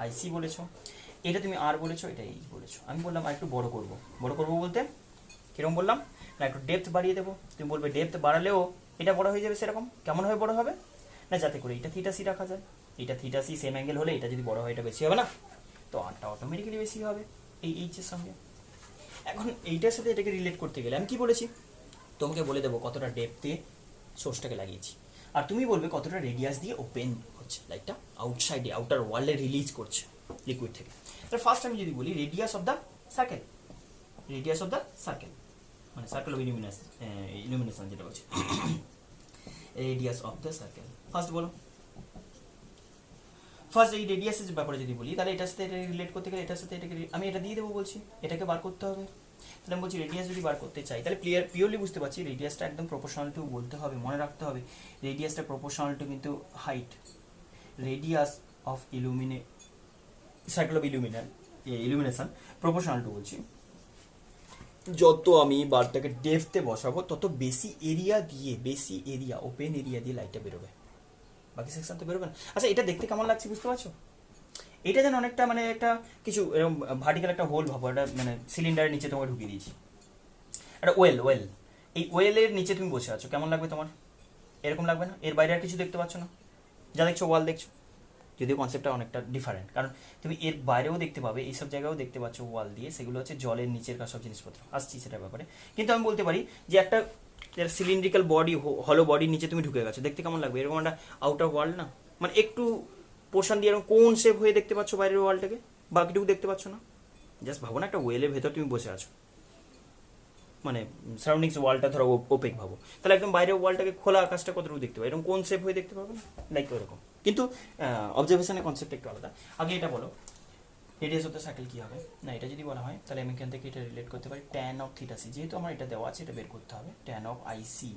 আইসি বলেছো, এটা তুমি আর বলেছো, এটা এইচ বলেছো, আমি বললাম আর একটু বড় করবো বলতে কিরকম বললাম না, একটু ডেপথ বাড়িয়ে দেবো, তুমি বলবে ডেপথ বাড়ালেও এটা বড় হয়ে যাবে, সেরকম কেমন হয়ে বড় হবে না, যাতে করে এটা থিটা সি রাখা যায়, এটা থিটা সি সেম অ্যাঙ্গেল হলে এটা যদি বড় হয় এটা বেশি হবে না, তো আরটা অটোমেটিক্যালি বেশি হবে এই এইচের সঙ্গে। এখন এইটার সাথে এটাকে রিলেট করতে গেলে আমি কি বলেছি, তোমাকে বলে দেবো কতটা ডেপথে সোর্সটাকে লাগিয়েছি, আর তুমি বলবে কতটা রেডিয়াস দিয়ে ওপেন হচ্ছে লাইটটা, আউটসাইডে আউটার ওয়ার্ল্ডে রিলিজ করছে লিকুইড থেকে। তাহলে ফার্স্ট আমি যদি বলি রেডিয়াস অফ দ্য সার্কেল মানে সার্কেল অফ ইলুমিনেশন যেটা বলছে radius of the circle, first বলো। ফার্স্ট এই রেডিয়াসের ব্যাপারে যদি বলি তাহলে এটার সাথে এটা রিলেট করতে গেলে এটার সাথে এটাকে আমি এটা দিয়ে দেবো বলছি, এটাকে বার করতে হবে, তাহলে আমি বলছি রেডিয়াস যদি বার করতে চাই তাহলে পিওরলি বুঝতে পারছি রেডিয়াসটা একদম প্রপোর্শনাল টু বলতে হবে, মনে রাখতে হবে রেডিয়াসটা প্রপোর্শনাল টু কিন্তু height, radius of circle of illumination proportional to বলছি, যত আমি বারটাকে ডেপথে বসাবো তত বেশি এরিয়া ওপেন এরিয়া দিয়ে লাইটটা বেরোবে, বাকি সেকশন তো বেরোবে না। আচ্ছা এটা দেখতে কেমন লাগছে বুঝতে পারছো, এটা যেন অনেকটা মানে একটা কিছু এরকম ভার্টিক্যাল একটা হোল ভাবো, একটা মানে সিলিন্ডারের নিচে তোমাকে ঢুকিয়ে দিয়েছি, একটা ওয়েল, এই ওয়েলের নিচে তুমি বসে আছো, কেমন লাগবে তোমার, এরকম লাগবে না, এর বাইরে আর কিছু দেখতে পাচ্ছ না, যা দেখছো ওয়াল দেখছো, যদিও কনসেপ্টটা অনেকটা ডিফারেন্ট, কারণ তুমি এর বাইরেও দেখতে পাবে, এইসব জায়গায়ও দেখতে পাচ্ছ ওয়াল দিয়ে, সেগুলো হচ্ছে জলের নিচের কাজ সব জিনিসপত্র, আসছি সেটার ব্যাপারে। কিন্তু আমি বলতে পারি যে একটা সিলিন্ড্রিক্যাল বডি, হলো বডির নিচে তুমি ঢুকে গেছো, দেখতে কেমন লাগবে, এরকম একটা আউটার ওয়ার্ল্ড না, মানে একটু পোর্শন দিয়ে এরকম কোন শেপ হয়ে দেখতে পাচ্ছ বাইরের ওয়ালটাকে, বাকিটুকু দেখতে পাচ্ছ না, জাস্ট ভাবো না একটা ওয়েলের ভেতর তুমি বসে আছো, মানে সারাউন্ডিংস ওয়ালটা ধরো ওপেক ভাবো, তাহলে একদম বাইরের ওয়ালটাকে খোলা আকাশটা কতটুকু দেখতে পাবে, এরকম কোন শেপ হয়ে দেখতে পাবে না, লাইক ওরকম, কিন্তু অবজারভেশনের কনসেপ্ট একটু আলাদা। আগে এটা বলো রেডিয়াস অফ দ্য সার্কেল কী হবে না, এটা যদি বলা হয় তাহলে আমি এখান থেকে এটা রিলেট করতে পারি ট্যান অফ থিটা সি, যেহেতু আমার এটা দেওয়া আছে এটা বের করতে হবে, tan of ic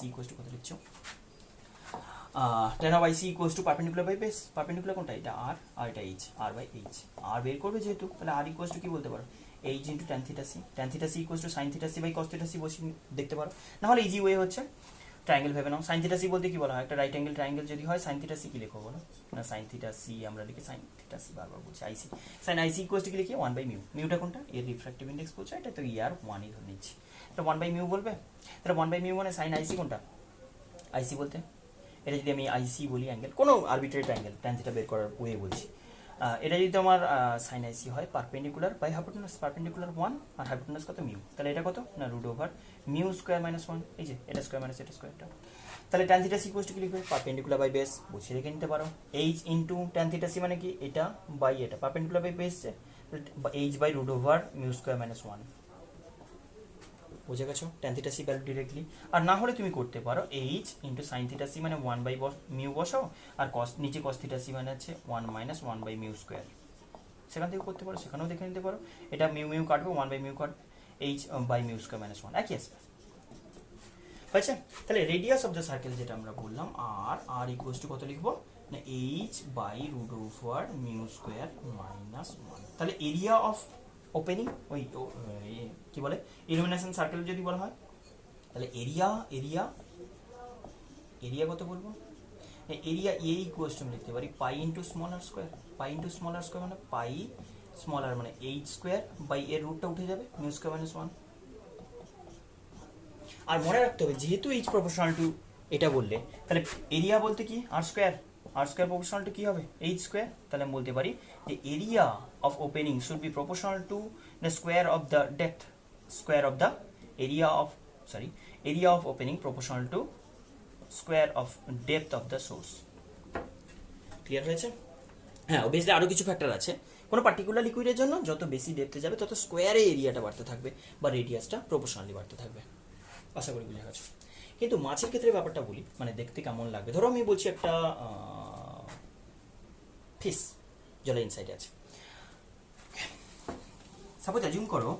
equals to কত লিখছো, tan of ic equals to perpendicular by base, perpendicular কোনটা, এটা আর এটা h, r by h, r বের করবে যেহেতু, তাহলে আর ইকুয়ালস টু কি বলতে পারো h into tan theta C equals to sine theta c by cos theta c বসে দেখতে পারো, নাহলে ইজি ওয়ে হচ্ছে ট্রায়াঙ্গেল ভেবে নাও, সাইন থিটা সি বলতে কি বলা হয়, একটা রাইট অ্যাঙ্গেল ট্রায়াঙ্গেল যদি হয় সাইন থিটা সি কি লেখো বলো না, সাইন থিটা সি আমরা লিখি সাইন থিটা সি, বারবার বলছি আইসি, সাইন আইসি ইকুয়ালস টু কি লিখি 1 বাই মিউ, মিউটা কোনটা এর রিফ্র্যাক্টিভ ইন্ডেক্স বলছো, এটা তো ইয়ার 1ই ধরে নিচ্ছি, এটা 1 বাই মিউ বলবে, তাহলে 1 বাই মিউ মানে সাইন আইসি কোনটা, আইসি বলতে এটা যদি আমি আইসি বলি অ্যাঙ্গেল, কোনো আরবিট্রারি ট্রায়াঙ্গেল ট্যান থিটা বের করার ওয়ে বলছি, এটা যদি আমার সাইন আইসি হয় পারপেন্ডিকুলার বাই হাইপোটেনাস, পারপেন্ডিকুলার 1 আর হাইপোটেনাস কত মিউ, তাহলে এটা কত না root over mu square minus 1, এই যে এটা স্কোয়ার মাইনাস এটা স্কোয়ারটা, তাহলে tan theta C equals to কি লিখবে পারপেন্ডিকুলার বাই বেস, বুঝিয়ে রেখে নিতে পারো, h into tan theta C মানে কি এটা বাই এটা, perpendicular by base h by root over mu square minus 1, বুঝে গেছো tan theta C value directly, আর না হলে তুমি করতে পারো h into sine theta C মানে 1 বাই মিউ বসাও, আর কস নিচে কস থিটা সি মানে হচ্ছে 1 মাইনাস 1 বাই মিউ স্কোয়ার, সেখান থেকে করতে পারো, সেখানেও দেখে নিতে পারো, এটা মিউ কাটবে 1 বাই মিউ কাটবে, h by mu square minus 1 একই আসবে, আচ্ছা তাহলে রেডিয়াস অফ দ্য সার্কেল যেটা আমরা বললাম আর ইকুয়ালস টু কত লিখবো না h by root over mu square minus 1, তাহলে এরিয়া অফ ওপেনিং ওই কি বলে ইলুমিনেশন সার্কেল যদি বলা হয়, তাহলে এরিয়া কত বলবো, এরিয়া এ ইকুয়ালস টু লিখতে পারি pi into smaller square, pi into smaller square মানে পাই স্মলার মানে এইচ স্কোয়ার বাই এর রুটটা উঠে যাবে মিউ স্কোয়ার মাইনাস 1। আর মনে রাখতে হবে যেহেতু এইচ প্রপোর্শনাল টু এটা বললে, তাহলে এরিয়া বলতে কি আর স্কোয়ার প্রপোর্শনাল টু কি হবে এইচ স্কোয়ার, তাহলে আমি বলতে পারি যে area of opening should be proportional to the square of the depth, square of the area of opening proportional to square of depth of the source. Clear হয়েছে? হ্যাঁ, obviously আরও কিছু ফ্যাক্টর আছে। কোনো পার্টিকুলার লিকুইডের জন্য যত বেশি ডেপথে যাবে তত স্কোয়ারে এরিয়াটা বাড়তে থাকবে বা রেডিয়াসটা প্রপোর্শনালি বাড়তে থাকবে। আশা করি বুঝে গেছো। কিন্তু মাছের ক্ষেত্রে ব্যাপারটা বলি, মানে দেখতে কেমন লাগবে। ধরো আমি বলছি একটা ফিশ জলের ইনসাইডে আছে, সাপোজ অ্যাজিউম করো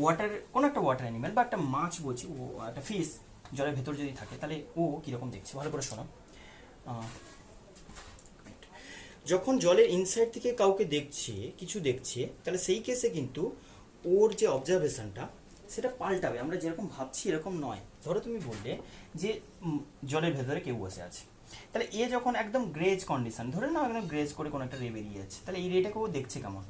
ওয়াটার, কোনো একটা ওয়াটার অ্যানিমেল বা একটা মাছ বলছি, ও একটা ফিশ জলের ভেতর যদি থাকে তাহলে ও কীরকম দেখছে ভালো করে শোনো। যখন জলের ইনসাইড থেকে কাউকে দেখছে, কিছু দেখছে, তাহলে সেই কেসে কিন্তু ওর যে অবজারভেশনটা সেটা পাল্টাবে। আমরা যেরকম ভাবছি এরকম নয়। ধরো তুমি বললে যে জলের ভেতরে কেউ বসে আছে, তাহলে এ যখন একদম গ্রেজ কন্ডিশন, ধরে না একদম গ্রেজ করে কোনো একটা রে বেরিয়ে যাচ্ছে, তাহলে এই রেটাকে ও দেখছে কেমন?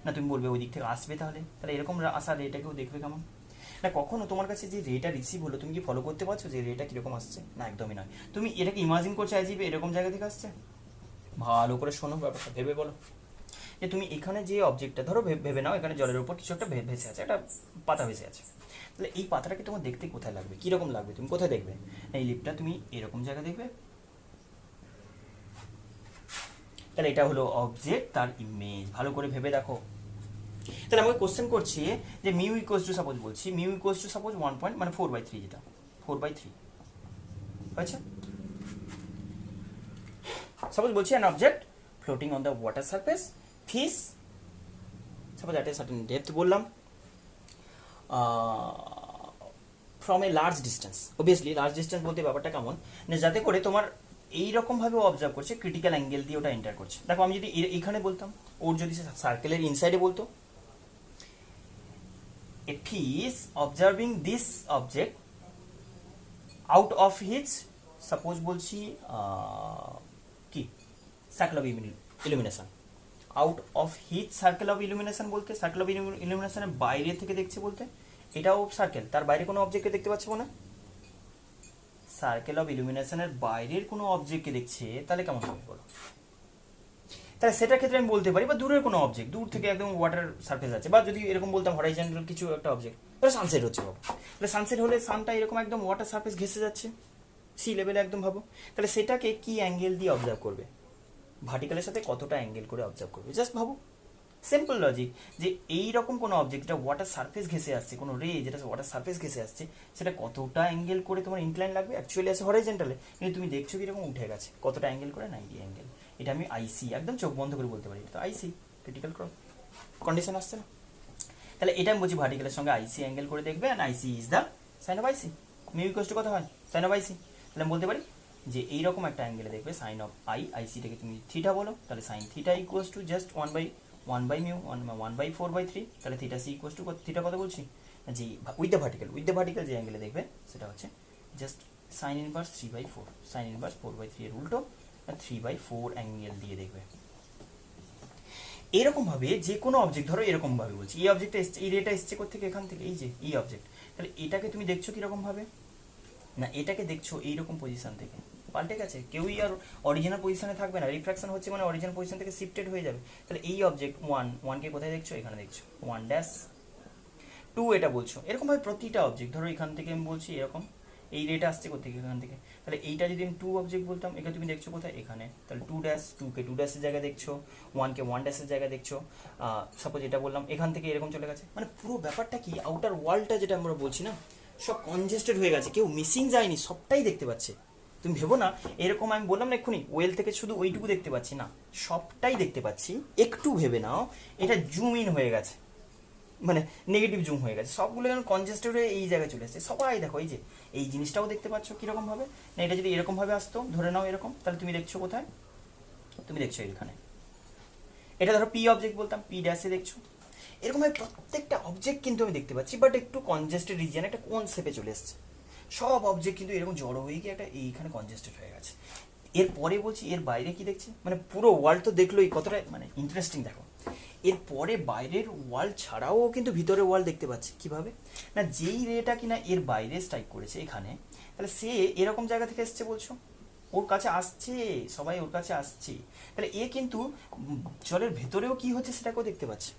না তুমি বলবে ওই দিক থেকে আসবে, তাহলে এরকম আসা রেটাকেও দেখবে কেমন? না কখনো তোমার কাছে যে রেটা রিসিভ হলো তুমি কি ফলো করতে পারছো যে রেটা কীরকম আসছে? না, একদমই নয়। তুমি এটাকে ইমাজিন করছো অ্যাজিভ এরকম জায়গা থেকে আসছে। ভালো করে শোনো ব্যাপারটা, ভেবে বলো যে তুমি এখানে যে অবজেক্টটা ধরো ভেবে নাও এখানে জলের উপর কিছু একটা ভেসে আছে, একটা পাতা ভেসে আছে, তাহলে এই পাতাটাকে তোমার দেখতে কোথায় লাগবে, কীরকম লাগবে, তুমি কোথায় দেখবে? এই লিপটা তুমি এরকম জায়গা দেখবে, তাহলে এটা হলো অবজেক্ট, তার ইমেজ। ভালো করে ভেবে দেখো। তাহলে আমাকে কোশ্চেন করছি যে মিউ ইকুয়ালস টু, সাপোজ বলছি mu equals to suppose 1 point মানে 4/3, যেটা 4/3 হয়েছে। সাপোজ বলছি an object floating on the water surface, fish suppose at a certain depth বললাম, from a large distance. Obviously large distance বলতে ব্যাপারটা কেমন, না যাতে করে তোমার এইরকমভাবে অবজার্ভ করছে, ক্রিটিক্যাল অ্যাঙ্গেল দিয়ে ওটা এন্টার করছে। দেখো আমি যদি এখানে বলতাম, ওর যদি সার্কেলের ইনসাইডে বলতো, a fish observing this object out of his, suppose বলছি কি circle of illumination, out of his circle of illumination বলতে, সার্কেল অফ ইলুমিনেশনের বাইরে থেকে দেখছে বলতে, এটাও সার্কেল, তার বাইরে কোনো অবজেক্টকে দেখতে পাচ্ছ না, সার্কেল অফ ইলুমিনেশনের বাইরের কোনো অবজেক্টকে দেখছে, তাহলে কেমন হবে বলো? তাহলে সেটার ক্ষেত্রে আমি বলতে পারি, বা দূরের কোনো অবজেক্ট, দূর থেকে একদম ওয়াটার সারফেস আছে, বা যদি এরকম বলতাম হরাইজন্টাল কিছু একটা অবজেক্ট, তাহলে সানসেট হচ্ছে বাবু, তাহলে সানসেট হলে সানটা এরকম একদম ওয়াটার সারফেস ঘেসে যাচ্ছে সি লেভেলে একদম ভাবো, তাহলে সেটাকে কি অ্যাঙ্গেল দিয়ে অবজার্ভ করবে, ভার্টিক্যালের সাথে কতটা অ্যাঙ্গেল করে অবজার্ভ করবে, জাস্ট ভাবো। সিম্পল লজিক যে এইরকম কোনো অবজেক্ট যেটা ওয়াটার সারফেস ঘেসে আসছে, কোনো রে যেটা ওয়াটার সারফেস ঘেসে আসছে, সেটা কতটা অ্যাঙ্গেল করে তোমার ইনক্লাইন লাগবে, অ্যাকচুয়ালি আছে হরাইজন্টালে, কিন্তু তুমি দেখছো কিরকম উঠে গেছে, কতটা অ্যাঙ্গেল করে, 90 অ্যাঙ্গেল। এটা আমি আইসি একদম চোখ বন্ধ করে বলতে পারি, তো আইসি ক্রিটিক্যাল কন্ডিশন আসছে না, তাহলে এটা আমি বলছি ভার্টিক্যালের সঙ্গে আইসি অ্যাঙ্গেল করে দেখবে, and ic is the sine of ic. Mu equals to কত হয় সাইন অফ আইসি, তাহলে আমি বলতে পারি যে এইরকম একটা অ্যাঙ্গেলে দেখবে সাইন অফ আইসিটাকে তুমি থিটা বলো, তাহলে sine theta equals to just 1/মিউ 1/4/3, তাহলে theta C equals to theta কত বলছি, যে উইথ দ্য ভার্টিক্যাল যে অ্যাঙ্গেলে দেখবে সেটা হচ্ছে just sign inverse 3/4, sign inverse 4/3 এর উল্টো 3/4 অ্যাঙ্গেল দিয়ে দেখবে। এরকমভাবে যে কোনো অবজেক্ট, ধরো এরকমভাবে বলছি, এই অবজেক্টটা এসছে, এই রেটা এসছে কোথেকে, এখান থেকে, এই যে এই অবজেক্ট, তাহলে এটাকে তুমি দেখছো কীরকমভাবে, না এটাকে দেখছো এইরকম পজিশন থেকে, পাল্টে গেছে, কেউই আর অরিজিনাল পজিশনে থাকবে না, রিফ্র্যাকশন হচ্ছে মানে অরিজিনাল পজিশন থেকে শিফটেড হয়ে যাবে। তাহলে এই অবজেক্ট 1কে কোথায় দেখছো, এখানে দেখছো 1-2, এটা বলছো এরকমভাবে প্রতিটা অবজেক্ট, ধরো এখান থেকে আমি বলছি এরকম, এই রেটা আসছে কোথেকে, এখান থেকে, তাহলে এইটা যদি আমি 2 অবজেক্ট বলতাম, এটা তুমি দেখছো কোথায়, এখানে, তাহলে 2', 2কে 2'-এর জায়গায় দেখছো, 1কে 1'-এর জায়গায় দেখছো, সাপোজ এটা বললাম এখান থেকে এরকম চলে গেছে, মানে পুরো ব্যাপারটা কি, আউটার ওয়ার্ল্ডটা যেটা আমরা বলছি না, সব কনজেস্টেড হয়ে গেছে, কেউ মিসিং যায়নি, সবটাই দেখতে পাচ্ছে। তুমি ভেবো না এরকম আমি বললাম না এক্ষুনি ওয়েল থেকে শুধু ওইটুকু দেখতে পাচ্ছি না, সবটাই দেখতে পাচ্ছি। একটু ভেবে নাও এটা জুম ইন হয়ে গেছে, মানে নেগেটিভ জুম হয়ে গেছে, সবগুলো যেন কনজেস্টেড হয়ে এই জায়গায় চলে এসেছে, সবাই দেখো এই যে এই জিনিসটাও দেখতে পাচ্ছ কীরকমভাবে, না এটা যদি এরকমভাবে আসতো, ধরে নাও এরকম, তাহলে তুমি দেখছো কোথায়, তুমি দেখছো এখানে, এটা ধরো পি অবজেক্ট বলতাম, P' দেখছো, এরকমভাবে প্রত্যেকটা অবজেক্ট কিন্তু আমি দেখতে পাচ্ছি, বাট একটু কনজেস্টেড রিজিয়ন, একটা কোন শেপে চলে এসছে। সব অবজেক্ট কিন্তু এরকম জড়ো হয়ে গিয়ে একটা এইখানে কনজেস্টেড হয়ে গেছে। এরপরে বলছি এর বাইরে কি দেখছে, মানে পুরো ওয়ার্ল্ড তো দেখলোই, কতটা মানে ইন্টারেস্টিং দেখো। এরপরে বাইরের ওয়ার্ল্ড ছাড়াও কিন্তু ভিতরের ওয়ার্ল্ড দেখতে পাচ্ছে। কিভাবে না, যেই রেটা কিনা এর বাইরে স্ট্রাইক করেছে এখানে, তাহলে সে এরকম জায়গা থেকে এসছে বলছো, ওর কাছে আসছে, সবাই ওর কাছে আসছে, তাহলে এ কিন্তু জলের ভেতরেও কি হচ্ছে সেটাকেও দেখতে পাচ্ছে।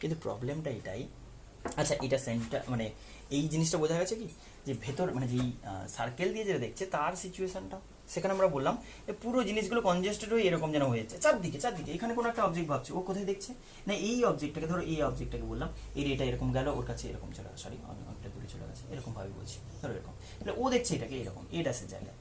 কিন্তু প্রবলেমটা এটাই, আচ্ছা এটা সেন্টার মানে এই জিনিসটা বোঝা গেছে কি, যে ভেতর মানে যেই সার্কেল দিয়ে যেটা দেখছে তার সিচুয়েশনটা, সেখানে আমরা বললাম যে পুরো জিনিসগুলো কনজেস্টেড হয়ে এরকম যেন হয়ে যাচ্ছে চারদিকে চারদিকে। এখানে কোনো একটা অবজেক্ট ভাবছে, ও কোথায় দেখছে না এই অবজেক্টটাকে, ধরো এই অবজেক্টটাকে বললাম এই রেটা এরকম গেল ওর কাছে এরকম চলে গেছে, সরি অনেকটা দূরে চলে গেছে, এরকম ভাবে বলছি ধরো এরকম, তাহলে ও দেখছে এটাকে এরকম, এটা সে জায়গায়।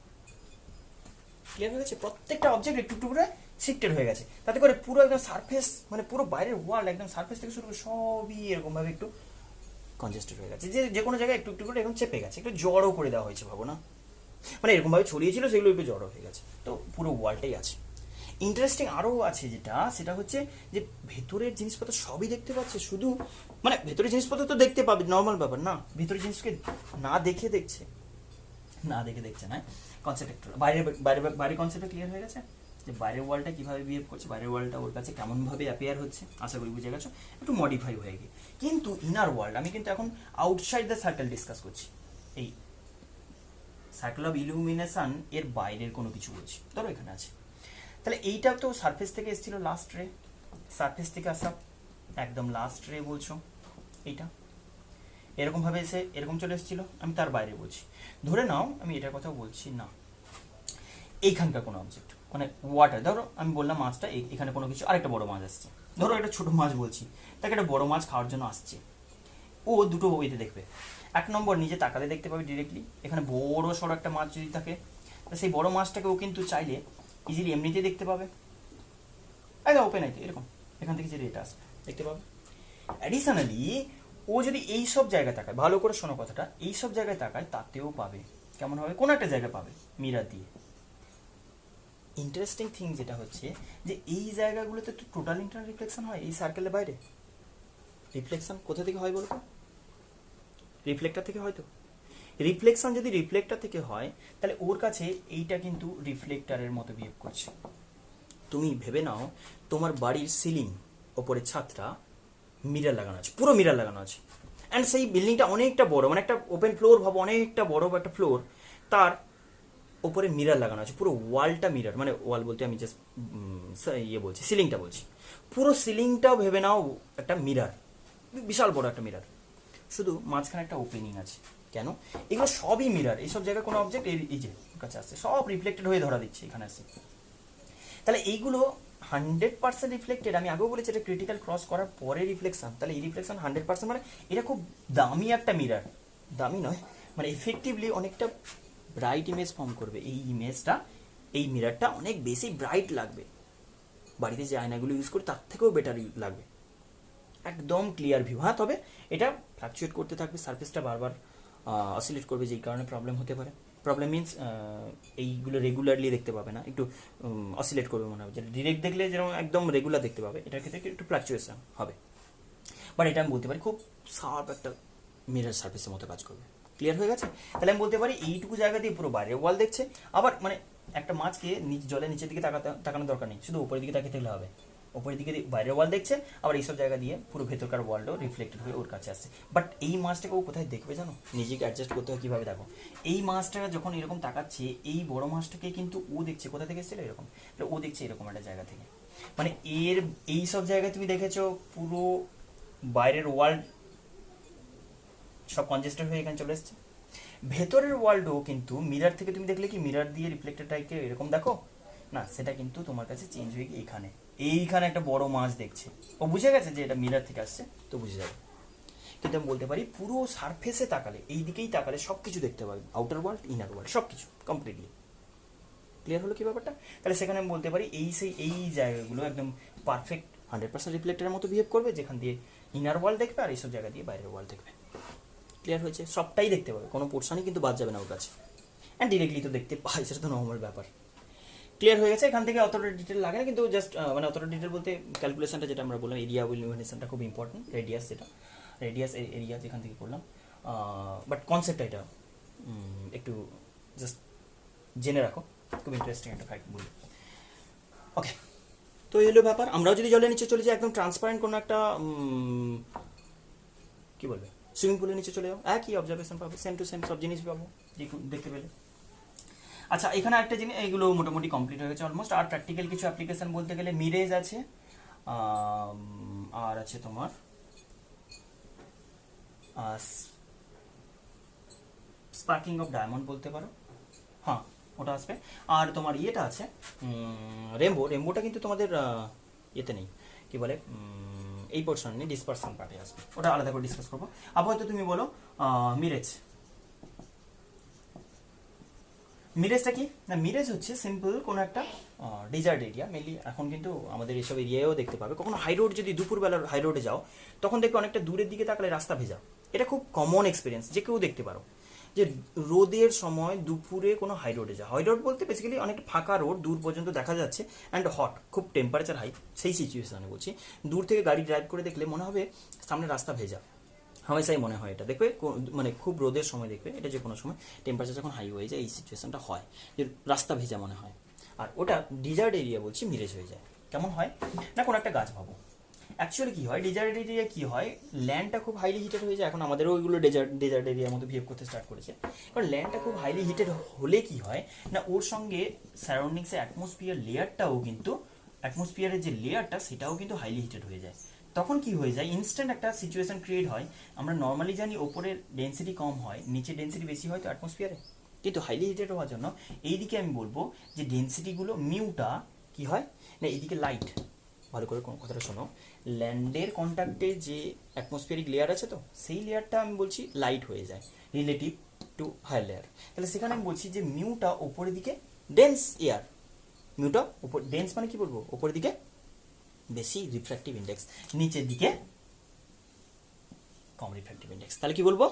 ক্লিয়ার হয়ে গেছে, প্রত্যেকটা অবজেক্ট একটু একটু করে শিফটেড হয়ে গেছে, তাতে করে পুরো একদম সারফেস মানে পুরো বাইরের ওয়ার্ল্ড একদম সারফেস থেকে শুরু করে সবই এরকম ভাবে একটু কনজেস্টেড হয়ে গেছে, যে যে কোনো জায়গায় একটু একটু করে এখন চেপে গেছে, একটু জড়ো করে দেওয়া হয়েছে ভাবো না, মানে এরকমভাবে ছড়িয়েছিল সেগুলো একটু জড়ো হয়ে গেছে, তো পুরো ওয়ার্ল্ডটাই আছে। ইন্টারেস্টিং আরও আছে যেটা, সেটা হচ্ছে যে ভেতরের জিনিসপত্র সবই দেখতে পাচ্ছে, শুধু মানে ভেতরের জিনিসপত্র তো দেখতে পাবে নর্মাল ব্যাপার না, ভেতরের জিনিসকে না দেখে দেখছে, না দেখে দেখছে না, কনসেপ্ট একটু বাইরে বাইরে বাইরে কনসেপ্টটা ক্লিয়ার হয়ে গেছে, যে বাইরের ওয়ার্ল্ডটা কীভাবে বিহেভ করছে, বাইরের ওয়ার্ল্ডটা ওর কাছে কেমনভাবে অ্যাপিয়ার হচ্ছে, আশা করি বুঝে গেছো, একটু মডিফাই হয়ে গিয়ে। কিন্তু ইনার ওয়ার্ল্ড, আমি কিন্তু এখন আউটসাইড দ্য সার্কেল ডিসকাস করছি, এই সার্কেল অফ ইলুমিনেশন এর বাইরের কোনো কিছু বলছি, ধরো এখানে আছে, তাহলে এইটা তো সারফেস থেকে এসেছিল লাস্ট রে, সারফেস থেকে আসা একদম লাস্ট রে বলছো, এইটা এরকমভাবে এসে এরকম চলে এসেছিল, আমি তার বাইরে বলছি, ধরে নাও আমি এটার কথা বলছি না, এইখানকার কোনো অবজেক্ট মানে ওয়াটার, ধরো আমি বললাম মাছটা এখানে কোনো কিছু, আরেকটা বড় মাছ আসছে, ধরো একটা ছোট মাছ বলছি, তাকে একটা বড় মাছ খাওয়ার জন্য আসছে, ও দুটো ওইতে দেখবে, এক নম্বর নিজে তাকালে দেখতে পাবে ডিরেক্টলি, এখানে বড় সড়ো একটা মাছ যদি থাকে, তা সেই বড় মাছটাকে ও কিন্তু চাইলে ইজিলি এমনিতে দেখতে পাবে, একদম ওপেন আইতে এরকম, এখান থেকে যে রেট আসবে দেখতে পাবে। অ্যাডিশনালি ও যদি এই সব জায়গায় তাকায়, ভালো করে শোনো কথাটা, এই সব জায়গায় তাকায় তাতেও পাবে, কেমন হবে, কোনো একটা জায়গায় পাবে মিরার দিয়ে। ইন্টারেস্টিং থিং যেটা হচ্ছে যে এই জায়গাগুলোতে তো টোটাল ইন্টারনাল রিফ্লেকশন হয়, এই সার্কেলের বাইরে রিফ্লেকশন কোথা থেকে হয় বলতো, রিফ্লেক্টার থেকে হয় তো, রিফ্লেকশন যদি রিফ্লেক্টার থেকে হয় তাহলে ওর কাছে এইটা কিন্তু রিফ্লেক্টারের মতো বিহেভ করছে। তুমি ভেবে নাও তোমার বাড়ির সিলিং ওপরের ছাদটা মিরার লাগানো আছে, পুরো মিরার লাগানো আছে, অ্যান্ড সেই বিল্ডিংটা অনেকটা বড়, মানে একটা ওপেন ফ্লোর ভাবো, অনেকটা বড় একটা ফ্লোর, তার ওপরে মিরার লাগানো আছে, পুরো ওয়ালটা মিরার, মানে ওয়াল বলতে আমি জাস্ট ইয়ে বলছি, সিলিংটা বলছি, পুরো সিলিংটাও ভেবে নাও একটা মিরার, বিশাল বড় একটা মিরার, শুধু মাঝখানে একটা ওপেনিং আছে। কেন, এগুলো সবই মিরার, এইসব জায়গায় কোনো অবজেক্ট এই যে কাছে আসছে সব রিফ্লেক্টেড হয়ে ধরা দিচ্ছে এখানে আসছে, তাহলে এইগুলো 100% রিফ্লেক্টেড, আমি আগেও বলেছি এটা ক্রিটিক্যাল ক্রস করার পরে রিফ্লেকশন, তাহলে এই রিফ্লেকশন 100%, মানে এটা খুব দামি একটা মিরার, দামি নয় মানে এফেক্টিভলি অনেকটা ব্রাইট ইমেজ ফর্ম করবে, এই ইমেজটা এই মিরারটা অনেক বেশি ব্রাইট লাগবে, বাড়িতে যে আয়নাগুলো ইউজ করি তার থেকেও বেটার লাগবে, একদম ক্লিয়ার ভিউ। হ্যাঁ, তবে এটা ফ্লাকচুয়েট করতে থাকবে, সার্ফেসটা বারবার অসিলেট করবে, যেই কারণে প্রবলেম হতে পারে, প্রবলেম মিনস এইগুলো রেগুলারলি দেখতে পাবে না, একটু অসিলেট করবে মনে হবে, যেটা ডিরেক্ট দেখলে যেরকম একদম রেগুলার দেখতে পাবে, এটার ক্ষেত্রে একটু ফ্লাকচুয়েশন হবে, বাট এটা আমি বলতে পারি খুব শার্প একটা মিরার সার্ফেসের মতো কাজ করবে। ক্লিয়ার হয়ে গেছে, তাহলে আমি বলতে পারি এইটুকু জায়গা দিয়ে পুরো বাইরের ওয়াল দেখছে, আবার মানে একটা মাছকে জলের নিচের দিকে তাকানোর দরকার নেই, শুধু উপরের দিকে তাকিয়ে থাকলে হবে, উপরের দিকে বাইরের ওয়াল দেখছে, আবার এইসব জায়গা দিয়ে পুরো ভেতরকার ওয়ালটাও রিফ্লেক্টেড হয়ে ওর কাছে আসছে। বাট এই মাছটাকে ও কোথায় দেখবে জানো, নিজেকে অ্যাডজাস্ট করতে হয় কীভাবে, দেখো এই মাছটা যখন এরকম তাকাচ্ছে, এই বড় মাছটাকে কিন্তু ও দেখছে কোথা থেকে এসেছিল এরকম, ও দেখছে এরকম একটা জায়গা থেকে, মানে এর এই সব জায়গায় তুমি দেখেছো পুরো বাইরের ওয়ার্ল্ড সব কনজেস্টেড হয়ে এখানে চলে এসছে, ভেতরের ওয়ার্ল্ডও কিন্তু মিরার থেকে তুমি দেখলে কি মিরার দিয়ে রিফ্লেক্টেড টাইপকে এরকম দেখো না, সেটা কিন্তু তোমার কাছে চেঞ্জ হয়ে গিয়ে এইখানে একটা বড় মাছ দেখছে, ও বুঝে গেছে যে এটা মিরার থেকে আসছে, তো বুঝে যাবে। কিন্তু আমি বলতে পারি পুরো সারফেসে তাকালে, এই দিকেই তাকালে সব কিছু দেখতে পাবে, আউটার ওয়ার্ল্ড ইনার ওয়ার্ল্ড সব কিছু কমপ্লিটলি। ক্লিয়ার হলো কি ব্যাপারটা, তাহলে সেখানে আমি বলতে পারি এই জায়গাগুলো একদম পারফেক্ট 100% রিফ্লেক্টের মতো বিহেভ করবে, যেখান দিয়ে ইনার ওয়ার্ল্ড দেখবে আর এইসব জায়গা দিয়ে বাইরের ওয়ার্ল্ড দেখবে। ক্লিয়ার হয়েছে, সবটাই দেখতে পাবে, কোনো পোর্শনই কিন্তু বাদ যাবে না ওর কাছে, অ্যান্ড ডিরেক্টলি তো দেখতে পাই, সেটা তো নর্মাল ব্যাপার। ক্লিয়ার হয়ে গেছে, এখান থেকে অতটা ডিটেল লাগে না, কিন্তু জাস্ট মানে অতটা ডিটেল বলতে ক্যালকুলেশনটা যেটা আমরা বললাম, এরিয়া ইলুমিনেশনটা খুব ইম্পর্টেন্ট, রেডিয়াস যেটা, রেডিয়াস এরিয়া যেখান থেকে করলাম, বাট কনসেপ্টটা এটা একটু জাস্ট জেনে রাখো, খুব ইন্টারেস্টিং একটা ফ্যাক্ট বলি। ওকে, তো এই হলো ব্যাপার। আমরাও যদি জলের নিচে চলে যাই, একদম ট্রান্সপারেন্ট কোনো একটা কি বলবে সুইমিং পুলের নিচে চলে যাও, একই অবজারভেশন পাবো, সেম টু সেম সব জিনিস পাবো দেখতে পেলে। আচ্ছা, এখানে একটা জিনিস, এইগুলো মোটামুটি কমপ্লিট হয়ে গেছে অলমোস্ট। আর প্র্যাকটিক্যাল কিছু অ্যাপ্লিকেশন বলতে গেলে মিরেজ আছে, আর আছে তোমার স্পার্কিং অফ ডায়মন্ড বলতে পারো, হ্যাঁ ওটা আসবে। আর তোমার ইয়েটা আছে রেমবোটা কিন্তু তোমাদের ইয়েতে নেই, কি বলে এই পোর্শন নেই, ডিসপারশন পার্টে আসবে, ওটা আলাদা করে ডিসকাস করবো। আপাতত তুমি বলো মিরেজটা কি না, মিরেজ হচ্ছে সিম্পল কোনো একটা ডেজার্ট এরিয়া, মেনলি এখন কিন্তু আমাদের এইসব এরিয়ায়ও দেখতে পাবে। কখনো হাই রোড, যদি দুপুরবেলা হাই রোডে যাও, তখন দেখবে অনেকটা দূরের দিকে তাকালে রাস্তা ভেজা, এটা খুব কমন এক্সপিরিয়েন্স, যে কেউ দেখতে পারো যে রোদের সময় দুপুরে কোনো হাই রোডে যাও, হাই রোড বলতে বেসিক্যালি অনেক ফাঁকা রোড, দূর পর্যন্ত দেখা যাচ্ছে অ্যান্ড হট, খুব টেম্পারেচার হাই, সেই সিচুয়েশনে বলছি, দূর থেকে গাড়ি ড্রাইভ করে দেখলে মনে হবে সামনে রাস্তা ভেজা, হামেশাই মনে হয় এটা দেখবে, মানে খুব রোদের সময় দেখবে, এটা যে কোনো সময় টেম্পারেচার যখন হাই হয়ে যায় এই সিচুয়েশনটা হয়, যে রাস্তা ভেজা মনে হয়। আর ওটা ডিজার্ট এরিয়া বলছি মিরেজ হয়ে যায়। কেমন হয় না, কোনো একটা গাছ ভাবো, অ্যাকচুয়ালি কী হয় ডিজার্ট এরিয়া কী হয়, ল্যান্ডটা খুব হাইলি হিটেড হয়ে যায়, এখন আমাদেরও ওইগুলো ডেজার্ট এরিয়ার মধ্যে বিহেভ করতে স্টার্ট করেছে, কারণ ল্যান্ডটা খুব হাইলি হিটেড হলে কি হয় না, ওর সঙ্গে সারাউন্ডিংসের অ্যাটমসফিয়ার লেয়ারটাও কিন্তু, অ্যাটমসফিয়ারের যে লেয়ারটা সেটাও কিন্তু হাইলি হিটেড হয়ে যায়। তখন কি হয়ে যায়, ইনস্ট্যান্ট একটা সিচুয়েশন ক্রিয়েট হয়। আমরা নর্মালি জানি ওপরের ডেন্সিটি কম হয়, নিচে ডেন্সিটি বেশি হয় তো অ্যাটমসফিয়ারে, কিন্তু হাইলি হিটেড হওয়ার জন্য এইদিকে আমি বলবো যে ডেন্সিটিগুলো মিউটা কি হয় না, এইদিকে লাইট, ভালো করে কথাটা শোনো, ল্যান্ডের কন্ট্যাক্টে যে অ্যাটমসফিয়ারিক লেয়ার আছে তো সেই লেয়ারটা আমি বলছি লাইট হয়ে যায় রিলেটিভ টু হায়ার লেয়ার, তাহলে সেখানে আমি বলছি যে মিউটা ওপরের দিকে ডেন্স এয়ার, মিউটা উপর ডেন্স মানে কি বলবো, ওপরের দিকে বেশি রিফ্র্যাক্টিভ ইন্ডেক্স, নিচের দিকে কম রিফ্র্যাক্টিভ ইন্ডেক্স, তাহলে কি বলবো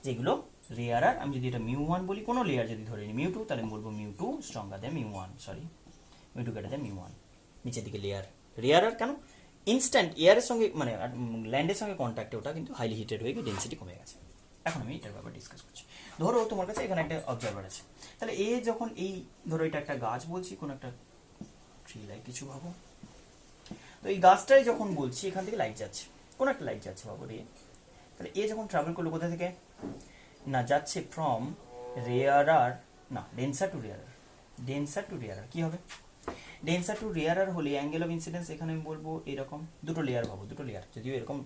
যেগুলো রেয়ারার, আমি যদি এটা মিউ 1 বলি, কোনো লেয়ার যদি ধরে নিই মিউ 2, তাহলে আমি বলবো mu 2 stronger than mu 1, sorry mu 2 greater than mu 1, নিচের দিকে লেয়ার রেয়ারার, কেন ইনস্ট্যান্ট এয়ারের সঙ্গে মানে ল্যান্ডের সঙ্গে কন্ট্যাক্টে ওটা কিন্তু হাইলি হিটেড হয়ে গিয়ে ডেন্সিটি কমে গেছে। এখন আমি এটার ব্যাপারে ডিসকাস করছি। ধরো তোমার কাছে এখানে একটা অবজারভার আছে, তাহলে এ যখন এই ধরো এটা একটা গাছ বলছি, কোনো একটা ট্রি লাইক কিছু ভাবো, তো এই গাছটাই যখন বলছি এখান থেকে লাইট যাচ্ছে, কোনো একটা লাইট যাচ্ছে বাবু রে, তাহলে এ যখন ট্রাভেল করলো কোথা থেকে না, যাচ্ছে ফ্রম রেয়ারার, না ডেন্সার টু রেয়ারার, ডেন্সার টু রেয়ারার কি হবে, ডেন্সার টু রেয়ারার হলে অ্যাঙ্গেল অফ ইনসিডেন্স এখানে আমি বলবো এরকম, দুটো লেয়ার ভাবো, দুটো লেয়ার, যদিও এরকম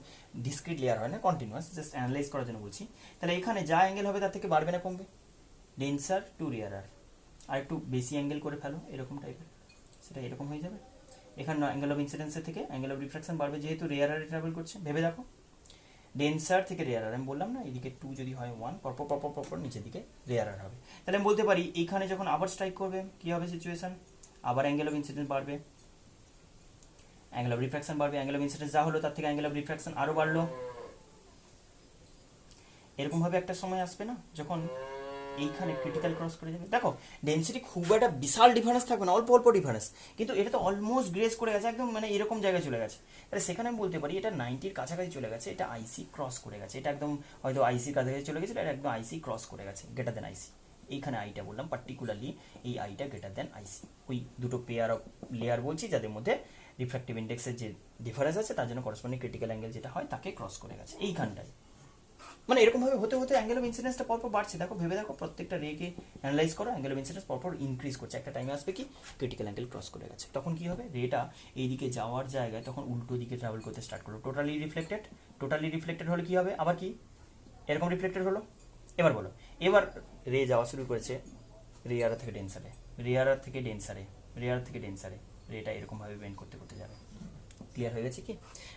ডিসক্রিট লেয়ার হয় না, কন্টিনিউয়াস, জাস্ট অ্যানালাইজ করার জন্য বলছি, তাহলে এখানে যা অ্যাঙ্গেল হবে তার থেকে বাড়বে না কমবে, ডেন্সার টু রেয়ারার, আর একটু বেশি অ্যাঙ্গেল করে ফেলো এরকম টাইপের, সেটা এরকম হয়ে যাবে, এখানে অ্যাঙ্গেল অফ ইনসিডেন্সের থেকে অ্যাঙ্গেল অফ রিফ্রাকশন বাড়বে, যেহেতু রেয়ারারে ট্রাভেল করছে, ভেবে দেখো ডেন্সার থেকে রেয়ারার, আমি বললাম না এদিকে 2 যদি হয় 1 পরপর পরপর পরপর নিচের দিকে রেয়ারার হবে, তাহলে আমি বলতে পারি এইখানে যখন আবার স্ট্রাইক করবে কি হবে সিচুয়েশন, আবার অ্যাঙ্গেল অফ ইনসিডেন্স বাড়বে, অ্যাঙ্গেল অফ রিফ্রাকশন বাড়বে, অ্যাঙ্গেল অফ ইনসিডেন্স যা হলো তার থেকে অ্যাঙ্গেল অফ রিফ্রাকশন আরো বাড়লো, এরকম ভাবে একটা সময় আসবে না যখন এইখানে ক্রিটিক্যাল ক্রস করে যাবে। দেখো ডেন্সিটি খুব একটা বিশাল ডিফারেন্স থাকবে না, অল্প অল্প ডিফারেন্স, কিন্তু এটা তো অলমোস্ট গ্রেস করে গেছে, একদম মানে এরকম জায়গায় চলে গেছে, তাহলে সেখানে আমি বলতে পারি এটা 90-র কাছাকাছি চলে গেছে, এটা আইসি ক্রস করে গেছে, এটা একদম হয়তো আইসির কাছাকাছি চলে গেছে, এটা একদম আইসি ক্রস করে গেছে, গ্রেটার দেন আইসি, এইখানে আইটা বললাম পার্টিকুলারলি, এই আইটা গ্রেটার দেন আইসি, ওই দুটো পেয়ার অফ লেয়ার বলছি যাদের মধ্যে রিফ্র্যাক্টিভ ইন্ডেক্সের যে ডিফারেন্স আছে তার জন্য করসপন্ডিং ক্রিটিক্যাল অ্যাঙ্গেল যেটা হয় তাকে ক্রস করে গেছে এইখানটায়, মানে এরকম ভাবে হতে হতে অ্যাঙ্গেল অফ ইনসিডেন্সটা পরপর বাড়ছে, দেখো ভেবে দেখো প্রত্যেকটা রেকে অ্যানালাইজ করো, অ্যাঙ্গেল অফ ইনসিডেন্স পরপর ইনক্রিজ করছে, একটা টাইমে আসবে কি ক্রিটিক্যাল অ্যাঙ্গেল ক্রস করে গেছে, তখন কি হবে রেটা এইদিকে যাওয়ার জায়গায় তখন উল্টো দিকে ট্রাভেল করতে স্টার্ট করলো, টোটালি রিফ্লেক্টেড হলে কি হবে, আবার কি এরকম রিফ্লেক্টেড হলো, এবার বলো, এবার রে যাওয়া শুরু করেছে রেয়ার থেকে ডেন্সারে, রেয়ার থেকে ডেন্সারে, রেয়ার থেকে ডেন্সারে, রেটা এরকম ভাবে বেন্ড করতে করতে যাবে, ক্লিয়ার হয়ে গেছে কি,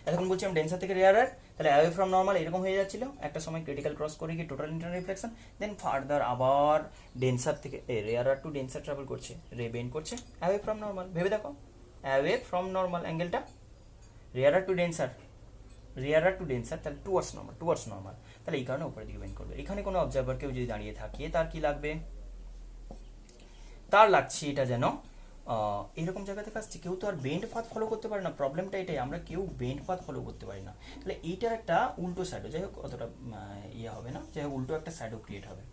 এখন বলছি আমি ডেন্সার থেকে রেয়ারার, তাহলে অ্যাওয়ে ফ্রম নর্মাল এরকম হয়ে যাচ্ছিল, একটা সময় ক্রিটিক্যাল ক্রস করে গিয়ে টোটাল ইন্টারনাল রিফ্লেকশন, দেন ফার্দার আবার ডেন্সার থেকে রেয়ারার টু ডেন্সার ট্রাভেল করছে, রে বেন্ড করছে অ্যাওয়ে ফ্রম নর্মাল, ভেবে দেখো অ্যাওয়ে ফ্রম নর্মাল অ্যাঙ্গেলটা রেয়ারার টু ডেন্সার, তাহলে টুয়ার্ডস নর্মাল, তাহলে এই কারণে উপরের দিকে বেন্ড করবে, এখানে কোনো অবজারভার কেউ যদি দাঁড়িয়ে থাকে তার কি লাগবে, তার লাগছে এটা যেন এরকম জায়গা থেকে আসছে, কেউ তো আর বেন্ড পাথ ফলো করতে পারে না। প্রবলেমটা এটাই, আমরা কেউ বেন্ড পাথ ফলো করতে পারি না। তাহলে এইটার একটা উল্টো শ্যাডো, যাই হোক অতটা ইয়ে হবে না, যাই হোক উল্টো একটা শ্যাডো ক্রিয়েট হবে,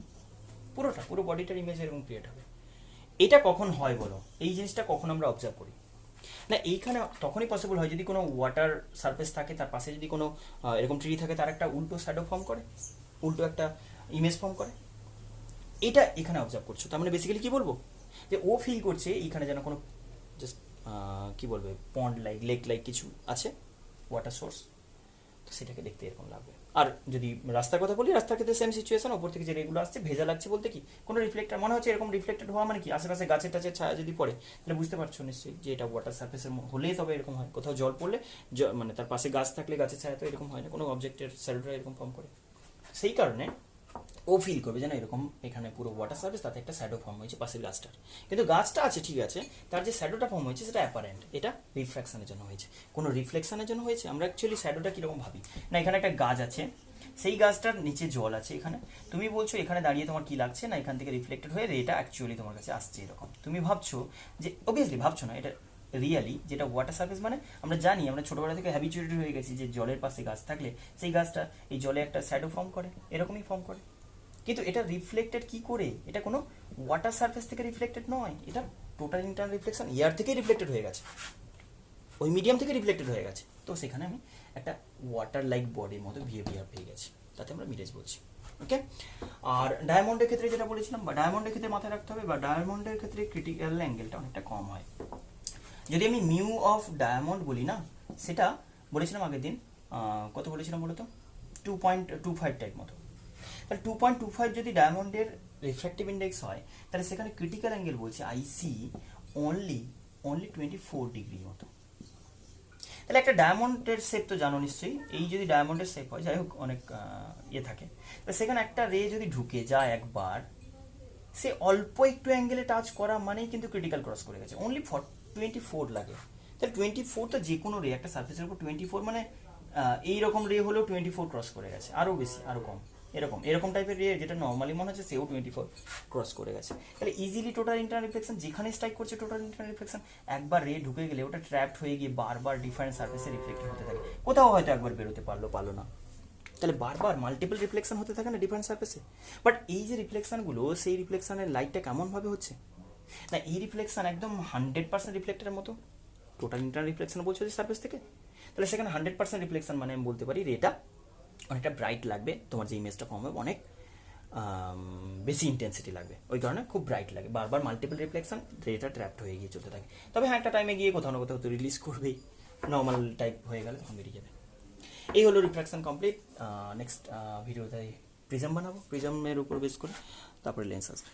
পুরো বডিটার ইমেজ এরকম ক্রিয়েট হবে। এটা কখন হয় বলো, এই জিনিসটা কখন আমরা অবজার্ভ করি? না এইখানে তখনই পসিবল হয় যদি কোনো ওয়াটার সারফেস থাকে, তার পাশে যদি কোনো এরকম ট্রি থাকে, তার একটা উল্টো শ্যাডো ফর্ম করে, উল্টো একটা ইমেজ ফর্ম করে। এটা এখানে অবজার্ভ করছো, তার মানে বেসিক্যালি কি বলবো, যে ও ফিল করছে এইখানে যেন কোনো জাস্ট কি বলবে, পন্ড লাইক, লেক লাইক কিছু আছে, ওয়াটার সোর্স, তো সেটাকে দেখতে এরকম লাগবে। আর যদি রাস্তার কথা বলি, রাস্তার ক্ষেত্রে সেম সিচুয়েশন, ওপর থেকে যে রেগুলো আসছে, ভেজা লাগছে বলতে কি কোনো রিফ্লেক্টার মনে হচ্ছে, এরকম রিফ্লেক্টেড হওয়া মানে কি আশেপাশে গাছের টাছের ছায়া যদি পড়ে, তাহলে বুঝতে পারছো নিশ্চয়ই যে এটা ওয়াটার সার্ফেসের হলেই তবে এরকম হয়। কোথাও জল পড়লে মানে তার পাশে গাছ থাকলে গাছের ছায়া তো এরকম হয় না, কোনো অবজেক্টের শ্যাডোটা এরকম ফর্ম করে। সেই কারণে ও ফিল করবে যেন এরকম এখানে পুরো ওয়াটার সার্ফেস, তাতে একটা শ্যাডো ফর্ম হয়েছে পাশের গাছটার, কিন্তু গাছটা আছে ঠিক আছে, তার যে শ্যাডোটা ফর্ম হয়েছে সেটা অ্যাপারেন্ট, এটা রিফ্লেকশনের জন্য হয়েছে। কোনো রিফ্লেকশনের জন্য হয়েছে? আমরা অ্যাকচুয়ালি শ্যাডোটা কীরকম ভাবি, না এখানে একটা গাছ আছে, সেই গাছটার নিচে জল আছে, এখানে তুমি বলছো এখানে দাঁড়িয়ে তোমার কি লাগছে, না এখান থেকে রিফ্লেক্টেড হয়ে এটা অ্যাকচুয়ালি তোমার কাছে আসছে এরকম, তুমি ভাবছো যে, অবভিয়াসলি ভাবছো না, এটা রিয়ালি যেটা ওয়াটার সার্ফেস মানে আমরা জানি, আমরা ছোটবেলা থেকে হ্যাবিচুয়েটেড হয়ে গেছি যে জলের পাশে গাছ থাকলে সেই গাছটা এই জলে একটা শ্যাডো ফর্ম করে, এরকমই ফর্ম করে। কিন্তু এটা রিফ্লেক্টেড কি করে, এটা কোনো ওয়াটার সারফেস থেকে রিফ্লেক্টেড নয়, এটা টোটাল ইন্টারনাল রিফ্লেকশন এয়ার থেকেই রিফ্লেক্টেড হয়ে গেছে, ওই মিডিয়াম থেকে রিফ্লেক্টেড হয়ে গেছে। তো সেখানে আমি একটা ওয়াটার লাইক বডির মতো বিহেভিয়ার পেয়ে গেছি, তাতে আমরা মিরেজ বলছি। ওকে, আর ডায়মন্ডের ক্ষেত্রে যেটা বলেছিলাম, বা ডায়মন্ডের ক্ষেত্রে মাথায় রাখতে হবে, বা ডায়মন্ডের ক্ষেত্রে ক্রিটিক্যাল অ্যাঙ্গেলটা অনেকটা কম হয়। যদি আমি মিউ অফ ডায়মন্ড বলি না, সেটা বলেছিলাম আগের দিন, কত বলেছিলাম বলো তো, 2.25 টাইপ মতো। তাহলে 2.25 যদি ডায়মন্ডের রিফ্র্যাক্টিভ ইন্ডেক্স হয়, তাহলে সেখানে ক্রিটিক্যাল অ্যাঙ্গেল বলছে আইসি অনলি 24 ডিগ্রি মতো। তাহলে একটা ডায়মন্ডের শেপ তো জানো নিশ্চয়ই, এই যদি ডায়মন্ডের শেপ হয়, যাই হোক অনেক ইয়ে থাকে, তো সেখানে একটা রে যদি ঢুকে যায় একবার, সে অল্প একটু অ্যাঙ্গেলে টাচ করা মানেই কিন্তু ক্রিটিক্যাল ক্রস করে গেছে, অনলি 24 লাগে। তাহলে 24 তো যে কোনো রে, একটা সার্ফেসের উপর 24 মানে এইরকম রে হলেও 24 ক্রস করে গেছে, আরও বেশি আরও কম, এরকম টাইপের রে যেটা নর্মালি মনে হচ্ছে সেও 24 ক্রস করে গেছে। তাহলে ইজিলি টোটাল ইন্টারনাল রিফ্লেকশন যেখানে স্ট্রাইক করছে, টোটাল ইন্টারনাল রিফ্লেকশন একবার রে ঢুকে গেলে ওটা ট্র্যাপড হয়ে গিয়ে বারবার ডিফারেন্ট সার্ফেসে রিফ্লেক্ট হতে থাকে, কোথাও হয়তো একবার বেরোতে পারলো না, তাহলে বারবার মাল্টিপল রিফ্লেকশন হতে থাকে না ডিফারেন্ট সার্ফেসে। বাট এই যে রিফ্লেকশনগুলো, সেই রিফ্লেকশনের লাইটটা কেমনভাবে হচ্ছে, না এই রিফ্লেকশন একদম 100% রিফ্লেক্টের মতো, টোটাল ইন্টারনাল রিফ্লেকশন বলছো যে সার্ফেস থেকে, তাহলে সেখানে 100% রিফ্লেকশন মানে আমি বলতে পারি রেটা অনেকটা ব্রাইট লাগবে, তোমার যে ইমেজটা ফর্ম হবে অনেক বেশি ইন্টেন্সিটি লাগবে, ওই কারণে খুব ব্রাইট লাগে, বারবার মাল্টিপল রিফ্লেকশন, রেটা ট্র্যাপড হয়ে গিয়ে চলতে থাকে। তবে হ্যাঁ একটা টাইমে গিয়ে কোথাও না কোথাও তো রিলিজ করবেই, নর্মাল টাইপ হয়ে গেলে তখন বেরিয়ে যাবে। এই হলো রিফ্রাকশন কমপ্লিট। নেক্সট ভিডিওতে প্রিজম বানাবো, প্রিজমের উপর বেস করে তারপরে লেন্স আসবে।